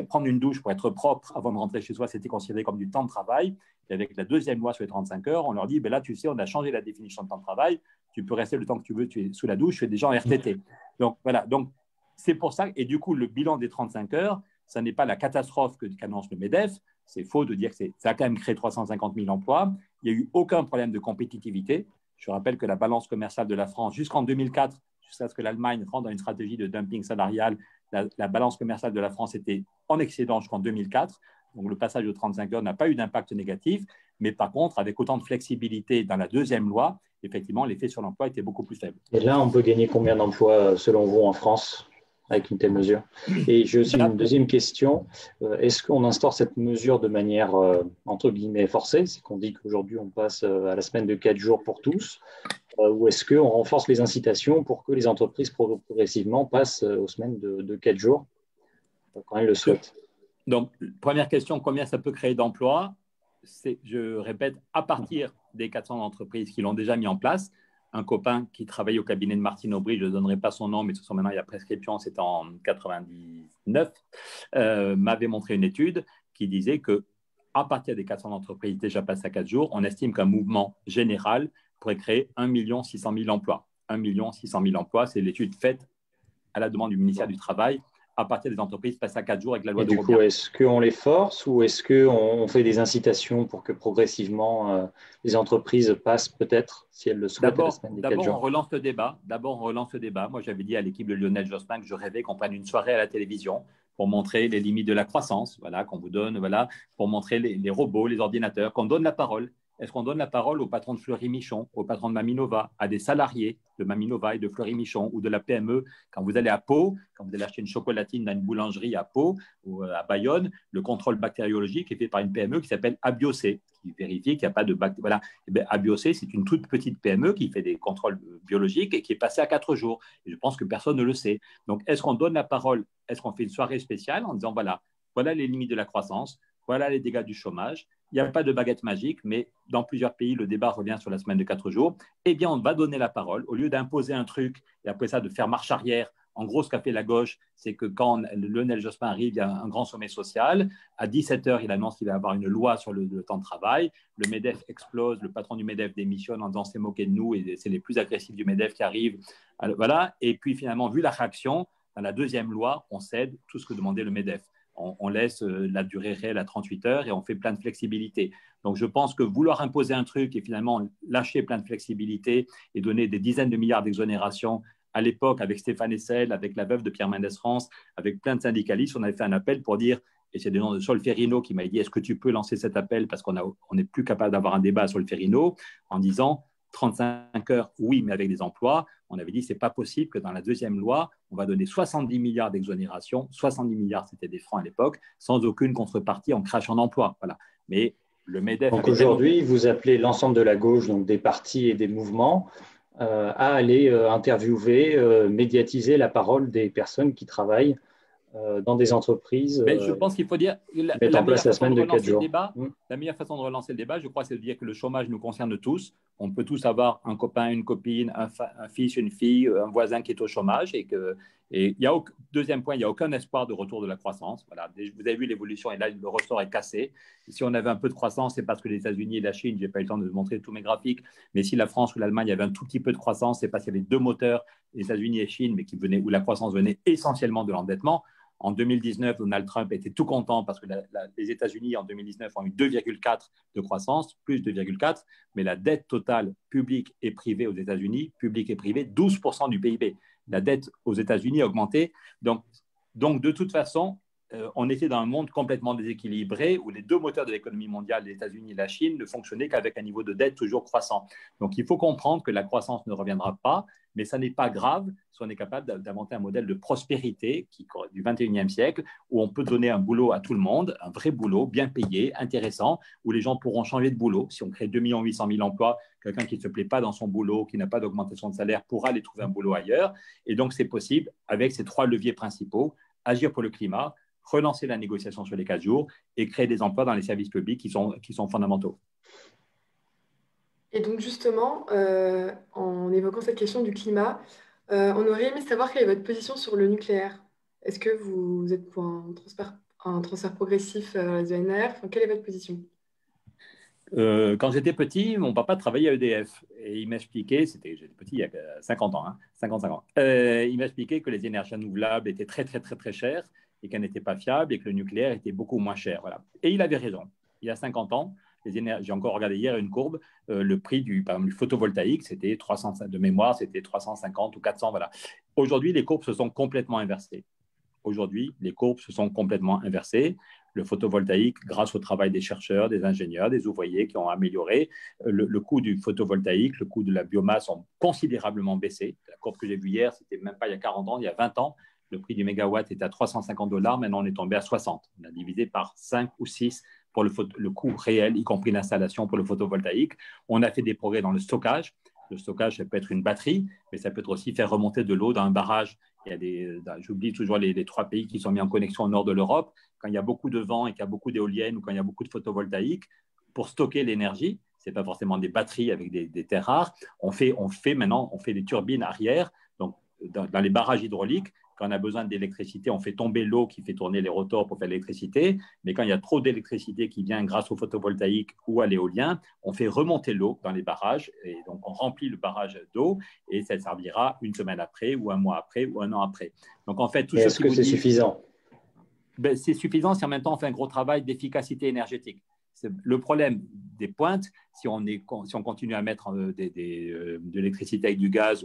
prendre une douche pour être propre avant de rentrer chez soi, c'était considéré comme du temps de travail. Et avec la deuxième loi sur les 35 heures, on leur dit, ben là, tu sais, on a changé la définition de temps de travail. Tu peux rester le temps que tu veux, tu es sous la douche, tu es déjà en RTT. Donc, voilà. Donc, c'est pour ça. Et du coup, le bilan des 35 heures, ça n'est pas la catastrophe qu'annonce le MEDEF. C'est faux de dire que ça a quand même créé 350 000 emplois. Il n'y a eu aucun problème de compétitivité. Je rappelle que la balance commerciale de la France, jusqu'en 2004, jusqu'à ce que l'Allemagne rentre dans une stratégie de dumping salarial, la balance commerciale de la France était en excédent jusqu'en 2004. Donc, le passage aux 35 heures n'a pas eu d'impact négatif. Mais par contre, avec autant de flexibilité dans la deuxième loi, effectivement, l'effet sur l'emploi était beaucoup plus faible. Et là, on peut gagner combien d'emplois selon vous en France? avec une telle mesure. Et j'ai aussi une deuxième question. Est-ce qu'on instaure cette mesure de manière, entre guillemets, forcée? C'est qu'on dit qu'aujourd'hui, on passe à la semaine de 4 jours pour tous. Ou est-ce qu'on renforce les incitations pour que les entreprises progressivement passent aux semaines de 4 jours quand elles le souhaitent? Donc, première question, combien ça peut créer d'emplois? Je répète, à partir des 400 entreprises qui l'ont déjà mis en place. Un copain qui travaille au cabinet de Martine Aubry, je ne donnerai pas son nom, mais de toute façon, maintenant, il y a prescription, c'était en 99, m'avait montré une étude qui disait qu'à partir des 400 entreprises déjà passées à 4 jours, on estime qu'un mouvement général pourrait créer 1 600 000 emplois. 1 600 000 emplois, c'est l'étude faite à la demande du ministère du Travail à partir des entreprises passées à 4 jours avec la loi de Robien. Du coup, est-ce qu'on les force ou est-ce qu'on fait des incitations pour que progressivement les entreprises passent peut-être, si elles le souhaitent, à la semaine des 4 jours? D'abord, on relance le débat. Moi, j'avais dit à l'équipe de Lionel Jospin que je rêvais qu'on prenne une soirée à la télévision pour montrer les limites de la croissance, voilà, qu'on vous donne, voilà, pour montrer les robots, les ordinateurs, qu'on donne la parole. Est-ce qu'on donne la parole au patron de Fleury-Michon, au patron de Maminova, à des salariés de Maminova et de Fleury-Michon ou de la PME? Quand vous allez à Pau, quand vous allez acheter une chocolatine dans une boulangerie à Pau ou à Bayonne, le contrôle bactériologique est fait par une PME qui s'appelle Abiocé, qui vérifie qu'il n'y a pas de bactéries. Voilà. Abiocé, c'est une toute petite PME qui fait des contrôles biologiques et qui est passée à 4 jours. Et je pense que personne ne le sait. Donc, est-ce qu'on donne la parole? Est-ce qu'on fait une soirée spéciale en disant, voilà les limites de la croissance, voilà les dégâts du chômage. Il n'y a pas de baguette magique, mais dans plusieurs pays, le débat revient sur la semaine de 4 jours. Eh bien, on va donner la parole. Au lieu d'imposer un truc et après ça de faire marche arrière, en gros, ce qu'a fait la gauche, c'est que quand Lionel Jospin arrive, il y a un grand sommet social. À 17h, il annonce qu'il va y avoir une loi sur le temps de travail. Le MEDEF explose. Le patron du MEDEF démissionne en disant c'est moqué de nous et c'est les plus agressifs du MEDEF qui arrivent. Alors, voilà. Et puis, finalement, vu la réaction, dans la deuxième loi, on cède tout ce que demandait le MEDEF. On laisse la durée réelle à 38 heures et on fait plein de flexibilité. Donc, je pense que vouloir imposer un truc et finalement lâcher plein de flexibilité et donner des dizaines de milliards d'exonérations, à l'époque, avec Stéphane Hessel, avec la veuve de Pierre Mendès France, avec plein de syndicalistes, on avait fait un appel pour dire, et c'est des noms de Solferino qui m'a dit, est-ce que tu peux lancer cet appel parce qu'on n'est plus capable d'avoir un débat à Solferino, en disant 35 heures, oui, mais avec des emplois. On avait dit c'est pas possible que dans la deuxième loi, on va donner 70 milliards d'exonération. 70 milliards, c'était des francs à l'époque, sans aucune contrepartie en crachant d'emplois. Voilà. Mais le MEDEF… Donc aujourd'hui, vous appelez l'ensemble de la gauche, donc des partis et des mouvements, à aller interviewer, médiatiser la parole des personnes qui travaillent dans des entreprises. Mais je pense qu'il faut dire mettre en place la semaine de 4 jours. La meilleure façon de relancer le débat, je crois, c'est de dire que le chômage nous concerne tous. On peut tous avoir un copain, une copine, un fils, une fille, un voisin qui est au chômage. Deuxième point, il n'y a aucun espoir de retour de la croissance. Voilà. Vous avez vu l'évolution et là, le ressort est cassé. Et si on avait un peu de croissance, c'est parce que les États-Unis et la Chine, je n'ai pas eu le temps de vous montrer tous mes graphiques, mais si la France ou l'Allemagne avait un tout petit peu de croissance, c'est parce qu'il y avait deux moteurs, les États-Unis et Chine, mais où la croissance venait essentiellement de l'endettement. En 2019, Donald Trump était tout content parce que les États-Unis, en 2019, ont eu 2,4 de croissance, plus 2,4, mais la dette totale publique et privée aux États-Unis, publique et privée, 12% du PIB. La dette aux États-Unis a augmenté. Donc de toute façon, on était dans un monde complètement déséquilibré où les deux moteurs de l'économie mondiale, les États-Unis et la Chine, ne fonctionnaient qu'avec un niveau de dette toujours croissant. Donc, il faut comprendre que la croissance ne reviendra pas, mais ça n'est pas grave si on est capable d'inventer un modèle de prospérité du 21e siècle où on peut donner un boulot à tout le monde, un vrai boulot, bien payé, intéressant, où les gens pourront changer de boulot. Si on crée 2 800 000 emplois, quelqu'un qui ne se plaît pas dans son boulot, qui n'a pas d'augmentation de salaire, pourra aller trouver un boulot ailleurs. Et donc, c'est possible avec ces 3 leviers principaux, agir pour le climat, relancer la négociation sur les 4 jours et créer des emplois dans les services publics qui sont fondamentaux. Et donc justement, en évoquant cette question du climat, on aurait aimé savoir quelle est votre position sur le nucléaire. Est-ce que vous êtes pour un transfert progressif à l'ENR? Quelle est votre position? Quand j'étais petit, mon papa travaillait à EDF et il m'expliquait, j'étais petit il y a 50 ans, 55 ans, il m'expliquait que les énergies renouvelables étaient très, très, très, très chères et qu'elles n'étaient pas fiables et que le nucléaire était beaucoup moins cher. Voilà. Et il avait raison. Il y a 50 ans, j'ai encore regardé hier une courbe, le prix par exemple, du photovoltaïque, c'était 300, de mémoire, c'était 350 ou 400. Voilà. Aujourd'hui, les courbes se sont complètement inversées. Le photovoltaïque, grâce au travail des chercheurs, des ingénieurs, des ouvriers qui ont amélioré, le coût du photovoltaïque, le coût de la biomasse ont considérablement baissé. La courbe que j'ai vue hier, c'était même pas il y a 40 ans, il y a 20 ans. le prix du mégawatt était à $350, maintenant on est tombé à 60. On a divisé par 5 ou 6 pour le coût réel, y compris l'installation pour le photovoltaïque. On a fait des progrès dans le stockage. Le stockage, ça peut être une batterie, mais ça peut être aussi faire remonter de l'eau dans un barrage. J'oublie toujours les 3 pays qui sont mis en connexion au nord de l'Europe. Quand il y a beaucoup de vent et qu'il y a beaucoup d'éoliennes ou quand il y a beaucoup de photovoltaïque, pour stocker l'énergie, ce n'est pas forcément des batteries avec des terres rares. On fait des turbines arrière, donc dans les barrages hydrauliques. Quand on a besoin d'électricité, on fait tomber l'eau qui fait tourner les rotors pour faire l'électricité. Mais quand il y a trop d'électricité qui vient grâce au photovoltaïque ou à l'éolien, on fait remonter l'eau dans les barrages. Et donc, on remplit le barrage d'eau et ça servira une semaine après ou un mois après ou un an après. Donc, en fait, est-ce que c'est suffisant? C'est suffisant si en même temps on fait un gros travail d'efficacité énergétique. Le problème des pointes, si on continue à mettre de l'électricité avec du gaz,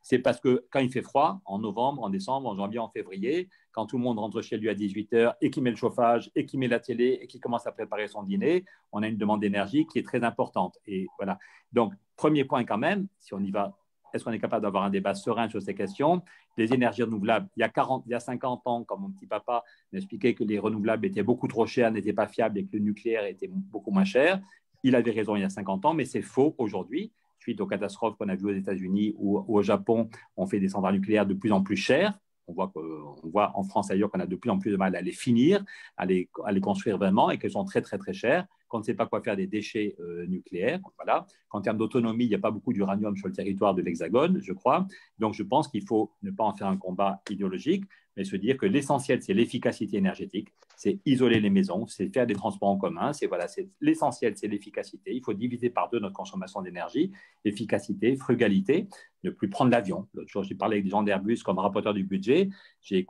c'est parce que quand il fait froid, en novembre, en décembre, en janvier, en février, quand tout le monde rentre chez lui à 18h et qu'il met le chauffage et qu'il met la télé et qu'il commence à préparer son dîner, on a une demande d'énergie qui est très importante. Et voilà. Donc, premier point quand même, si on y va, est-ce qu'on est capable d'avoir un débat serein sur ces questions? Les énergies renouvelables, il y a 50 ans, quand mon petit papa m'expliquait que les renouvelables étaient beaucoup trop chers, n'étaient pas fiables et que le nucléaire était beaucoup moins cher. Il avait raison il y a 50 ans, mais c'est faux aujourd'hui. Suite aux catastrophes qu'on a vues aux États-Unis ou au Japon, on fait des centrales nucléaires de plus en plus chères. On voit en France ailleurs qu'on a de plus en plus de mal à les finir, à les construire vraiment et qu'elles sont très, très, très chères, qu'on ne sait pas quoi faire des déchets nucléaires. Voilà. En termes d'autonomie, il n'y a pas beaucoup d'uranium sur le territoire de l'Hexagone, je crois. Donc, je pense qu'il faut ne pas en faire un combat idéologique, mais se dire que l'essentiel, c'est l'efficacité énergétique, c'est isoler les maisons, c'est faire des transports en commun, l'essentiel, c'est l'efficacité. Il faut diviser par 2 notre consommation d'énergie, efficacité, frugalité, ne plus prendre l'avion. L'autre jour, j'ai parlé avec des gens d'Airbus comme rapporteur du budget, j'ai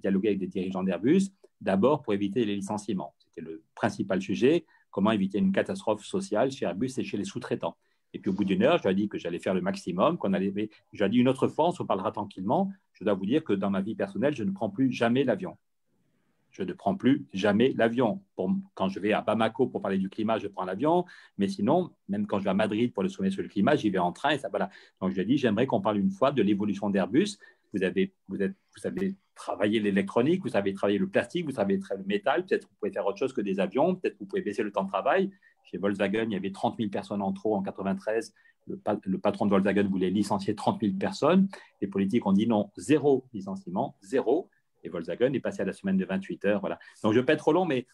dialogué avec des dirigeants d'Airbus, d'abord pour éviter les licenciements. C'était le principal sujet, comment éviter une catastrophe sociale chez Airbus et chez les sous-traitants. Et puis au bout d'une heure, je lui ai dit que j'allais faire le maximum, je lui ai dit une autre fois, on se parlera tranquillement. Je dois vous dire que dans ma vie personnelle, je ne prends plus jamais l'avion. Je ne prends plus jamais l'avion. Quand je vais à Bamako pour parler du climat, je prends l'avion. Mais sinon, même quand je vais à Madrid pour le sommet sur le climat, j'y vais en train. Et ça, voilà. Donc je lui ai dit, j'aimerais qu'on parle une fois de l'évolution d'Airbus. Vous savez travailler l'électronique, vous savez travailler le plastique, vous savez travailler le métal. Peut-être que vous pouvez faire autre chose que des avions. Peut-être que vous pouvez baisser le temps de travail. Chez Volkswagen, il y avait 30 000 personnes en trop en 1993. Le patron de Volkswagen voulait licencier 30 000 personnes. Les politiques ont dit non, 0 licenciement, 0. Et Volkswagen est passé à la semaine de 28 heures. Voilà. Donc, je ne vais pas être trop long, mais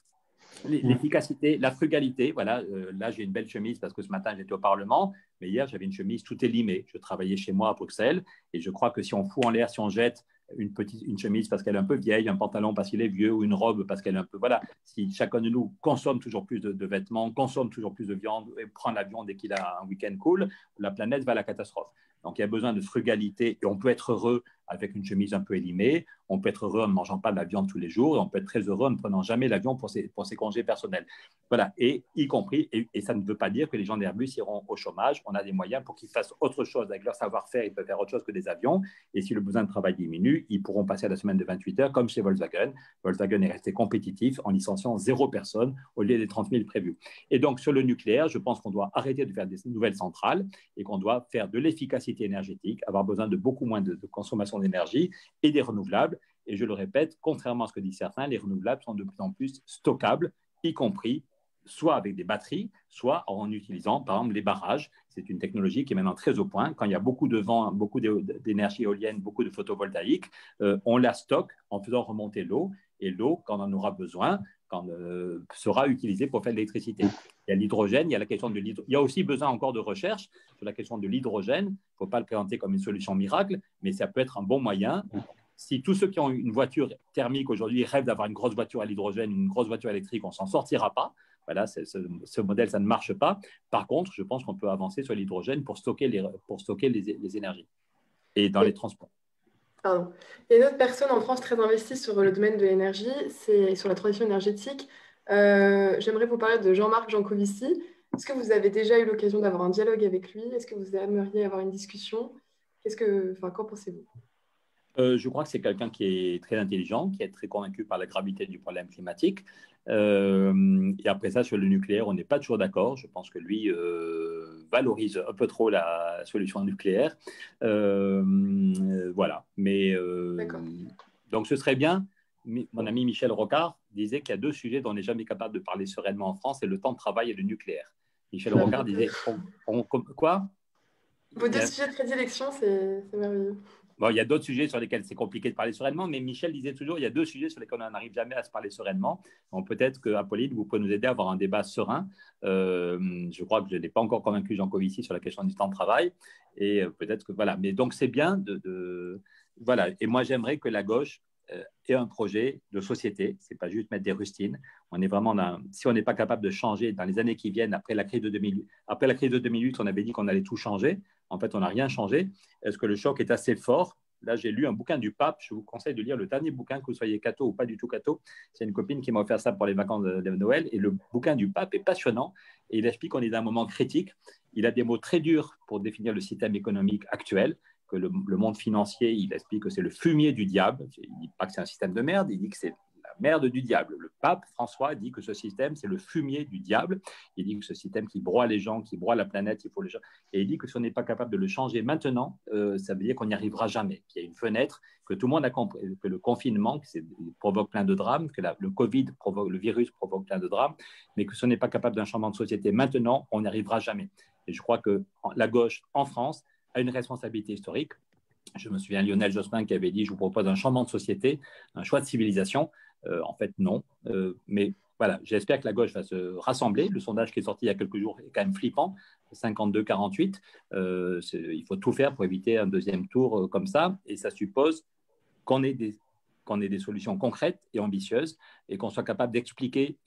l'efficacité, la frugalité, voilà. Là, j'ai une belle chemise parce que ce matin, j'étais au Parlement, mais hier, j'avais une chemise tout élimée. Je travaillais chez moi à Bruxelles et je crois que si on fout en l'air, si on jette une chemise parce qu'elle est un peu vieille, un pantalon parce qu'il est vieux ou une robe parce qu'elle est un peu… Voilà, si chacun de nous consomme toujours plus de vêtements, consomme toujours plus de viande et prend l'avion dès qu'il a un week-end cool, la planète va à la catastrophe. Donc, il y a besoin de frugalité et on peut être heureux avec une chemise un peu élimée, on peut être heureux en ne mangeant pas de la viande tous les jours et on peut être très heureux en ne prenant jamais l'avion pour ses congés personnels. Voilà, et y compris, et ça ne veut pas dire que les gens d'Airbus iront au chômage. On a des moyens pour qu'ils fassent autre chose avec leur savoir-faire, ils peuvent faire autre chose que des avions. Et si le besoin de travail diminue, ils pourront passer à la semaine de 28 heures, comme chez Volkswagen. Volkswagen est resté compétitif en licenciant 0 personne au lieu des 30 000 prévus. Et donc, sur le nucléaire, je pense qu'on doit arrêter de faire des nouvelles centrales et qu'on doit faire de l'efficacité énergétique, avoir besoin de beaucoup moins de consommation d'énergie et des renouvelables. Et je le répète, contrairement à ce que disent certains, les renouvelables sont de plus en plus stockables, y compris soit avec des batteries, soit en utilisant, par exemple, les barrages. C'est une technologie qui est maintenant très au point. Quand il y a beaucoup de vent, beaucoup d'énergie éolienne, beaucoup de photovoltaïque, on la stocke en faisant remonter l'eau. Et l'eau, quand on en aura besoin, sera utilisée pour faire de l'électricité. Il y a l'hydrogène, il y a la question de l'hydrogène. Il y a aussi besoin encore de recherche sur la question de l'hydrogène. Il ne faut pas le présenter comme une solution miracle, mais ça peut être un bon moyen. Si tous ceux qui ont une voiture thermique aujourd'hui rêvent d'avoir une grosse voiture à l'hydrogène, une grosse voiture électrique, on ne s'en sortira pas. Voilà, ce modèle, ça ne marche pas. Par contre, je pense qu'on peut avancer sur l'hydrogène pour stocker les énergies et dans les transports. Pardon. Il y a une autre personne en France très investie sur le domaine de l'énergie, c'est sur la transition énergétique. J'aimerais vous parler de Jean-Marc Jancovici. Est-ce que vous avez déjà eu l'occasion d'avoir un dialogue avec lui? Est-ce que vous aimeriez avoir une discussion? Qu'en pensez-vous? Je crois que c'est quelqu'un qui est très intelligent, qui est très convaincu par la gravité du problème climatique. Et après ça, sur le nucléaire, on n'est pas toujours d'accord. Je pense que lui valorise un peu trop la solution nucléaire. Voilà. Mais Donc, ce serait bien. Mon ami Michel Rocard disait qu'il y a deux sujets dont on n'est jamais capable de parler sereinement en France, c'est le temps de travail et le nucléaire. Michel Rocard disait quoi? Vos deux sujets de prédilection, c'est merveilleux. Bon, il y a d'autres sujets sur lesquels c'est compliqué de parler sereinement, mais Michel disait toujours il y a deux sujets sur lesquels on n'arrive jamais à se parler sereinement. Donc peut-être que Apolline, vous pouvez nous aider à avoir un débat serein. Je crois que je n'ai pas encore convaincu Jean Covici sur la question du temps de travail. Et peut-être que voilà. Mais donc c'est bien voilà. Et moi j'aimerais que la gauche ait un projet de société. C'est pas juste mettre des rustines. On est vraiment si on n'est pas capable de changer dans les années qui viennent après la crise de 2008, on avait dit qu'on allait tout changer. En fait, on n'a rien changé. Est-ce que le choc est assez fort? Là, j'ai lu un bouquin du pape. Je vous conseille de lire le dernier bouquin, que vous soyez catho ou pas du tout catho. C'est une copine qui m'a offert ça pour les vacances de Noël. Et le bouquin du pape est passionnant. Et il explique qu'on est dans un moment critique. Il a des mots très durs pour définir le système économique actuel, que le monde financier, il explique que c'est le fumier du diable. Il ne dit pas que c'est un système de merde, il dit que c'est la merde du diable. Le pape François dit que ce système, c'est le fumier du diable. Il dit que ce système qui broie les gens, qui broie la planète, il faut le changer. Et il dit que si on n'est pas capable de le changer maintenant, ça veut dire qu'on n'y arrivera jamais. Qu'il y a une fenêtre, que tout le monde a compris, que le confinement provoque plein de drames, que le Covid le virus provoque plein de drames, mais que si on n'est pas capable d'un changement de société maintenant, on n'y arrivera jamais. Et je crois que la gauche en France a une responsabilité historique. Je me souviens Lionel Jospin qui avait dit je vous propose un changement de société, un choix de civilisation. En fait, non. Mais voilà, j'espère que la gauche va se rassembler. Le sondage qui est sorti il y a quelques jours est quand même flippant, 52-48. Il faut tout faire pour éviter un deuxième tour comme ça. Et ça suppose qu'on ait des solutions concrètes et ambitieuses et qu'on soit capable d'expliquer.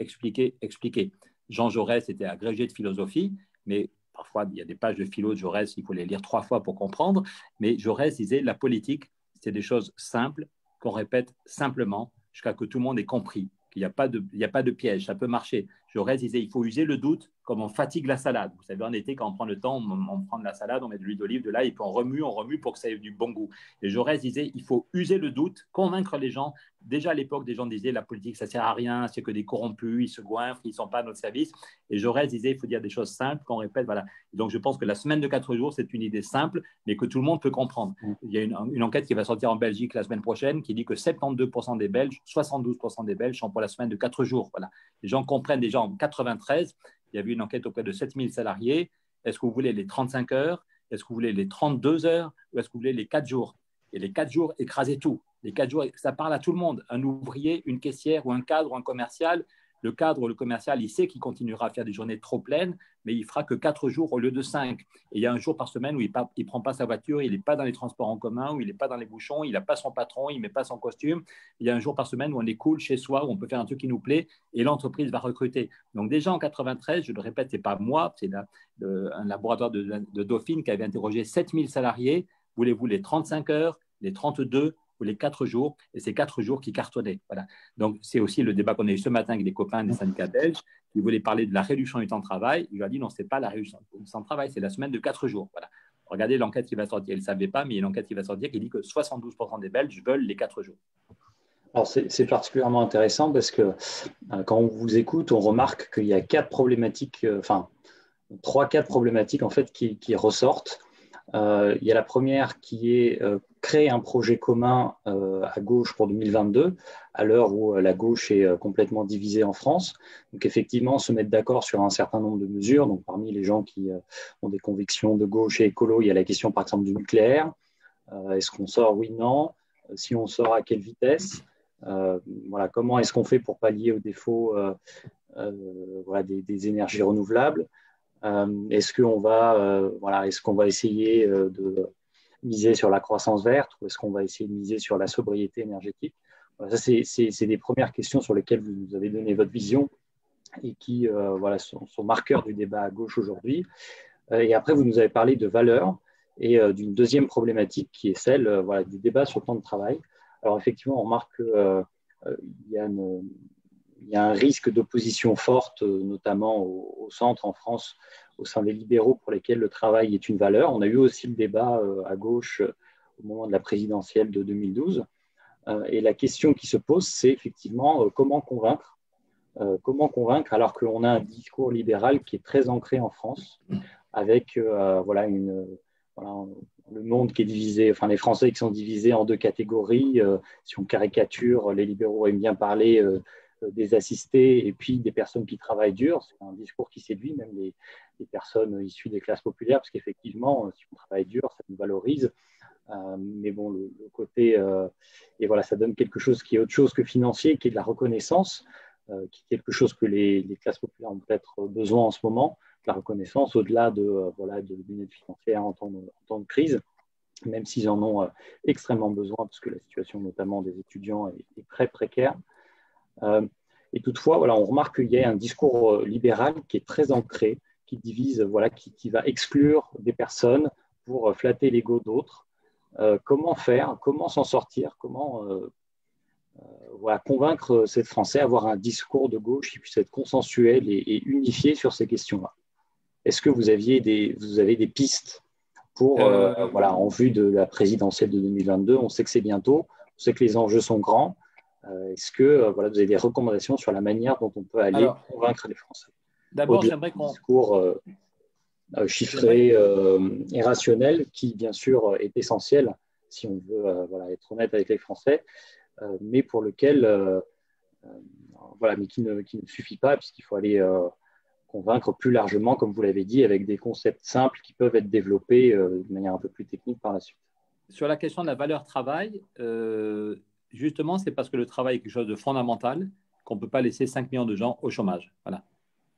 Jean Jaurès était agrégé de philosophie, mais parfois, il y a des pages de philo de Jaurès, il faut les lire 3 fois pour comprendre. Mais Jaurès disait la politique, c'est des choses simples qu'on répète simplement jusqu'à que tout le monde ait compris qu'il n'y a pas de piège, ça peut marcher. Jaurès disait il faut user le doute comme on fatigue la salade. Vous savez, en été, quand on prend le temps, on prend de la salade, on met de l'huile d'olive, de l'ail, et puis on remue pour que ça ait du bon goût. Et Jaurès disait il faut user le doute, convaincre les gens. Déjà à l'époque, des gens disaient la politique, ça ne sert à rien, c'est que des corrompus, ils se goinfrent, ils ne sont pas à notre service. Et Jaurès disait il faut dire des choses simples, qu'on répète. Voilà. Et donc je pense que la semaine de 4 jours, c'est une idée simple, mais que tout le monde peut comprendre. Il y a une enquête qui va sortir en Belgique la semaine prochaine qui dit que 72% des Belges, 72% des Belges sont pour la semaine de 4 jours. Voilà. Les gens comprennent déjà en 93, il y avait une enquête auprès de 7000 salariés. Est-ce que vous voulez les 35 heures? Est-ce que vous voulez les 32 heures? Ou est-ce que vous voulez les 4 jours? Et les 4 jours, écrasez tout. Les 4 jours, ça parle à tout le monde. Un ouvrier, une caissière ou un cadre ou un commercial. Le cadre ou le commercial, il sait qu'il continuera à faire des journées trop pleines, mais il fera que 4 jours au lieu de 5. Et il y a un jour par semaine où il ne prend pas sa voiture, il n'est pas dans les transports en commun, où il n'est pas dans les bouchons, il n'a pas son patron, il ne met pas son costume. Il y a un jour par semaine où on est cool chez soi, où on peut faire un truc qui nous plaît, et l'entreprise va recruter. Donc déjà en 93, je le répète, ce n'est pas moi, c'est un laboratoire de Dauphine qui avait interrogé 7000 salariés. Voulez-vous les 35 heures, les 32 ou les 4 jours, et c'est 4 jours qui cartonnaient. Voilà. Donc, c'est aussi le débat qu'on a eu ce matin avec des copains des syndicats belges qui voulaient parler de la réduction du temps de travail. Je leur ai dit non, ce n'est pas la réduction du temps de travail, c'est la semaine de 4 jours. Voilà. Regardez l'enquête qui va sortir. Ils ne savaient pas, mais il y a une enquête qui va sortir qui dit que 72% des Belges veulent les 4 jours. Alors, c'est particulièrement intéressant parce que quand on vous écoute, on remarque qu'il y a 4 problématiques, 3-4 problématiques en fait, qui ressortent. Il y a la première qui est créer un projet commun à gauche pour 2022, à l'heure où la gauche est complètement divisée en France. Donc effectivement, se mettre d'accord sur un certain nombre de mesures. Donc parmi les gens qui ont des convictions de gauche et écolo, il y a la question par exemple du nucléaire. Est-ce qu'on sort? Oui, non. Si on sort, à quelle vitesse? Voilà, comment est-ce qu'on fait pour pallier aux défauts des énergies renouvelables? Est-ce qu'on va essayer de miser sur la croissance verte ou est-ce qu'on va essayer de miser sur la sobriété énergétique? Voilà, ça, c'est des premières questions sur lesquelles vous avez donné votre vision et qui sont marqueurs du débat à gauche aujourd'hui. Et après, vous nous avez parlé de valeurs et d'une deuxième problématique qui est celle du débat sur le temps de travail. Alors effectivement, on remarque qu'il y a un risque d'opposition forte, notamment au centre en France, au sein des libéraux pour lesquels le travail est une valeur. On a eu aussi le débat à gauche au moment de la présidentielle de 2012. Et la question qui se pose, c'est effectivement comment convaincre alors qu'on a un discours libéral qui est très ancré en France, avec le monde qui est divisé, enfin les Français qui sont divisés en deux catégories. Si on caricature, les libéraux aiment bien parler des assistés et puis des personnes qui travaillent dur. C'est un discours qui séduit même les personnes issues des classes populaires, parce qu'effectivement, si on travaille dur, ça nous valorise. Mais bon, le côté, et voilà, ça donne quelque chose qui est autre chose que financier, qui est de la reconnaissance, qui est quelque chose que les classes populaires ont peut-être besoin en ce moment, la reconnaissance au-delà d'une aide financière en temps de crise, même s'ils en ont extrêmement besoin, parce que la situation notamment des étudiants est très précaire. Et toutefois, voilà, on remarque qu'il y a un discours libéral qui est très ancré, qui divise, voilà, qui va exclure des personnes pour flatter l'ego d'autres. Comment faire, comment s'en sortir, comment voilà, convaincre ces Français à avoir un discours de gauche qui puisse être consensuel et unifié sur ces questions-là. Est-ce que vous avez des pistes pour, voilà, en vue de la présidentielle de 2022? On sait que c'est bientôt, on sait que les enjeux sont grands. Est-ce que voilà, vous avez des recommandations sur la manière dont on peut aller convaincre les Français? D'abord, j'aimerais qu'on... discours chiffré et rationnel, qui bien sûr est essentiel si on veut voilà, être honnête avec les Français, mais pour lequel, voilà, mais qui ne suffit pas, puisqu'il faut aller convaincre plus largement, comme vous l'avez dit, avec des concepts simples qui peuvent être développés de manière un peu plus technique par la suite. Sur la question de la valeur travail, justement, c'est parce que le travail est quelque chose de fondamental qu'on ne peut pas laisser 5 millions de gens au chômage. Voilà.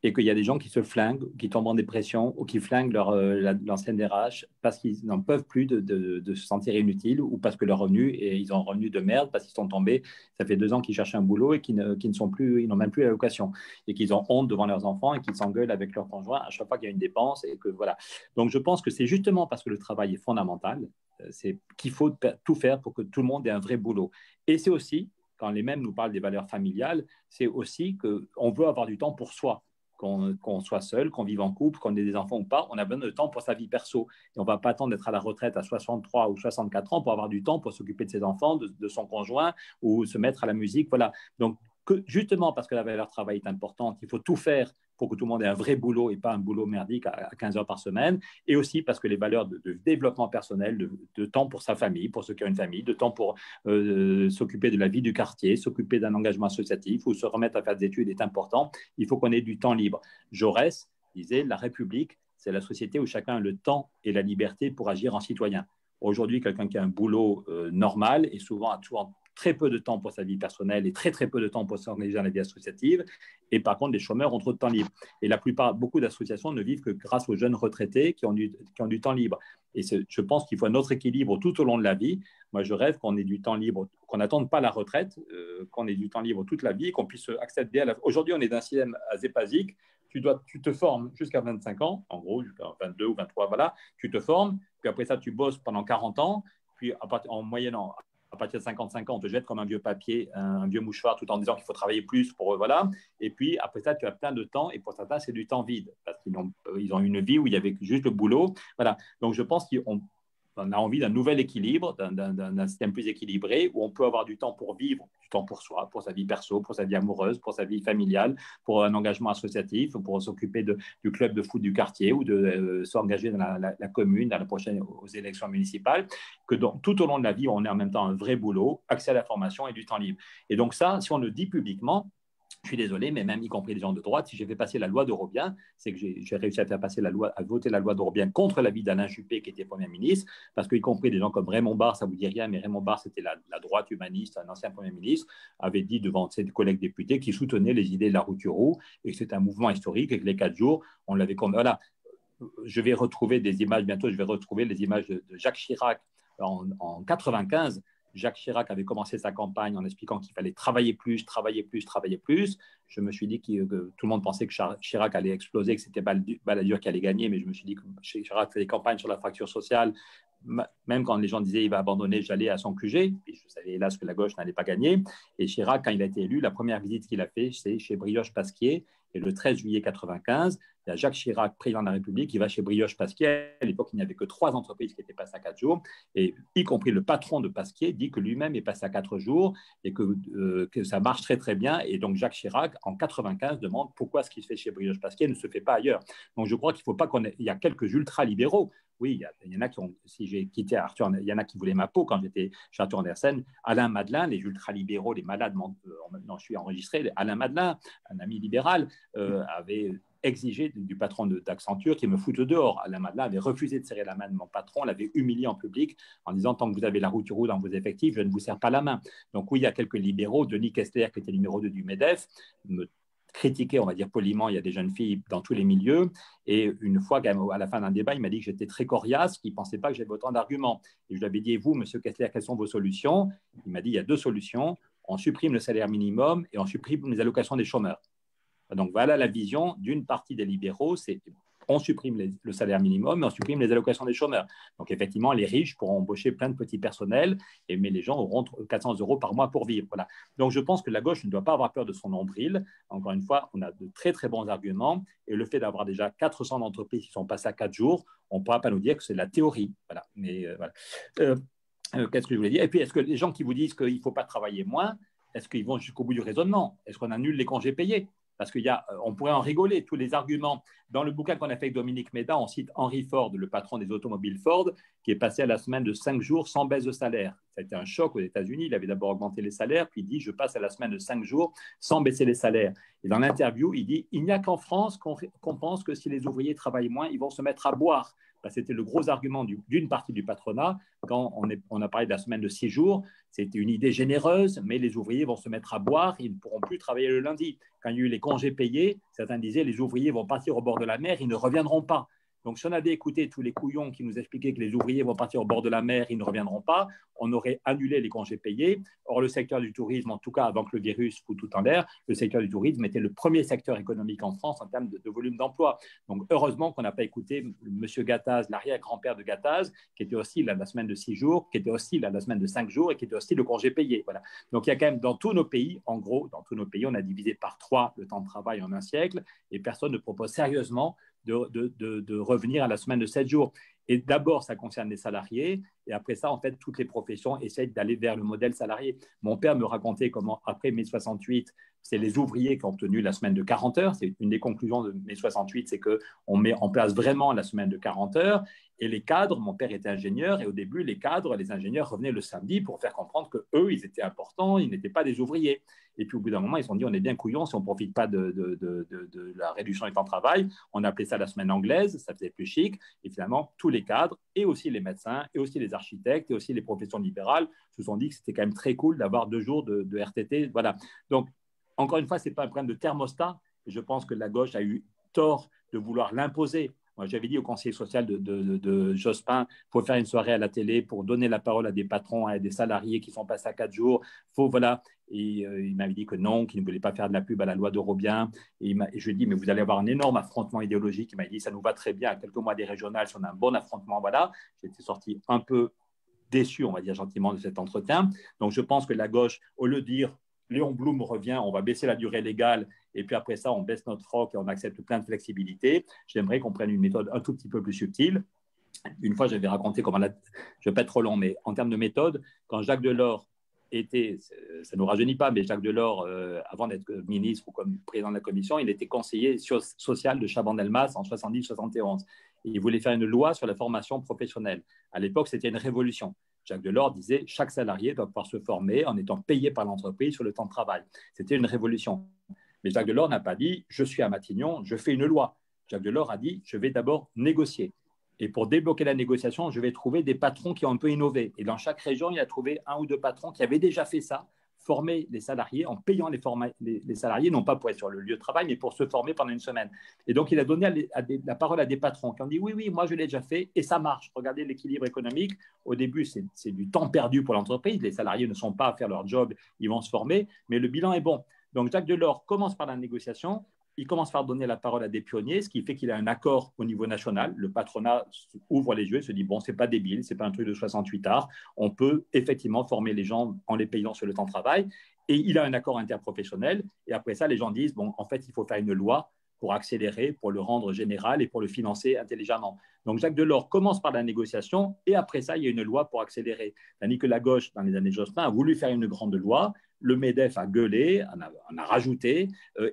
Et qu'il y a des gens qui se flinguent, qui tombent en dépression ou qui flinguent l'ancienne DRH parce qu'ils n'en peuvent plus de se sentir inutiles, ou parce que leur revenu, et ils ont un revenu de merde parce qu'ils sont tombés, ça fait 2 ans qu'ils cherchent un boulot et qu'ils n'ont même plus la location, et qu'ils ont honte devant leurs enfants et qu'ils s'engueulent avec leur conjoint à chaque fois qu'il y a une dépense. Et que, voilà. Donc je pense que c'est justement parce que le travail est fondamental, c'est qu'il faut tout faire pour que tout le monde ait un vrai boulot. Et c'est aussi, quand les mêmes nous parlent des valeurs familiales, c'est aussi qu'on veut avoir du temps pour soi. Qu'on soit seul, qu'on vive en couple, qu'on ait des enfants ou pas, on a besoin de temps pour sa vie perso. Et on ne va pas attendre d'être à la retraite à 63 ou 64 ans pour avoir du temps pour s'occuper de ses enfants, de son conjoint, ou se mettre à la musique. Voilà. Donc, justement parce que la valeur travail est importante, il faut tout faire pour que tout le monde ait un vrai boulot et pas un boulot merdique à 15 heures par semaine, et aussi parce que les valeurs de développement personnel, de temps pour sa famille, pour ceux qui ont une famille, de temps pour s'occuper de la vie du quartier, s'occuper d'un engagement associatif ou se remettre à faire des études est important. Il faut qu'on ait du temps libre. Jaurès disait, la République, c'est la société où chacun a le temps et la liberté pour agir en citoyen. Aujourd'hui, quelqu'un qui a un boulot normal et souvent a toujours très peu de temps pour sa vie personnelle et très peu de temps pour s'organiser dans la vie associative. Et par contre, les chômeurs ont trop de temps libre. Et beaucoup d'associations ne vivent que grâce aux jeunes retraités qui ont du temps libre. Et je pense qu'il faut un autre équilibre tout au long de la vie. Moi, je rêve qu'on ait du temps libre, qu'on n'attende pas la retraite, qu'on ait du temps libre toute la vie, qu'on puisse accéder à Aujourd'hui, on est d'un système azépasique. Tu te formes jusqu'à 25 ans, en gros, jusqu'à 22 ou 23, voilà. Tu te formes, puis après ça, tu bosses pendant 40 ans, puis en moyenne, à partir de 55 ans, on te jette comme un vieux papier, un vieux mouchoir, tout en disant qu'il faut travailler plus pour voilà. Et puis après ça, tu as plein de temps, et pour certains, c'est du temps vide parce qu'ils ont une vie où il y avait juste le boulot. Voilà. Donc je pense qu'on a envie d'un nouvel équilibre, d'un système plus équilibré où on peut avoir du temps pour vivre, du temps pour soi, pour sa vie perso, pour sa vie amoureuse, pour sa vie familiale, pour un engagement associatif, pour s'occuper du club de foot du quartier ou de s'engager dans la commune, dans la prochaine aux élections municipales, que tout au long de la vie, on ait en même temps un vrai boulot, accès à la formation et du temps libre. Et donc ça, si on le dit publiquement, je suis désolé, mais même y compris les gens de droite, si j'ai fait passer la loi d'Eurobien, c'est que j'ai réussi à faire passer à voter la loi d'Eurobien contre l'avis d'Alain Juppé, qui était Premier ministre, parce qu'y compris des gens comme Raymond Barre, ça ne vous dit rien, mais Raymond Barre, c'était la droite humaniste, un ancien Premier ministre, avait dit devant ses collègues députés qui soutenaient les idées de la Roux-Turou, et que c'était un mouvement historique, et que les 4 jours, on l'avait... Voilà. Je vais retrouver des images, bientôt je vais retrouver les images de Jacques Chirac en 1995. Jacques Chirac avait commencé sa campagne en expliquant qu'il fallait travailler plus. Je me suis dit que tout le monde pensait que Chirac allait exploser, que c'était Balladur qui allait gagner, mais je me suis dit que Chirac faisait des campagnes sur la fracture sociale. Même quand les gens disaient qu'il va abandonner, j'allais à son QG, et je savais hélas que la gauche n'allait pas gagner. Et Chirac, quand il a été élu, la première visite qu'il a fait, c'est chez Brioche-Pasquier, et le 13 juillet 1995, il y a Jacques Chirac, président de la République, qui va chez Brioche-Pasquier. À l'époque, il n'y avait que 3 entreprises qui étaient passées à 4 jours. Et y compris le patron de Pasquier dit que lui-même est passé à 4 jours et que ça marche très bien. Et donc, Jacques Chirac, en 1995, demande pourquoi ce qui se fait chez Brioche-Pasquier ne se fait pas ailleurs. Donc, je crois qu'il ne faut pas il y a quelques ultra-libéraux. Oui, il y en a qui ont, si j'ai quitté Arthur, il y en a qui voulaient ma peau quand j'étais chez Arthur Andersen. Alain Madelin, les ultralibéraux, les malades, non, je suis enregistré, Alain Madelin, un ami libéral, avait exigé du patron d'Accenture qu'il me foute dehors. Alain Madelin avait refusé de serrer la main de mon patron, l'avait humilié en public en disant tant que vous avez la roue dans vos effectifs, je ne vous serre pas la main. Donc oui, il y a quelques libéraux, Denis Kessler, qui était numéro 2 du MEDEF, me critiquer, on va dire poliment, il y a des jeunes filles dans tous les milieux. Et une fois, à la fin d'un débat, il m'a dit que j'étais très coriace, qu'il ne pensait pas que j'avais autant d'arguments. Et je lui avais dit, et vous, monsieur Kessler, quelles sont vos solutions? Il m'a dit, il y a 2 solutions. On supprime le salaire minimum et on supprime les allocations des chômeurs. Donc voilà la vision d'une partie des libéraux, c'est on supprime le salaire minimum et on supprime les allocations des chômeurs. Donc effectivement, les riches pourront embaucher plein de petits personnels, mais les gens auront 400 € par mois pour vivre. Voilà. Donc je pense que la gauche ne doit pas avoir peur de son nombril. Encore une fois, on a de très très bons arguments et le fait d'avoir déjà 400 entreprises qui sont passées à 4 jours, on ne pourra pas nous dire que c'est la théorie. Voilà. Mais voilà. Qu'est-ce que je voulais dire? Et puis, est-ce que les gens qui vous disent qu'il ne faut pas travailler moins, est-ce qu'ils vont jusqu'au bout du raisonnement? Est-ce qu'on annule les congés payés? Parce qu'on pourrait en rigoler, tous les arguments. Dans le bouquin qu'on a fait avec Dominique Méda, on cite Henry Ford, le patron des automobiles Ford, qui est passé à la semaine de 5 jours sans baisse de salaire. Ça a été un choc aux États-Unis. Il avait d'abord augmenté les salaires, puis il dit « je passe à la semaine de 5 jours sans baisser les salaires ». Et dans l'interview, il dit « il n'y a qu'en France qu'on pense que si les ouvriers travaillent moins, ils vont se mettre à boire ». C'était le gros argument d'une partie du patronat. Quand on a parlé de la semaine de 6 jours, c'était une idée généreuse, mais les ouvriers vont se mettre à boire, ils ne pourront plus travailler le lundi. Quand il y a eu les congés payés, certains disaient les ouvriers vont partir au bord de la mer, ils ne reviendront pas. Donc, si on avait écouté tous les couillons qui nous expliquaient que les ouvriers vont partir au bord de la mer, ils ne reviendront pas, on aurait annulé les congés payés. Or, le secteur du tourisme, en tout cas avant que le virus foute tout en l'air, le secteur du tourisme était le premier secteur économique en France en termes de volume d'emploi. Donc, heureusement qu'on n'a pas écouté M. Gattaz, l'arrière-grand-père de Gattaz, qui était hostile à la semaine de 6 jours, qui était hostile à la semaine de 5 jours et qui était hostile au congé payé. Voilà. Donc, il y a quand même dans tous nos pays, en gros, dans tous nos pays, on a divisé par 3 le temps de travail en un siècle et personne ne propose sérieusement de revenir à la semaine de 7 jours. Et d'abord, ça concerne les salariés, et après ça, en fait, toutes les professions essayent d'aller vers le modèle salarié. Mon père me racontait comment, après mai 68, c'est les ouvriers qui ont obtenu la semaine de 40 heures. C'est une des conclusions de mai 68, c'est qu'on met en place vraiment la semaine de 40 heures. Et les cadres, mon père était ingénieur, et au début, les cadres, les ingénieurs revenaient le samedi pour faire comprendre qu'eux, ils étaient importants, ils n'étaient pas des ouvriers. Et puis au bout d'un moment, ils se sont dit, on est bien couillons si on ne profite pas de la réduction du temps de travail. On appelait ça la semaine anglaise, ça faisait plus chic. Et finalement, tous les cadres, et aussi les médecins, et aussi les architectes, et aussi les professions libérales, se sont dit que c'était quand même très cool d'avoir 2 jours de RTT. Voilà. Donc, encore une fois, ce n'est pas un problème de thermostat. Je pense que la gauche a eu tort de vouloir l'imposer. Moi, j'avais dit au conseiller social de Jospin, il faut faire une soirée à la télé pour donner la parole à des patrons, à des salariés qui sont passés à 4 jours. Voilà. Et il m'avait dit que non, qu'il ne voulait pas faire de la pub à la loi de Robien. Et je lui ai dit, mais vous allez avoir un énorme affrontement idéologique. Il m'a dit, ça nous va très bien. À quelques mois des régionales, si on a un bon affrontement, voilà. J'étais sorti un peu déçu, on va dire gentiment, de cet entretien. Donc, je pense que la gauche, au lieu de dire Léon Blum revient, on va baisser la durée légale et puis après ça, on baisse notre froc et on accepte plein de flexibilité. J'aimerais qu'on prenne une méthode un tout petit peu plus subtile. Une fois, j'avais raconté comment, je ne vais pas être trop long, mais en termes de méthode, quand Jacques Delors était, ça ne nous rajeunit pas, mais Jacques Delors, avant d'être ministre ou comme président de la commission, il était conseiller social de Chaban-Delmas en 70-71. Il voulait faire une loi sur la formation professionnelle. À l'époque, c'était une révolution. Jacques Delors disait chaque salarié doit pouvoir se former en étant payé par l'entreprise sur le temps de travail. C'était une révolution. Mais Jacques Delors n'a pas dit je suis à Matignon, je fais une loi. Jacques Delors a dit je vais d'abord négocier. Et pour débloquer la négociation, je vais trouver des patrons qui ont un peu innové. Et dans chaque région, il a trouvé 1 ou 2 patrons qui avaient déjà fait ça, former les salariés en payant les salariés, non pas pour être sur le lieu de travail, mais pour se former pendant une semaine. Et donc, il a donné la parole à des patrons qui ont dit oui, moi je l'ai déjà fait et ça marche. Regardez l'équilibre économique. Au début, c'est du temps perdu pour l'entreprise. Les salariés ne sont pas à faire leur job, ils vont se former, mais le bilan est bon. Donc, Jacques Delors commence par la négociation. Il commence par donner la parole à des pionniers, ce qui fait qu'il a un accord au niveau national. Le patronat ouvre les yeux et se dit, bon, ce n'est pas débile, ce n'est pas un truc de 68 arts. On peut effectivement former les gens en les payant sur le temps de travail. Et il a un accord interprofessionnel. Et après ça, les gens disent, bon, en fait, il faut faire une loi pour accélérer, pour le rendre général et pour le financer intelligemment. Donc, Jacques Delors commence par la négociation et après ça, il y a une loi pour accélérer. Tandis que la gauche, dans les années Jospin, a voulu faire une grande loi. Le MEDEF a gueulé, on a rajouté,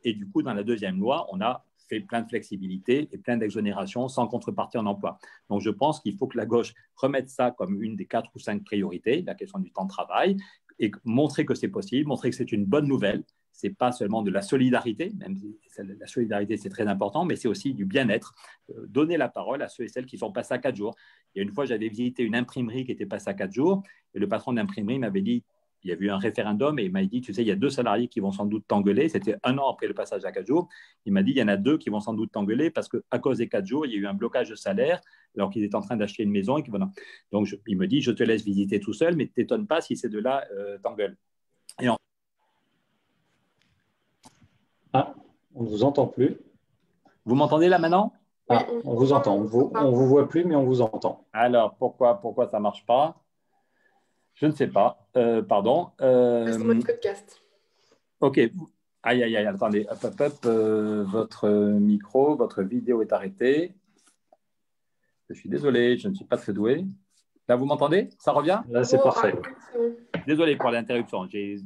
et du coup, dans la deuxième loi, on a fait plein de flexibilité et plein d'exonérations sans contrepartie en emploi. Donc, je pense qu'il faut que la gauche remette ça comme une des 4 ou 5 priorités, la question du temps de travail, et montrer que c'est possible, montrer que c'est une bonne nouvelle. Ce n'est pas seulement de la solidarité, même si la solidarité, c'est très important, mais c'est aussi du bien-être. Donner la parole à ceux et celles qui sont passés à 4 jours. Et une fois, j'avais visité une imprimerie qui était passée à 4 jours, et le patron de l'imprimerie m'avait dit, il y a eu un référendum, et il m'a dit, tu sais, il y a 2 salariés qui vont sans doute t'engueuler. C'était 1 an après le passage à 4 jours. Il m'a dit, il y en a 2 qui vont sans doute t'engueuler parce qu'à cause des 4 jours, il y a eu un blocage de salaire alors qu'ils étaient en train d'acheter une maison. Et voilà. Donc, il me dit, je te laisse visiter tout seul, mais ne t'étonne pas si ces 2-là t'engueulent. Et Ah, on ne vous entend plus. vous m'entendez là maintenant? Ah, on vous entend. On vous voit plus, mais on vous entend. Alors, pourquoi ça ne marche pas? Je ne sais pas. Pardon. C'est en mode podcast. OK. Aïe, attendez. Hop. Votre micro, votre vidéo est arrêtée. Je suis désolé, je ne suis pas très doué. Là, vous m'entendez? Ça revient? Là, c'est parfait. Désolé pour l'interruption. J'ai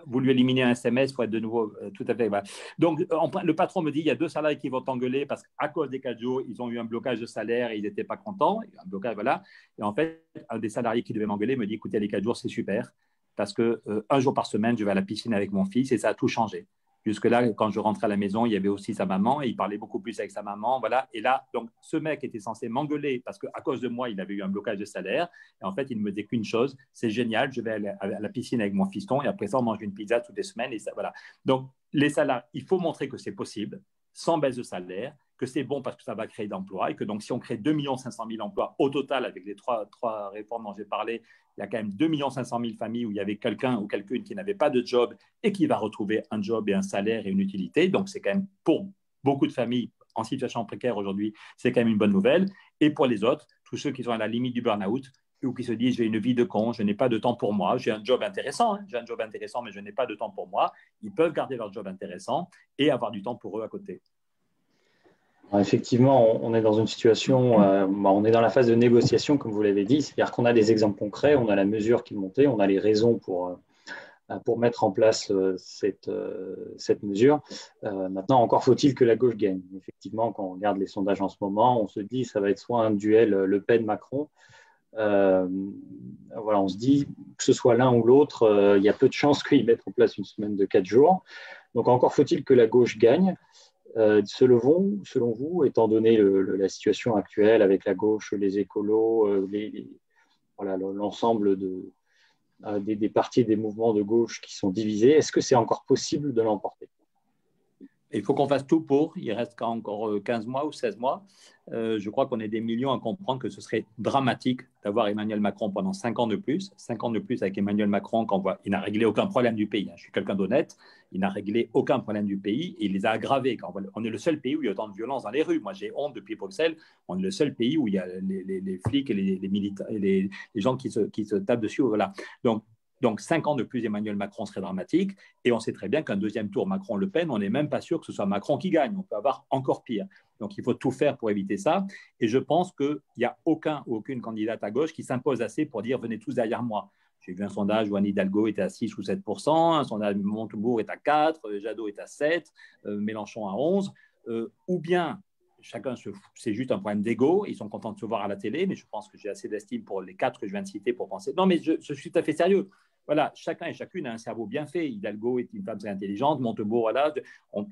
voulu éliminer un SMS pour être de nouveau tout à fait. Voilà. Donc, le patron me dit il y a 2 salariés qui vont t'engueuler parce qu'à cause des 4 jours, ils ont eu un blocage de salaire et ils n'étaient pas contents. Un blocage, voilà. Et en fait, un des salariés qui devait m'engueuler me dit écoutez, les 4 jours, c'est super parce que 1 jour par semaine, je vais à la piscine avec mon fils et ça a tout changé. Jusque-là, quand je rentrais à la maison, il y avait aussi sa maman et il parlait beaucoup plus avec sa maman. Voilà. Et là, donc, ce mec était censé m'engueuler parce qu'à cause de moi, il avait eu un blocage de salaire. Et en fait, il ne me disait qu'une chose, c'est génial, je vais aller à la piscine avec mon fiston et après ça, on mange une pizza toutes les semaines. Et ça, voilà. Donc, les salariés, il faut montrer que c'est possible, sans baisse de salaire, que c'est bon parce que ça va créer d'emplois et que donc, si on crée 2 500 000 emplois au total avec les trois réformes dont j'ai parlé, il y a quand même 2 500 000 familles où il y avait quelqu'un ou quelqu'une qui n'avait pas de job et qui va retrouver un job et un salaire et une utilité. Donc, c'est quand même pour beaucoup de familles en situation précaire aujourd'hui, c'est quand même une bonne nouvelle. Et pour les autres, tous ceux qui sont à la limite du burn-out ou qui se disent j'ai une vie de con, je n'ai pas de temps pour moi, j'ai un job intéressant, mais je n'ai pas de temps pour moi, ils peuvent garder leur job intéressant et avoir du temps pour eux à côté. Alors, effectivement, on est dans une situation, on est dans la phase de négociation, comme vous l'avez dit, c'est-à-dire qu'on a des exemples concrets, on a la mesure qui est montée, on a les raisons pour mettre en place cette mesure. Maintenant, encore faut-il que la gauche gagne. Effectivement, quand on regarde les sondages en ce moment, on se dit que ça va être soit un duel Le Pen-Macron. Voilà, on se dit que ce soit l'un ou l'autre, il y a peu de chances qu'ils mettent en place une semaine de 4 jours. Donc, encore faut-il que la gauche gagne. Selon vous, étant donné la situation actuelle avec la gauche, les écolos, l'ensemble des partis et des mouvements de gauche qui sont divisés, est-ce que c'est encore possible de l'emporter? Il faut qu'on fasse tout pour. Il reste encore 15 mois ou 16 mois. Je crois qu'on est des millions à comprendre que ce serait dramatique d'avoir Emmanuel Macron pendant 5 ans de plus. 5 ans de plus avec Emmanuel Macron, il n'a réglé aucun problème du pays. Je suis quelqu'un d'honnête. Il n'a réglé aucun problème du pays et il les a aggravés. On est le seul pays où il y a autant de violence dans les rues. Moi, j'ai honte depuis Bruxelles. On est le seul pays où il y a les flics et les militaires et les gens qui se tapent dessus. Voilà. Donc, 5 ans de plus, Emmanuel Macron serait dramatique. Et on sait très bien qu'un deuxième tour Macron-Le Pen, on n'est même pas sûr que ce soit Macron qui gagne. On peut avoir encore pire. Donc, il faut tout faire pour éviter ça. Et je pense qu'il n'y a aucune candidate à gauche qui s'impose assez pour dire « venez tous derrière moi ». J'ai vu un sondage où Anne Hidalgo était à 6 ou 7%, un sondage de Montebourg est à 4%, Jadot est à 7%, Mélenchon à 11%. Ou bien c'est juste un problème d'ego. Ils sont contents de se voir à la télé, mais je pense que j'ai assez d'estime pour les 4 que je viens de citer pour penser. Non, mais je suis tout à fait sérieux. Voilà, chacun et chacune a un cerveau bien fait. Hidalgo est une femme très intelligente, Montebourg, voilà.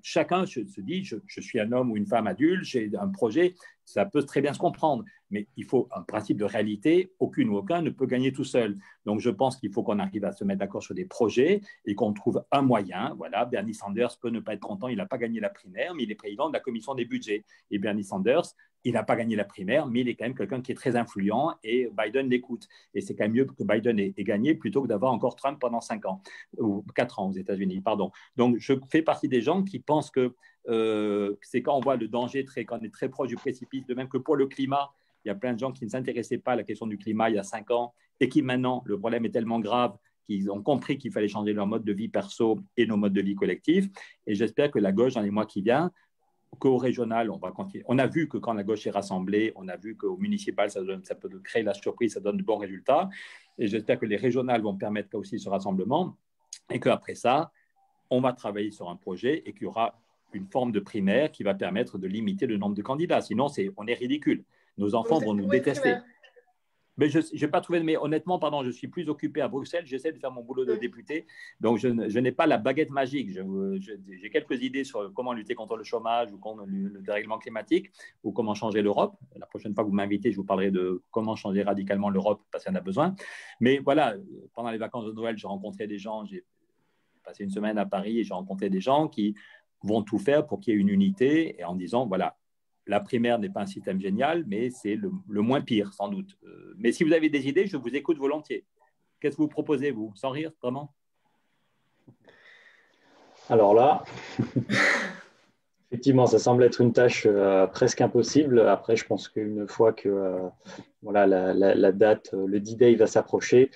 Chacun se dit je suis un homme ou une femme adulte, j'ai un projet, ça peut très bien se comprendre. Mais il faut un principe de réalité, aucune ou aucun ne peut gagner tout seul. Donc je pense qu'il faut qu'on arrive à se mettre d'accord sur des projets et qu'on trouve un moyen. Voilà, Bernie Sanders peut ne pas être content, il n'a pas gagné la primaire, mais il est président de la commission des budgets. Et Bernie Sanders, il n'a pas gagné la primaire, mais il est quand même quelqu'un qui est très influent et Biden l'écoute. Et c'est quand même mieux que Biden ait gagné plutôt que d'avoir encore Trump pendant 5 ans, ou 4 ans aux États-Unis, pardon. Donc, je fais partie des gens qui pensent que c'est quand on voit le danger, quand on est très proche du précipice, de même que pour le climat, il y a plein de gens qui ne s'intéressaient pas à la question du climat il y a 5 ans et qui maintenant, le problème est tellement grave qu'ils ont compris qu'il fallait changer leur mode de vie perso et nos modes de vie collectifs. Et j'espère que la gauche, dans les mois qui viennent, qu'au régional, on va continuer. On a vu que quand la gauche est rassemblée, on a vu qu'au municipal, ça peut créer la surprise, ça donne de bons résultats. Et j'espère que les régionales vont permettre aussi ce rassemblement et qu'après ça, on va travailler sur un projet et qu'il y aura une forme de primaire qui va permettre de limiter le nombre de candidats. Sinon, on est ridicule. Nos enfants vont nous détester. Mais je n'ai pas trouvé, mais honnêtement, pardon, je suis plus occupé à Bruxelles, j'essaie de faire mon boulot de député, donc je n'ai pas la baguette magique. J'ai quelques idées sur comment lutter contre le chômage ou contre le dérèglement climatique ou comment changer l'Europe. La prochaine fois que vous m'invitez, je vous parlerai de comment changer radicalement l'Europe parce qu'il y en a besoin. Mais voilà, pendant les vacances de Noël, j'ai rencontré des gens, j'ai passé une semaine à Paris et j'ai rencontré des gens qui vont tout faire pour qu'il y ait une unité et en disant, voilà, la primaire n'est pas un système génial, mais c'est le moins pire, sans doute. Mais si vous avez des idées, je vous écoute volontiers. Qu'est-ce que vous proposez, vous? Sans rire, vraiment? Alors là, effectivement, ça semble être une tâche presque impossible. Après, je pense qu'une fois que voilà, la date, le D-Day va s'approcher,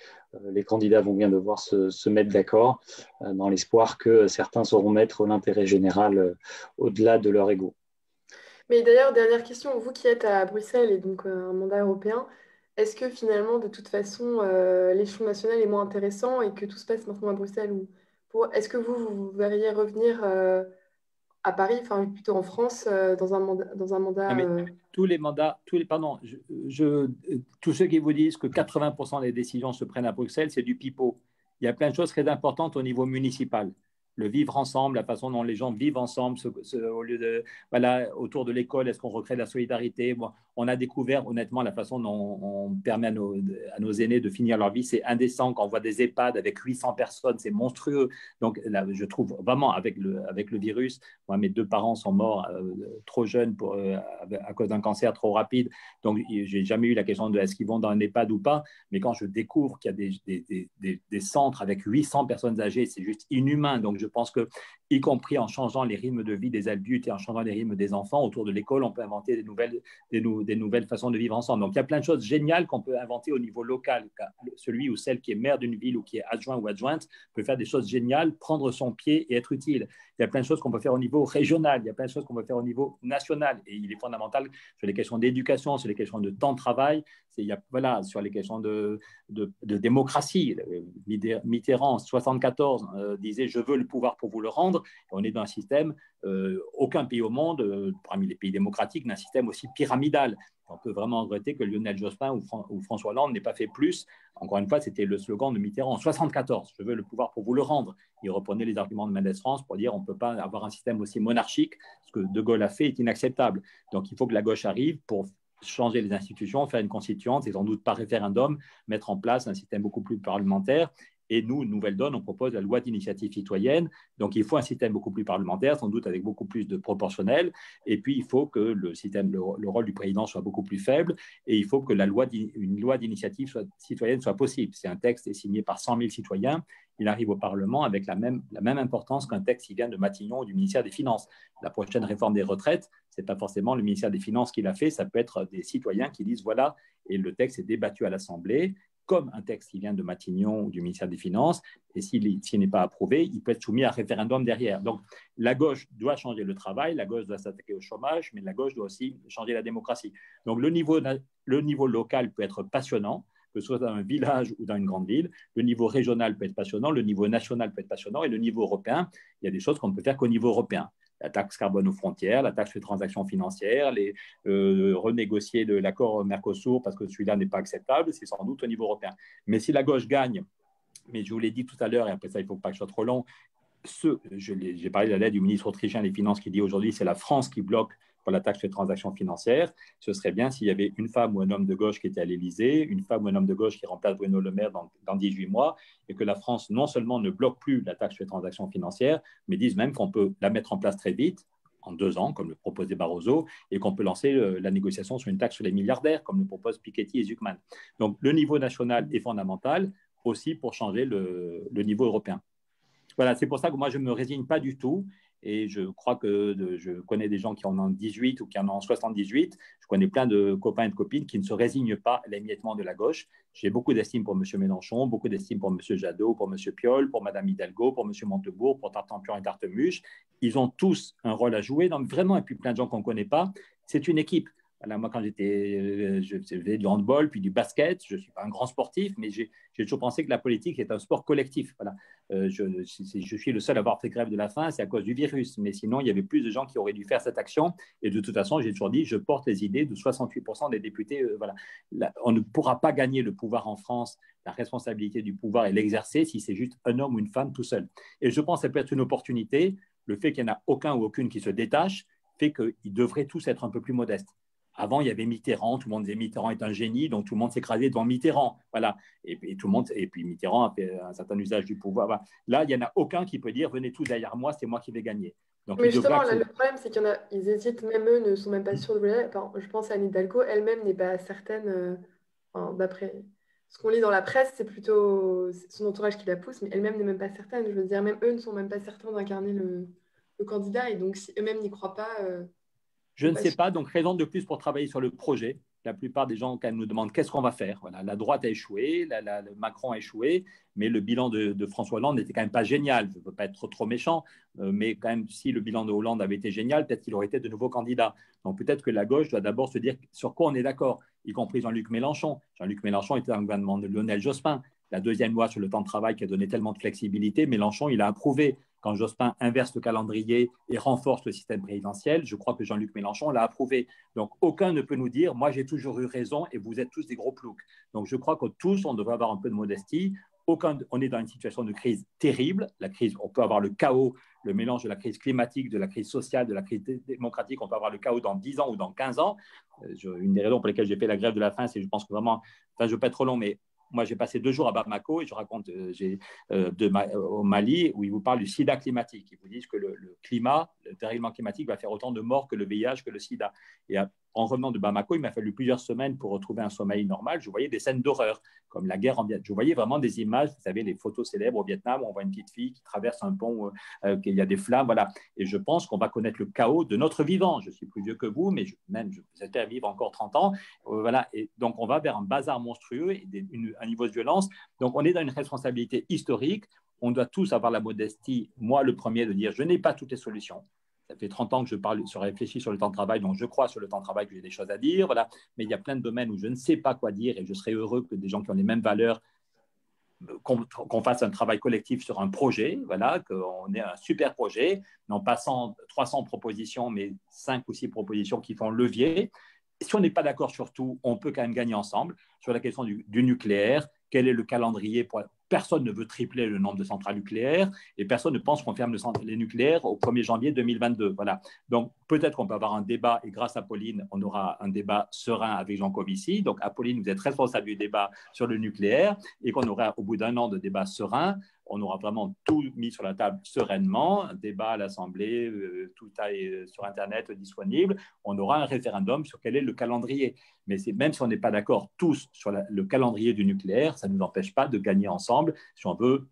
les candidats vont bien devoir se mettre d'accord dans l'espoir que certains sauront mettre l'intérêt général au-delà de leur ego. Mais d'ailleurs, dernière question, vous qui êtes à Bruxelles et donc un mandat européen, est-ce que finalement, de toute façon, l'échelon national est moins intéressant et que tout se passe maintenant à Bruxelles est-ce que vous verriez revenir à Paris, enfin plutôt en France, dans un mandat tous les mandats, pardon, tous ceux qui vous disent que 80% des décisions se prennent à Bruxelles, c'est du pipeau. Il y a plein de choses très importantes au niveau municipal. Le vivre ensemble, la façon dont les gens vivent ensemble, au lieu de, voilà, autour de l'école, est-ce qu'on recrée de la solidarité? Bon, on a découvert honnêtement la façon dont on permet à nos aînés de finir leur vie. C'est indécent quand on voit des EHPAD avec 800 personnes, c'est monstrueux. Donc là, je trouve vraiment avec le virus, moi, mes 2 parents sont morts trop jeunes à cause d'un cancer trop rapide. Donc, je n'ai jamais eu la question de est-ce qu'ils vont dans un EHPAD ou pas. Mais quand je découvre qu'il y a des centres avec 800 personnes âgées, c'est juste inhumain. Donc, je pense que, y compris en changeant les rythmes de vie des adultes et en changeant les rythmes des enfants autour de l'école, on peut inventer des nouvelles façons de vivre ensemble. Donc, il y a plein de choses géniales qu'on peut inventer au niveau local. Celui ou celle qui est maire d'une ville ou qui est adjoint ou adjointe peut faire des choses géniales, prendre son pied et être utile. Il y a plein de choses qu'on peut faire au niveau régional, il y a plein de choses qu'on peut faire au niveau national. Et il est fondamental sur les questions d'éducation, sur les questions de temps de travail, voilà, sur les questions de démocratie. Mitterrand, 74, disait « Je veux le pouvoir pour vous le rendre ». On est dans un système, aucun pays au monde, parmi les pays démocratiques, n'a un système aussi pyramidal. On peut vraiment regretter que Lionel Jospin ou François Hollande n'aient pas fait plus. Encore une fois, c'était le slogan de Mitterrand. 74, je veux le pouvoir pour vous le rendre. Il reprenait les arguments de Mendès France pour dire on ne peut pas avoir un système aussi monarchique. Ce que De Gaulle a fait est inacceptable. Donc, il faut que la gauche arrive pour changer les institutions, faire une constituante et sans doute par référendum, mettre en place un système beaucoup plus parlementaire. Et nous, Nouvelle Donne, on propose la loi d'initiative citoyenne. Donc, il faut un système beaucoup plus parlementaire, sans doute avec beaucoup plus de proportionnel. Et puis, il faut que le rôle du président soit beaucoup plus faible. Et il faut que une loi d'initiative citoyenne soit possible. Si un texte est signé par 100 000 citoyens, il arrive au Parlement avec la même importance qu'un texte qui vient de Matignon ou du ministère des Finances. La prochaine réforme des retraites, ce n'est pas forcément le ministère des Finances qui l'a fait, ça peut être des citoyens qui disent voilà, et le texte est débattu à l'Assemblée, comme un texte qui vient de Matignon ou du ministère des Finances, et s'il n'est pas approuvé, il peut être soumis à référendum derrière. Donc, la gauche doit changer le travail, la gauche doit s'attaquer au chômage, mais la gauche doit aussi changer la démocratie. Donc, le niveau local peut être passionnant, que ce soit dans un village ou dans une grande ville. Le niveau régional peut être passionnant, le niveau national peut être passionnant, et le niveau européen, il y a des choses qu'on ne peut faire qu'au niveau européen. La taxe carbone aux frontières, la taxe sur les transactions financières, renégocier l'accord Mercosur parce que celui-là n'est pas acceptable, c'est sans doute au niveau européen. Mais si la gauche gagne, mais je vous l'ai dit tout à l'heure, et après ça, il ne faut pas que je sois trop long, j'ai parlé de la lettre du ministre autrichien des Finances qui dit aujourd'hui c'est la France qui bloque pour la taxe sur les transactions financières. Ce serait bien s'il y avait une femme ou un homme de gauche qui était à l'Élysée, une femme ou un homme de gauche qui remplace Bruno Le Maire dans 18 mois, et que la France non seulement ne bloque plus la taxe sur les transactions financières, mais dise même qu'on peut la mettre en place très vite, en 2 ans, comme le proposait Barroso, et qu'on peut lancer la négociation sur une taxe sur les milliardaires, comme le proposent Piketty et Zucman. Donc le niveau national est fondamental aussi pour changer le niveau européen. Voilà, c'est pour ça que moi, je ne me résigne pas du tout. Et je crois que je connais des gens qui en ont 18 ou qui en ont 78. Je connais plein de copains et de copines qui ne se résignent pas à l'émiettement de la gauche. J'ai beaucoup d'estime pour M. Mélenchon, beaucoup d'estime pour M. Jadot, pour M. Piolle, pour Mme Hidalgo, pour M. Montebourg, pour Tartampion et Tartemuche. Ils ont tous un rôle à jouer. Donc, vraiment, et puis plein de gens qu'on ne connaît pas. C'est une équipe. Voilà, moi, quand je faisais du handball, puis du basket. Je ne suis pas un grand sportif, mais j'ai toujours pensé que la politique est un sport collectif. Voilà. Je suis le seul à avoir fait grève de la faim, c'est à cause du virus. Mais sinon, il y avait plus de gens qui auraient dû faire cette action. Et de toute façon, j'ai toujours dit, je porte les idées de 68% des députés. Voilà. Là, on ne pourra pas gagner le pouvoir en France, la responsabilité du pouvoir et l'exercer si c'est juste un homme ou une femme tout seul. Et je pense que ça peut être une opportunité. Le fait qu'il n'y en a aucun ou aucune qui se détache fait qu'ils devraient tous être un peu plus modestes. Avant, il y avait Mitterrand, tout le monde disait Mitterrand est un génie, donc tout le monde s'écrasait devant Mitterrand. Voilà. Et puis Mitterrand a fait un certain usage du pouvoir. Voilà. Là, il n'y en a aucun qui peut dire venez tous derrière moi, c'est moi qui vais gagner. Donc, Mais justement, là, le problème, c'est qu'il y en a, ils hésitent, même eux ne sont même pas sûrs de vouloir. Enfin, je pense à Anne Hidalgo, elle-même n'est pas certaine, enfin, d'après ce qu'on lit dans la presse, c'est plutôt son entourage qui la pousse, mais elle-même n'est même pas certaine. Je veux dire, même eux ne sont même pas certains d'incarner le candidat, et donc si eux-mêmes n'y croient pas, je ne sais pas, donc raison de plus pour travailler sur le projet. La plupart des gens, quand ils nous demandent qu'est-ce qu'on va faire, voilà, la droite a échoué, Macron a échoué, mais le bilan de François Hollande n'était quand même pas génial. Je ne veux pas être trop méchant, mais quand même, si le bilan de Hollande avait été génial, peut-être qu'il aurait été de nouveau candidat. Donc peut-être que la gauche doit d'abord se dire sur quoi on est d'accord, y compris Jean-Luc Mélenchon. Jean-Luc Mélenchon était dans le gouvernement de Lionel Jospin. La deuxième loi sur le temps de travail qui a donné tellement de flexibilité, Mélenchon, il a approuvé. Quand Jospin inverse le calendrier et renforce le système présidentiel, je crois que Jean-Luc Mélenchon l'a approuvé. Donc, aucun ne peut nous dire « moi, j'ai toujours eu raison et vous êtes tous des gros ploucs ». Donc, je crois que tous, on devrait avoir un peu de modestie. On est dans une situation de crise terrible. La crise, on peut avoir le chaos, le mélange de la crise climatique, de la crise sociale, de la crise démocratique. On peut avoir le chaos dans 10 ans ou dans 15 ans. Une des raisons pour lesquelles j'ai fait la grève de la faim, c'est que je pense que vraiment, enfin, je ne veux pas être trop long, mais moi, j'ai passé 2 jours à Bamako et je raconte au Mali où ils vous parlent du sida climatique. Ils vous disent que le climat, le dérèglement climatique va faire autant de morts que le VIH, que le sida. Et en revenant de Bamako, il m'a fallu plusieurs semaines pour retrouver un sommeil normal. Je voyais des scènes d'horreur, comme la guerre en Vietnam. Je voyais vraiment des images, vous savez, les photos célèbres au Vietnam, où on voit une petite fille qui traverse un pont, qu'il y a des flammes, voilà. Et je pense qu'on va connaître le chaos de notre vivant. Je suis plus vieux que vous, mais j'espère vivre encore 30 ans. Voilà. Et donc, on va vers un bazar monstrueux et un niveau de violence. Donc, on est dans une responsabilité historique. On doit tous avoir la modestie, moi le premier, de dire je n'ai pas toutes les solutions. Ça fait 30 ans que je réfléchis sur le temps de travail, donc je crois sur le temps de travail que j'ai des choses à dire. Voilà. Mais il y a plein de domaines où je ne sais pas quoi dire et je serais heureux que des gens qui ont les mêmes valeurs, qu'on fasse un travail collectif sur un projet, voilà, qu'on ait un super projet, non pas 300 propositions, mais 5 ou 6 propositions qui font levier. Si on n'est pas d'accord sur tout, on peut quand même gagner ensemble. Sur la question du nucléaire, quel est le calendrier Personne ne veut tripler le nombre de centrales nucléaires et personne ne pense qu'on ferme les nucléaires au 1er janvier 2022. Voilà. Donc, peut-être qu'on peut avoir un débat et grâce à Apolline, on aura un débat serein avec Jean Covici. Donc, Apolline, vous êtes responsable du débat sur le nucléaire et qu'on aura, au bout d'un an de débat serein, on aura vraiment tout mis sur la table sereinement, un débat à l'Assemblée, tout est sur Internet disponible. On aura un référendum sur quel est le calendrier. Mais même si on n'est pas d'accord tous sur le calendrier du nucléaire, ça ne nous empêche pas de gagner ensemble si on veut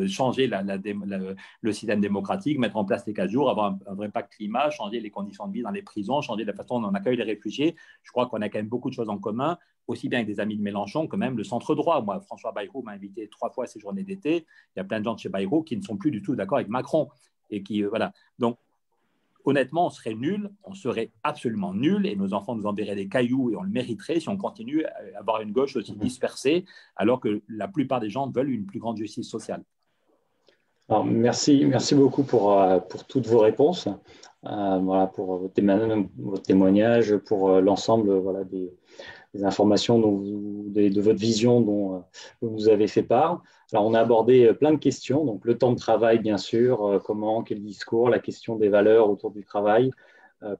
changer le système démocratique, mettre en place les 4 jours, avoir un vrai pacte climat, changer les conditions de vie dans les prisons, changer la façon dont on accueille les réfugiés. Je crois qu'on a quand même beaucoup de choses en commun, aussi bien avec des amis de Mélenchon que même le centre droit. Moi, François Bayrou m'a invité 3 fois à ses journées d'été. Il y a plein de gens de chez Bayrou qui ne sont plus du tout d'accord avec Macron. Et qui, voilà. Donc, honnêtement, on serait nul, on serait absolument nul et nos enfants nous enverraient des cailloux et on le mériterait si on continue à avoir une gauche aussi dispersée alors que la plupart des gens veulent une plus grande justice sociale. Alors, merci beaucoup pour toutes vos réponses, voilà, pour votre témoignage, pour l'ensemble voilà, des informations de votre vision dont vous nous avez fait part. Alors, on a abordé plein de questions, donc le temps de travail, bien sûr, comment, quel discours, la question des valeurs autour du travail,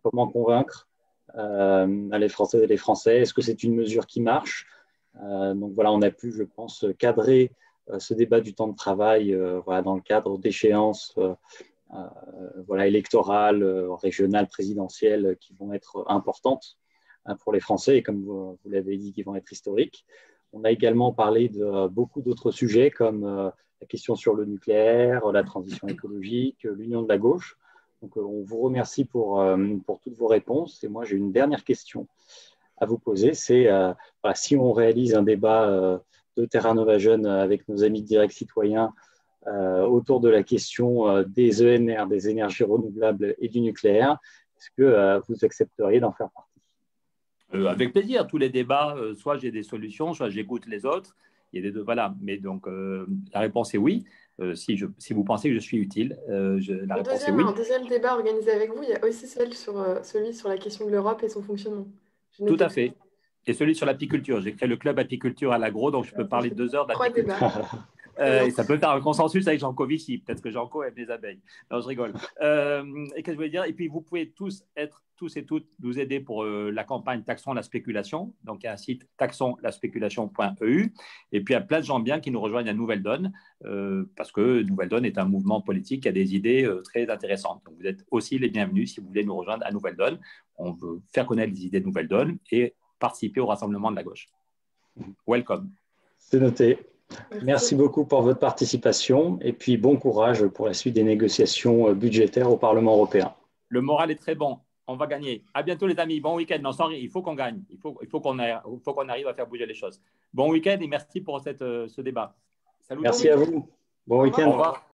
comment convaincre les Françaises et les Français, est-ce que c'est une mesure qui marche? Donc voilà, on a pu, je pense, cadrer ce débat du temps de travail voilà, dans le cadre d'échéances voilà, électorales, régionales, présidentielles qui vont être importantes pour les Français et comme vous l'avez dit, qui vont être historiques. On a également parlé de beaucoup d'autres sujets comme la question sur le nucléaire, la transition écologique, l'union de la gauche. Donc, on vous remercie pour toutes vos réponses. Et moi, j'ai une dernière question à vous poser. C'est voilà, si on réalise un débat de Terra Nova Jeune avec nos amis de Direct Citoyen autour de la question des ENR, des énergies renouvelables et du nucléaire, est-ce que vous accepteriez d'en faire partie? Avec plaisir, tous les débats, soit j'ai des solutions, soit j'écoute les autres. Il y a des deux, voilà. Mais donc, la réponse est oui. Si vous pensez que je suis utile, la réponse est oui. Un deuxième débat organisé avec vous, il y a aussi celui sur la question de l'Europe et son fonctionnement. Tout à fait. Et celui sur l'apiculture. J'ai créé le club apiculture à l'agro, donc je peux parler 2 heures d'apiculture. 3 débats. Et ça peut faire un consensus avec Jean Covici. Peut-être que Jean Co aime les abeilles. Non, je rigole. Et qu'est-ce que je voulais dire? Et puis, vous pouvez tous et toutes nous aider pour la campagne Taxons la spéculation. Donc, il y a un site taxonslaspéculation.eu. Et puis, il y a plein de gens bien qui nous rejoignent à Nouvelle Donne parce que Nouvelle Donne est un mouvement politique qui a des idées très intéressantes. Donc, vous êtes aussi les bienvenus si vous voulez nous rejoindre à Nouvelle Donne. On veut faire connaître les idées de Nouvelle Donne et participer au rassemblement de la gauche. Welcome. C'est noté. Merci beaucoup pour votre participation et puis bon courage pour la suite des négociations budgétaires au Parlement européen. Le moral est très bon. On va gagner. À bientôt les amis. Bon week-end. Non, il faut qu'on gagne. Il faut qu'on arrive à faire bouger les choses. Bon week-end et merci pour ce débat. Salut. Merci à vous. Bon week-end. Au revoir.